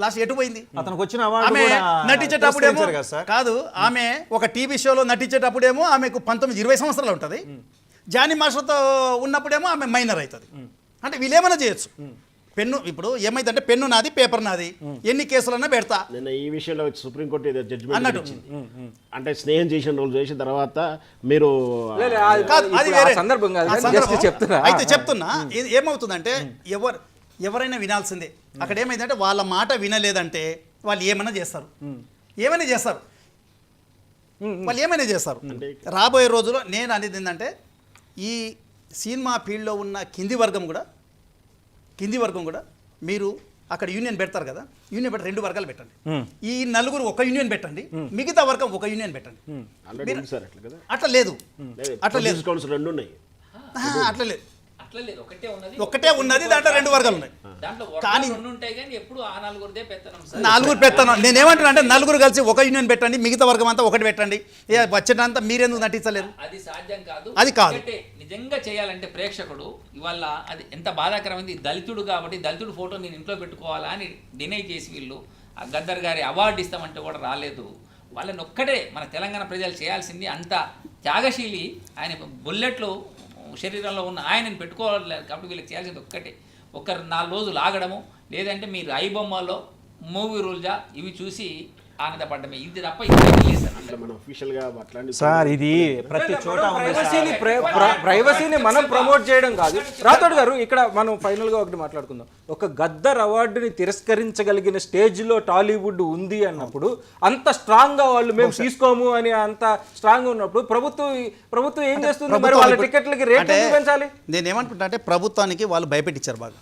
లాస్ట్? ఎటు పోయింది? అతనికి వచ్చిన అవార్డు ఆమె కూడా నటించేటప్పుడేమో తిరస్కరించారు కదా సార్. కాదు, ఆమె ఒక టీవీ షోలో నటించేటప్పుడేమో ఆమెకు 19-20 సంవత్సరాలు ఉంటుంది. జానీ మాస్టర్తో ఉన్నప్పుడేమో ఆమె మైనర్ అవుతుంది. అంటే వీళ్ళేమైనా చేయొచ్చు. పెన్ను ఇప్పుడు ఏమైందంటే పెన్ను నాది, పేపర్ నాది, ఎన్ని కేసులన్నా పెడతా. నిన్న ఈ విషయంలో సుప్రీంకోర్టు ఏదో జడ్జిమెంట్ అన్నట్టు. ఇచ్చింది. అంటే స్నేహం చేసిన రోజు చేసిన తర్వాత మీరు కాదు, అది ఇప్పుడు వేరే ఆ సందర్భం కాదు, ఆ కానీ సందర్భం. just చెప్తున్నా. అయితే చెప్తున్నా, ఇది ఏమవుతుందంటే ఎవరైనా వినాల్సిందే. అక్కడ ఏమైందంటే వాళ్ళ మాట వినలేదంటే వాళ్ళు ఏమైనా చేస్తారు, ఏమైనా చేస్తారు, వాళ్ళు ఏమైనా చేస్తారు. రాబోయే రోజుల్లో నేను అనేది ఏంటంటే ఈ సినిమా ఫీల్డ్లో ఉన్న కింది వర్గం కూడా మీరు అక్కడ యూనియన్ పెడతారు కదా, యూనియన్ పెట్టి 2 వర్గాలు పెట్టండి. ఈ నలుగురు ఒక యూనియన్ పెట్టండి, మిగతా వర్గం ఒక యూనియన్ పెట్టండి. ఆల్రెడీ ఉంది సార్ అట్లా కదా. అట్లా లేదు, అట్లా లేదు, కౌన్సిల్ 2 ఉన్నాయి. అట్లా లేదు, అట్లా లేదు, ఒకటే ఉన్నది, దాంట్లో 2 వర్గాలు ఉన్నాయి. దాంట్లో కానీ 2 ఉంటాయి కానీ ఎప్పుడు ఆ 4 పెత్తనం సార్. 4 పెత్తనం. నేనేమంటున్నా అంటే 4 కలిసి ఒక యూనియన్ పెట్టండి, మిగతా వర్గం అంతా ఒకటి పెట్టండి. వచ్చేటంతా మీరెందుకు నటించలేరు? అది సాధ్యం కాదు. అది కాదు. ఎందుకంటే నిజంగా చేయాలంటే ప్రేక్షకుడు ఇవాళ అది ఎంత బాధాకరమైంది. దళితుడు కాబట్టి దళితుడు ఫోటో నేను ఇంట్లో పెట్టుకోవాలా అని డినై చేసి వీళ్ళు ఆ గద్దర్ గారి అవార్డు ఇస్తామంటే కూడా రాలేదు. వాళ్ళని ఒక్కటే మన తెలంగాణ ప్రజలు చేయాల్సింది. అంత త్యాగశీలి ఆయన, బుల్లెట్లు శరీరంలో ఉన్న ఆయనని పెట్టుకోవాలి. కాబట్టి వీళ్ళకి చేయాల్సింది ఒక్కటే, 4 రోజులు ఆగడము, లేదంటే మీరు ఐబొమ్మలో మూవీ రూల్జా ఇవి చూసి ఆనందపడ్డమే. ఇది తప్ప మనం అఫీషియల్ గా అట్లాంటి సార్ ఇది ప్రతి చోట ఉంది సార్. ప్రైవసీని మనం ప్రమోట్ చేయడం కాదు. రాథోడ్ గారు, ఇక్కడ మనం ఫైనల్ గా ఒకటి మాట్లాడుకుందాం. ఒక గద్దర్ అవార్డుని తిరస్కరించగలిగిన స్టేజ్ లో టాలీవుడ్ ఉంది అన్నప్పుడు, అంత స్ట్రాంగ్ గా వాళ్ళు మేము తీసుకోము అని అంత స్ట్రాంగ్ ఉన్నప్పుడు ప్రభుత్వం ఏం చేస్తుంది? మరి వాళ్ళ టికెట్లకి రేట్ పెంచాలి. నేను ఏమనుకుంటా అంటే ప్రభుత్వానికి వాళ్ళు భయపెట్టించారు బాగా.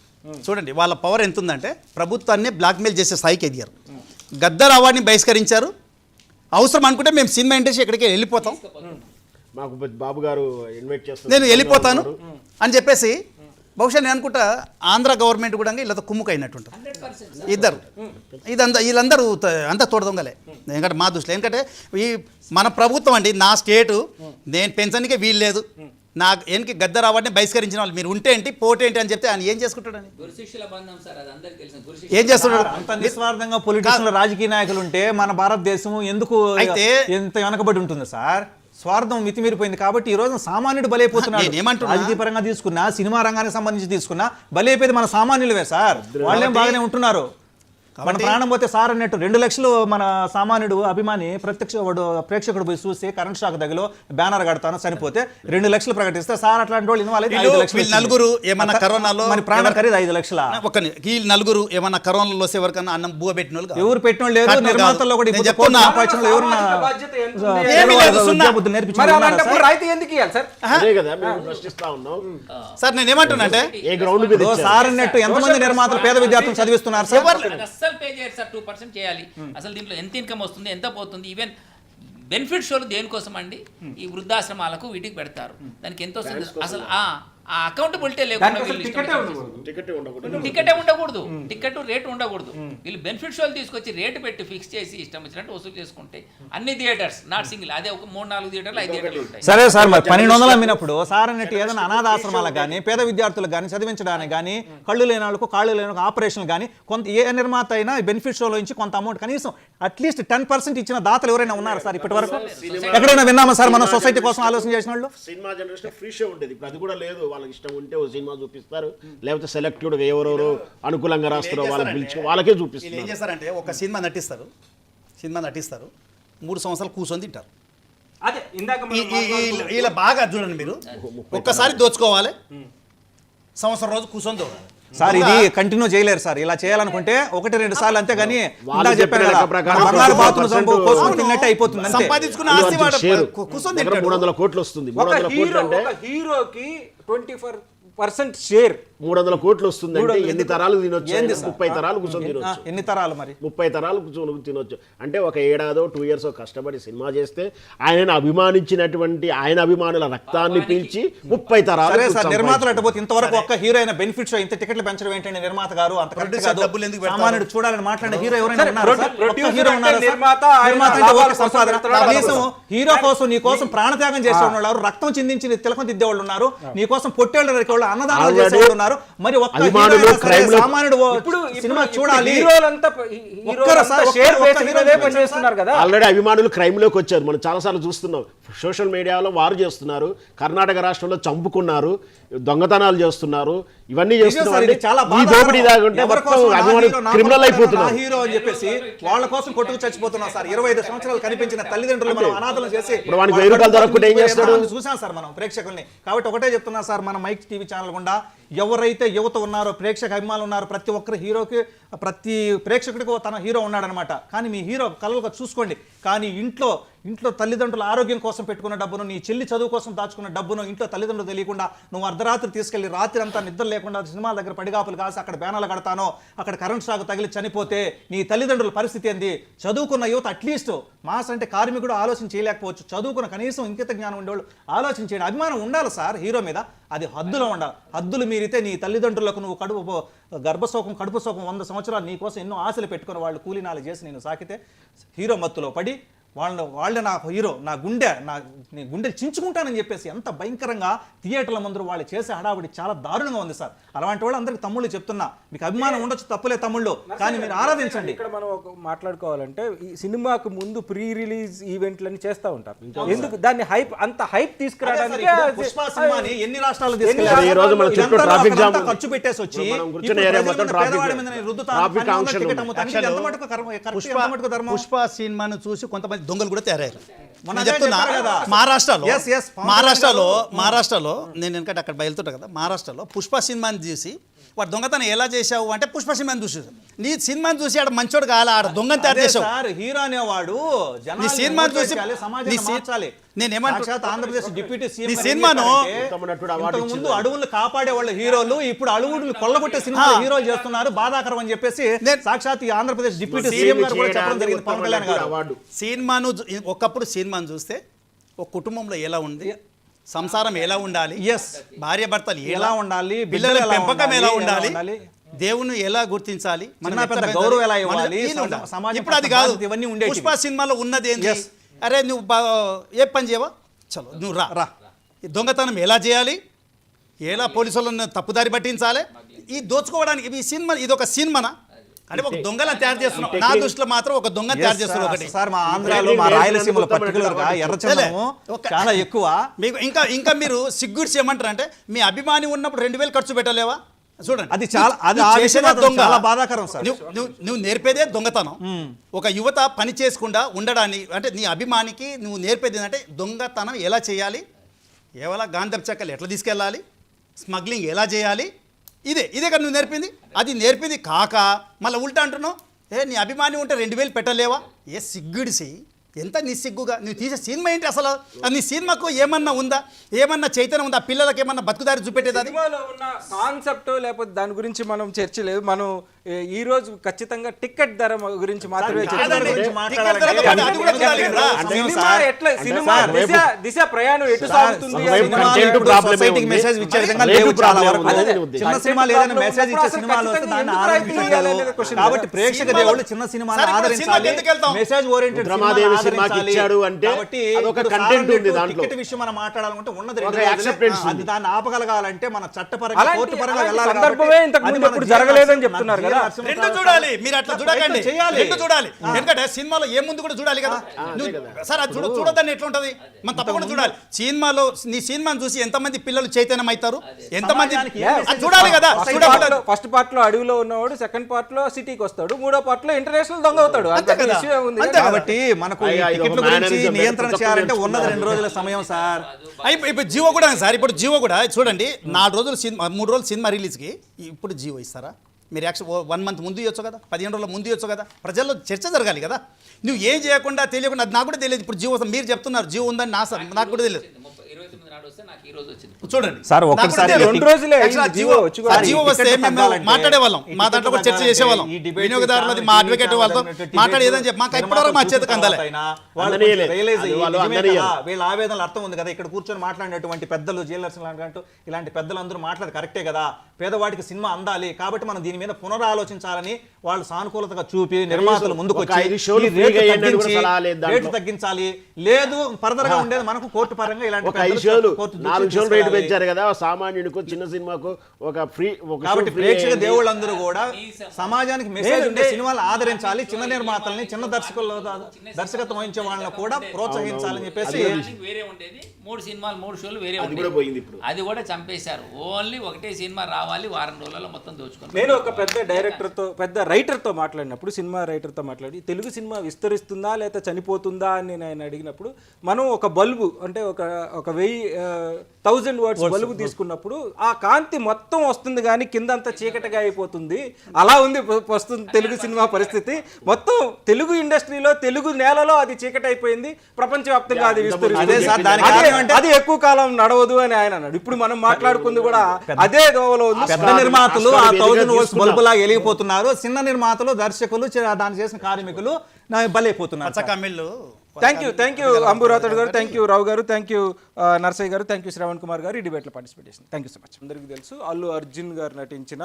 చూడండి వాళ్ళ పవర్ ఎంత ఉందంటే ప్రభుత్వాన్ని బ్లాక్మెయిల్ చేసే స్థాయికి ఎదిగారు. గద్దర్ అవార్డుని బహిష్కరించారు. అవసరం అనుకుంటే మేము సినిమా ఇండస్ట్రీ ఎక్కడికి వెళ్ళిపోతాం, మాకు బాబు గారు ఇన్వైట్ చేస్తారు, నేను వెళ్ళిపోతాను అని చెప్పేసి, బహుశా నేను అనుకుంటా ఆంధ్ర గవర్నమెంట్ కూడా వీళ్ళతో కుమ్ముకైనట్టుంటుంది ఇద్దరు. వీళ్ళందరూ అంతా తోడదొంగలే ఎందుకంటే మా దృష్టిలో. ఎందుకంటే ఈ మన ప్రభుత్వం అండి, నా స్టేటు నేను పెంచడానికే వీలు లేదు. నాకు ఎనికి గద్దర్ అవార్డుని బహిష్కరించిన వాళ్ళు మీరు ఉంటే ఏంటి పోటీ ఏంటి అని చెప్తే ఆయన ఏం చేసుకుంటాడని, ఏం చేస్తున్నాడు? అంత నిస్వార్థంగా పొలిటిషియన్లు, రాజకీయ నాయకులు ఉంటే మన భారతదేశం ఎందుకు అయితే ఎంత వెనకబడి ఉంటుంది సార్? స్వార్థం మితిమీరిపోయింది. కాబట్టి ఈ రోజు సామాన్యుడు బలైపోతున్నాడు. రాజకీయ పరంగా తీసుకున్నా, సినిమా రంగానికి సంబంధించి తీసుకున్నా బలైపోయేది మన సామాన్యులవే సార్. వాళ్ళేం బాగానే ఉంటున్నారు. మన ప్రాణం పోతే సార్ అన్నట్టు 2 లక్షలు మన సామాన్యుడు అభిమాని ప్రేక్షకుడు పోయి చూసి కరెంట్ షాక్ దగ్గర బ్యానర్ కడతాను చనిపోతే 2 లక్షలు ప్రకటిస్తే సార్ అట్లాంటి వాళ్ళు ఇన్వాల్వ్ అయితే 5 లక్షలు నలుగురు ఏమన్నా కరోనాలో మరి ప్రాణం ఖరీదు 5 లక్షల ఈ నలుగురు ఏమన్నా కరోనాలో ఎవరికన్నా అన్నం బువ్వ పెట్టిన వాళ్ళు కాదు. ఎవరు పెట్టిన లేదు కట్నం నిర్మాతల్లో కూడా నేను ఇప్పుడు చెప్తున్నా. సంపాదించిన ఎవరు బాధ్యత ఎంత ఉంది? ఏమీ లేదు, సున్నా. బుద్ధి నేర్పించిన మరి ఉన్నారా అలాంటప్పుడు సార్? రాయితీ ఎందుకు ఇవ్వాలి సార్? అదే కదా మేము ప్రశ్నిస్తా ఉన్నాం. సార్ నేను ఏమంటున్నా అంటే ఏ గ్రౌండ్ మీద ఓ ఇచ్చారు? సార్ అన్నట్టు ఎంతమంది నిర్మాతలు పేద విద్యార్థులు చదివిస్తున్నారు సార్? అది అస్సలు పే చేయరు సార్. 2% చేయాలి. అసలు దీంట్లో ఎంత ఇన్కమ్ వస్తుంది, ఎంత పోతుంది, ఈవెన్ బెనిఫిట్ షోలు దేనికోసం అండి? ఈ వృద్ధాశ్రమాలకు వీటికి పెడతారు. దానికి ఎంత వస్తుంది అసలు? ఆ అకౌంటబిలిటీ లేకుండా దానికి అసలు వీళ్ళు టికెటే ఇష్టం ఉండకూడదు. టికెట్ ఉండకూడదు. టికెటే ఉండకూడదు. టికెట్ రేటు ఉండకూడదు. వీళ్ళు బెనిఫిట్ షోలు తీసుకొచ్చి రేటు పెట్టి ఫిక్స్ చేసి ఇష్టం వచ్చినట్టు వసూలు చేసుకుంటే అన్ని థియేటర్స్ నాట్ సింగిల్, అదే ఒక 3-4 థియేటర్లు 5 థియేటర్లు ఉంటాయి. సరే సార్, మరి 1200 అమ్మినప్పుడు సార్ అన్నట్టు ఏదైనా అనాథాశ్రమాలకు కానీ పేద విద్యార్థులకు కానీ చదివించడానికి కానీ కళ్ళు లేని వాళ్ళకు కాళ్ళు లేని వాళ్ళకు ఆపరేషన్ కానీ కొంత ఏ నిర్మాత అయినా బెనిఫిట్ షోలో నుంచి కొంత అమౌంట్ కనీసం అట్లీస్ట్ 10% ఇచ్చిన దాతలు ఎవరైనా ఉన్నారు సార్ ఇప్పటి వరకు? ఎక్కడైనా విన్నామా సార్ మనం సొసైటీ కోసం ఆలోచన చేసిన వాళ్ళు? సినిమా జనరేషన్ ఫ్రీ షో ఉండేది. ఇప్పుడు అది కూడా లేదు. వాళ్ళకి ఇష్టం ఉంటే ఓ సినిమా చూపిస్తారు, లేకపోతే సెలెక్టెడ్ ఎవరెవరు అనుకూలంగా రాస్తారో వాళ్ళకి పిలిచి వాళ్ళకే వీళ్ళు ఏం చూపిస్తారు. చేస్తారంటే ఒక సినిమా నటిస్తారు 3 సంవత్సరాలు కూర్చొని తింటారు. అదే ఇందాక మనం మాట్లాడుకున్నాం. వీళ్ళ బాగా చూడండి మీరు, ఒక్కసారి దోచుకోవాలి, సంవత్సరం రోజు కూర్చొని దోవాలి. సార్ ఇది కంటిన్యూ చేయలేరు సార్. ఇలా చేయాలనుకుంటే 1-2 సార్లు అంతే కానీ వాళ్ళు ఇందాక చెప్పాను చెప్పిన కదా, లెక్క ప్రకారం బంగారు బాతును 4% కోసం తిన్నట్టే అయిపోతుంది అంతే. సంపాదించుకున్న ఆస్తి వాడు షేరు. కూర్చొని దగ్గర తింటాడు. 300 కోట్లు వస్తుంది. ఒక 300 కోట్లు అంటే హీరోకి 24% షేర్. 300 కోట్లు వస్తుంది అంటే ఎన్ని తరాలు తినొచ్చు? ఏంది సార్? 30 తరాలు కూర్చొని తినొచ్చు. ఎన్ని తరాలు మరి? 30 తరాలు కూర్చొని తినొచ్చు. అంటే ఒక ఏడాదో 2 years కష్టపడి సినిమా చేస్తే ఆయనను అభిమానించినటువంటి ఆయన అభిమానుల రక్తాన్ని పీల్చి 30 తరాలు సరే సార్, నిర్మాతలు అట్టపోతే ఇంతవరకు ఒక్క హీరో అయిన బెనిఫిట్ షో ఇంత టికెట్లు పెంచడం ఏంటండి? నిర్మాత గారు అంత కరెక్ట్ Producer కాదు. డబ్బులు ఎందుకు పెడతారు? సామాన్యుడు చూడాలని మాట్లాడే హీరో ఎవరైనా ఉన్నారా సార్? ఒక్క ప్రొడ్యూసర్ హీరో అంటే ఉన్నారా సార్? నిర్మాత, ఆయన నిర్మాత అంటే లాభాల ఓకే కోసం సంపాదన. పెడతాడు. కనీసం హీరో కోసం నీ కోసం ప్రాణత్యాగం చేసేవాళ్ళు ఉన్నారు, రక్తం చిందించి తిలకం దిద్దేవాళ్ళు ఉన్నారు, నీ కోసం పొట్టేళ్ళు రేకేవాళ్ళు అన్నదానాలు చేసేవాళ్ళు ఉన్నారు. మరి ఒక్క అభిమానులు హీరో అయినా సరే, crime లో- సామాన్యుడు సినిమా చూడాలి. హీరోలంతా షేర్ బేస్ మీదనే పనిచేస్తున్నారు కదా. ఆల్రెడీ అభిమానులు క్రైమ్ లోకి వచ్చారు. మనం చాలాసార్లు చూస్తున్నాం. సోషల్ మీడియాలో వారు చేస్తున్నారు, కర్ణాటక రాష్ట్రంలో చంపుకున్నారు, దొంగతనాలు చేస్తున్నారు, ఇవన్నీ నిజం సార్, చేస్తున్నారు. ఇది చాలా ఈ దోపిడీ దాగుంటే ఎవరి మొత్తం కోసం నా అభిమానులు హీరో, నా క్రిమినల్ కోసం అయిపోతున్నారు. నా హీరో అని చెప్పేసి వాళ్ళ కోసం కొట్టుకు చచ్చిపోతున్నాం సార్. 25 సంవత్సరాలు కనిపించిన తల్లిదండ్రులు మనం అనాథలు చేసి ఇప్పుడు వానికి 1000 రూపాయలు దొరకకుండా ఏం చేస్తాడు? చూసాం సార్ మనం ప్రేక్షకుల్ని. కాబట్టి ఒకటే చెప్తున్నా సార్, మన మైక్ టీవీ ఛానల్ గుండా ఎవరైతే యువత ఉన్నారో, ప్రేక్షక అభిమానులు ఉన్నారో, ప్రతి ఒక్కరు హీరోకి, ప్రతి ప్రేక్షకుడికి తన హీరో ఉన్నాడనమాట. కానీ మీ హీరో కలలుగా చూసుకోండి. కానీ ఇంట్లో తల్లిదండ్రుల ఆరోగ్యం కోసం పెట్టుకున్న డబ్బును, నీ చెల్లి చదువు కోసం దాచుకున్న డబ్బును ఇంట్లో తల్లిదండ్రులు తెలియకుండా నువ్వు అర్ధరాత్రి తీసుకెళ్లి రాత్రి అంతా నిద్ర లేకుండా సినిమాల దగ్గర పడిగాపులు కాసి అక్కడ బ్యానర్లు కడతానో, అక్కడ కరెంట్ షాక్ తగిలి చనిపోతే నీ తల్లిదండ్రుల పరిస్థితి ఏంది? చదువుకున్న యువత అట్లీస్ట్ మాస్ అంటే కార్మికుడు ఆలోచన చేయలేకపోవచ్చు, చదువుకున్న కనీసం ఇంకిత జ్ఞానం ఉండేవాళ్ళు ఆలోచన చేయండి. అభిమానం ఉండాలి సార్ హీరో మీద, అది హద్దులో ఉండాలి. హద్దులు మీరితే నీ తల్లిదండ్రులకు నువ్వు గర్భశోకం కడుపు శోకం 100 సంవత్సరాలు నీ కోసం ఎన్నో ఆశలు పెట్టుకుని వాళ్ళు కూలీనాలు చేసి నేను సాకితే హీరో మత్తులో పడి వాళ్ళే నా హీరో, నీ గుండె చించుకుంటానని చెప్పేసి ఎంత భయంకరంగా థియేటర్ల ముందు వాళ్ళు చేసే హడావిడి చాలా దారుణంగా ఉంది సార్. అలాంటి వాళ్ళు అందరికి తమ్ముళ్ళు చెప్తున్నా, మీకు అభిమానం ఉండొచ్చు, తప్పులే తమ్ముళ్ళు, కానీ మీరు ఆరాధించండి. ఇక్కడ మనం మాట్లాడుకోవాలంటే ఈ సినిమాకు ముందు ప్రీ రిలీజ్ ఈవెంట్లని చేస్తూ ఉంటారు. ఎందుకు దాన్ని అంత హైప్ తీసుకురావడానికి? పుష్ప సినిమాని ఎన్ని రాష్ట్రాలు ఈ రోజు మన చుట్టూ ట్రాఫిక్ జామ్ ఖర్చు పెట్టేసి వచ్చి మనం కూర్చున్న ఏరియా మొత్తం ట్రాఫిక్ ఆంక్షలు పుష్ప సినిమాను చూసి కొంతమంది దొంగలు కూడా తయారయ్యారు. మొన్న నేను చెప్తున్నా, చెప్పారు కదా. మహారాష్ట్రలో Yes, yes, పవన్ మహారాష్ట్రలో నేను ఎందుకంటే అక్కడ బయలుతుంటా కదా, మహారాష్ట్రలో పుష్ప సినిమాని చూసి వాడు దొంగతనం ఎలా చేసావు అంటే పుష్ప సినిమాని చూసి, నీ సినిమాని చూసి ఆడ మంచోడు కాదు, ఆడ దొంగని తయారు చేసావు. హీరో అనేవాడు నీ సినిమాని చూసి ఆంధ్రప్రదేశ్ డిప్యూటీ నీ సినిమాను ముందు అడవులు కాపాడే వాళ్ళ హీరోలు ఇప్పుడు అడవులు కొల్లగొట్టే సినిమా హీరోలు చేస్తున్నారు, బాధాకరం అని చెప్పేసి సాక్షాత్ ఈ ఆంధ్రప్రదేశ్ డిప్యూటీ సీఎం గారు కూడా చెప్పడం జరిగింది, పవన్ కళ్యాణ్ గారు. సినిమాను ఒకప్పుడు సినిమాను చూస్తే ఒక కుటుంబంలో ఎలా ఉంది, సంసారం ఎలా ఉండాలి, భార్య భర్తలు ఎలా ఉండాలి, పిల్లల పెంపకం ఎలా ఉండాలి, దేవుని ఎలా గుర్తించాలి, గౌరవం ఎలా ఇవ్వాలి, ఇప్పుడు అది కాదు. పుష్ప సినిమాలో ఉన్నది ఏంటి? అరే నువ్వు ఏ పని చేయవా, చలో నువ్వు రా, దొంగతనం ఎలా చేయాలి, ఎలా పోలీసులను తప్పుదారి పట్టించాలి, ఈ దోచుకోవడానికి ఈ సినిమా ఇది ఒక సినిమానా అంటే ఒక దొంగలను తయారు చేస్తున్నాం. నా దృష్టిలో మాత్రం ఒక దొంగను తయారు చేస్తున్నారు. ఒకటి సార్ మా ఆంధ్రాలో మా రాయలసీమలో పర్టికులర్ గా ఎర్రచందనము చాలా ఎక్కువ. మీకు ఇంకా మీరు సిగ్గుడ్స్ ఏమంటారు అంటే మీ అభిమాని ఉన్నప్పుడు 2000 ఖర్చు పెట్టలేవా? చూడండి అది చాలా అది నువ్వు ఆ చేసేదే విషయం మాత్రం దొంగ. చాలా బాధాకరం సార్. నువ్వు నేర్పేదే దొంగతనం. ఒక యువత పని చేసుకుండా ఉండడాన్ని అంటే నీ అభిమానికి నువ్వు నేర్పేది ఏంటంటే దొంగతనం ఎలా చేయాలి, ఏవలా గాంధర్ చెక్కలు ఎట్లా తీసుకెళ్ళాలి, స్మగ్లింగ్ ఎలా చేయాలి, ఇదే కదా నువ్వు నేర్పింది. అది నేర్పింది కాక మళ్ళీ ఉల్టా అంటున్నావు, నీ అభిమాని ఉంటే 2000 పెట్టలేవా? సిగ్గుడిసి ఎంత నిస్సిగ్గుగా నువ్వు తీసే సినిమా ఏంటి అసలు? నీ సినిమాకు ఏమన్నా ఉందా, ఏమన్నా చైతన్యం ఉందా, పిల్లలకి ఏమన్నా బతుకుదారి చూపెట్టేది? అది సినిమాలో ఉన్న కాన్సెప్ట్ లేకపోతే దాని గురించి మనం చర్చ లేదు. మనం ఈ రోజు ఖచ్చితంగా టికెట్ ధర గురించి మాత్రమే చర్చ కాదండి, చేయాలి. టికెట్ ధర కూడా అది కూడా చూడాలి కదా. సినిమా ఎట్లా సినిమా దిశ ప్రయాణం ఎటు సాగుతుంది ఒకవైపు సినిమా content లేదు. problem సొసైటీకి ఉంది. మెసేజ్ ఇచ్చే విధంగా రేటు లేవు చాలా problem వరకు. ఉంది. అదే ఉద్దేశం. చిన్న సినిమాలు ఏదైనా మెసేజ్ ఇచ్చే సినిమాలు వస్తే దాన్ని ఆదరించగలరు. కాబట్టి ప్రేక్షక దేవుళ్ళు చిన్న సినిమాలు సరే, ఇప్పుడు ఆదరించాలి, సినిమాకి ఎందుకు వెళ్తాం? మెసేజ్ ఓరియంటెడ్ రుద్రమాదేవి సినిమాకి ఇచ్చాడు అంటే అదొక కంటెంట్ ఉంది దాంట్లో. టికెట్ విషయం మనం మాట్లాడాలంటే ఉన్నది ఒక 2 రోజులే. acceptance ఉంది. అది దాన్ని ఆపగలగాలంటే మన చట్టపరంగా అలాంటి- కోర్టు పరంగా అలాంటి వెళ్ళాలి. సందర్భమే కాబట్టి ఇంతకు అది ముందు మన ఎప్పుడు జీవన జరగలేదని నరసింహ- చెప్తున్నారు జీవన కదా. నరసింహ రెండు చూడాలి, మీరు అట్లా చూడకండి. ప్రయత్నం చేయాలి. రెండు చూడాలి, ఎందుకంటే సినిమాలో ఏ ముందు కూడా చూడాలి కదా. సార్ అది చూడొద్దని ఎట్లుంటది? మనం తప్పకుండా చూడాలి. సినిమాలో నీ సినిమాను చూసి ఎంతమంది పిల్లలు చైతన్యం అవుతారు, ఎంతమంది సమాజానికి అది చూడాలి కదా. చూడకూడదు. ఫస్ట్ పార్ట్ లో అడవిలో ఉన్నవాడు సెకండ్ పార్ట్ లో సిటీకి వస్తాడు, మూడో పార్ట్ లో ఇంటర్నేషనల్ దొంగ అవుతాడు. అంతే అంత కదా. విషయం ఉంది అంతే కదా. కాబట్టి మనకు ఈ అయ్యా, ఇది టికెట్ల ఒక గురించి mannerism నియంత్రణ పెద్ద చేయాలంటే తప్పు ఉన్నది నేర్చుకున్నారు. 2 రోజుల సమయం సార్. ఇప్పుడు జియో కూడా ఉంది సార్. ఇప్పుడు జియో కూడా చూడండి, 4 రోజులు సినిమా 3 రోజులు సినిమా రిలీజ్కి ఇప్పుడు జియో ఇస్తారా? మీరు యాక్చువల్ 1 మంత్ ముందు ఇవ్వచ్చు కదా, 15 రోజుల ముందు ఇవ్వచ్చు కదా. ప్రజల్లో చర్చ జరగాలి కదా. నువ్వు ఏం చేయకుండా తెలియకుండా, అది నాకు కూడా తెలియదు. ఇప్పుడు జియో మీరు చెప్తున్నారు జియో ఉందని నాకు కూడా తెలియదు. 29 నాడు వస్తే నాకు ఈ రోజు వచ్చింది. చూడండి సార్, నాకు ఒక్కసారి కూడా తెలియదు. 2 రోజులే Actually, అయింది జియో జియో వచ్చి కూడా. ఆ జియో వస్తే టికెట్ మేము తగ్గాలంటే, మాట్లాడేవాళ్ళం, ఈ మా టికెట్ దాంట్లో కూడా చర్చ తగ్గాలంటే, చేసేవాళ్ళం. ఈ డిబేట్ వినియోగదారులది మా ఛానల్, అడ్వకేట్ టీవీ వాళ్ళతో ఛానల్, మాట్లాడేదని చెప్పి మాకు ఇప్పటివరకు మా చేతికి అందాలి. అందనీయలే. రియలైజ్ అది అయ్యి వాళ్ళు నిజమే అందనీయలే. కదా, వీళ్ళ ఆవేదనలు అర్థం ఉంది కదా. ఇక్కడ కూర్చొని మాట్లాడినటువంటి పెద్దలు జైలర్స్ లాంటి ఇలాంటి పెద్దలందరూ మాట్లాడేది కరెక్టే కదా. పేదవాడికి సినిమా అందాలి కాబట్టి మనం దీని మీద పునరాలోచించాలని వాళ్ళు సానుకూలతగా చూపి నిర్మాతలు ముందుకు ఒక 5 షోలు వచ్చి ఫ్రీగా వేయండి అని కూడా సలహా లేదు దాంట్లో. రేటు తగ్గించాలి, లేదు ఫర్దర్ గా ఉండేది మనకు కోర్టు పరంగా ఇలాంటి ఒక 5 షోలు 4 షోలు రేటు పెంచారు కదా. సామాన్యుడికి చిన్న సినిమాకు ఒక ఫ్రీ ఒక కాబట్టి షో ఫ్రీ ప్రేక్షక అయ్యింది. దేవుళ్ళందరూ కూడా సమాజానికి మెసేజ్ ఉండే సినిమాలు ఆదరించాలి, చిన్న నిర్మాతల్ని, చిన్న దర్శకులు దర్శకత్వం వహించే వాళ్ళని కూడా ప్రోత్సహించాలని చెప్పేసి వేరే ఉండేది 3 సినిమాలు 3 షోలు వేరే అది కూడా ఉండేది. పోయింది ఇప్పుడు. అది కూడా చంపేశారు. ఓన్లీ ఒకటే సినిమా రావాలి, వారం రోజులలో మొత్తం దోచుకున్నారు. నేను ఒక పెద్ద డైరెక్టర్తో పెద్ద రైటర్తో మాట్లాడినప్పుడు, సినిమా రైటర్తో మాట్లాడి తెలుగు సినిమా విస్తరిస్తుందా లేదా చనిపోతుందా అని నేను ఆయన అడిగినప్పుడు, మనం ఒక బల్బు అంటే ఒక 1000 వాట్స్ బల్బు తీసుకున్నప్పుడు ఆ కాంతి మొత్తం వస్తుంది కానీ కిందంతా చీకటిగా అయిపోతుంది. అలా ఉంది వస్తుంది తెలుగు సినిమా పరిస్థితి. మొత్తం తెలుగు ఇండస్ట్రీలో తెలుగు నేలలో అది చీకటి అయిపోయింది, ప్రపంచవ్యాప్తంగా అది విస్తరిస్తుంది. అదే సార్, దానికి అదే- కారణం అంటే- అది ఎక్కువ కాలం నడవదు అని ఆయన అన్నాడు. ఇప్పుడు మనం మాట్లాడుకుంది కూడా అదే దోవలో ఉంది. పెద్ద నిర్మాతలు ఆ ఆస్కార్ 1000 వేదికగా వోల్ట్స్ తీసుకున్నాం. బల్బులా వెలిగిపోతున్నారు, చిన్న నిర్మాతలు, దర్శకులు, దాన్ని చేసిన కార్మికులు బలైపోతున్నారు. పచ్చకమ్మిళ్ళు థ్యాంక్ యూ అంబురాథడ్ గారు, థ్యాంక్ యూ రావు గారు, థ్యాంక్ యూ నర్సయ్య గారు, థ్యాంక్ యూ శ్రవణ్ కుమార్ గారు ఈ డిబేట్లో పార్టిసిపేట్ చేసింది. Thank you so much. అందరికీ తెలుసు అల్లు అర్జున్ గారు నటించిన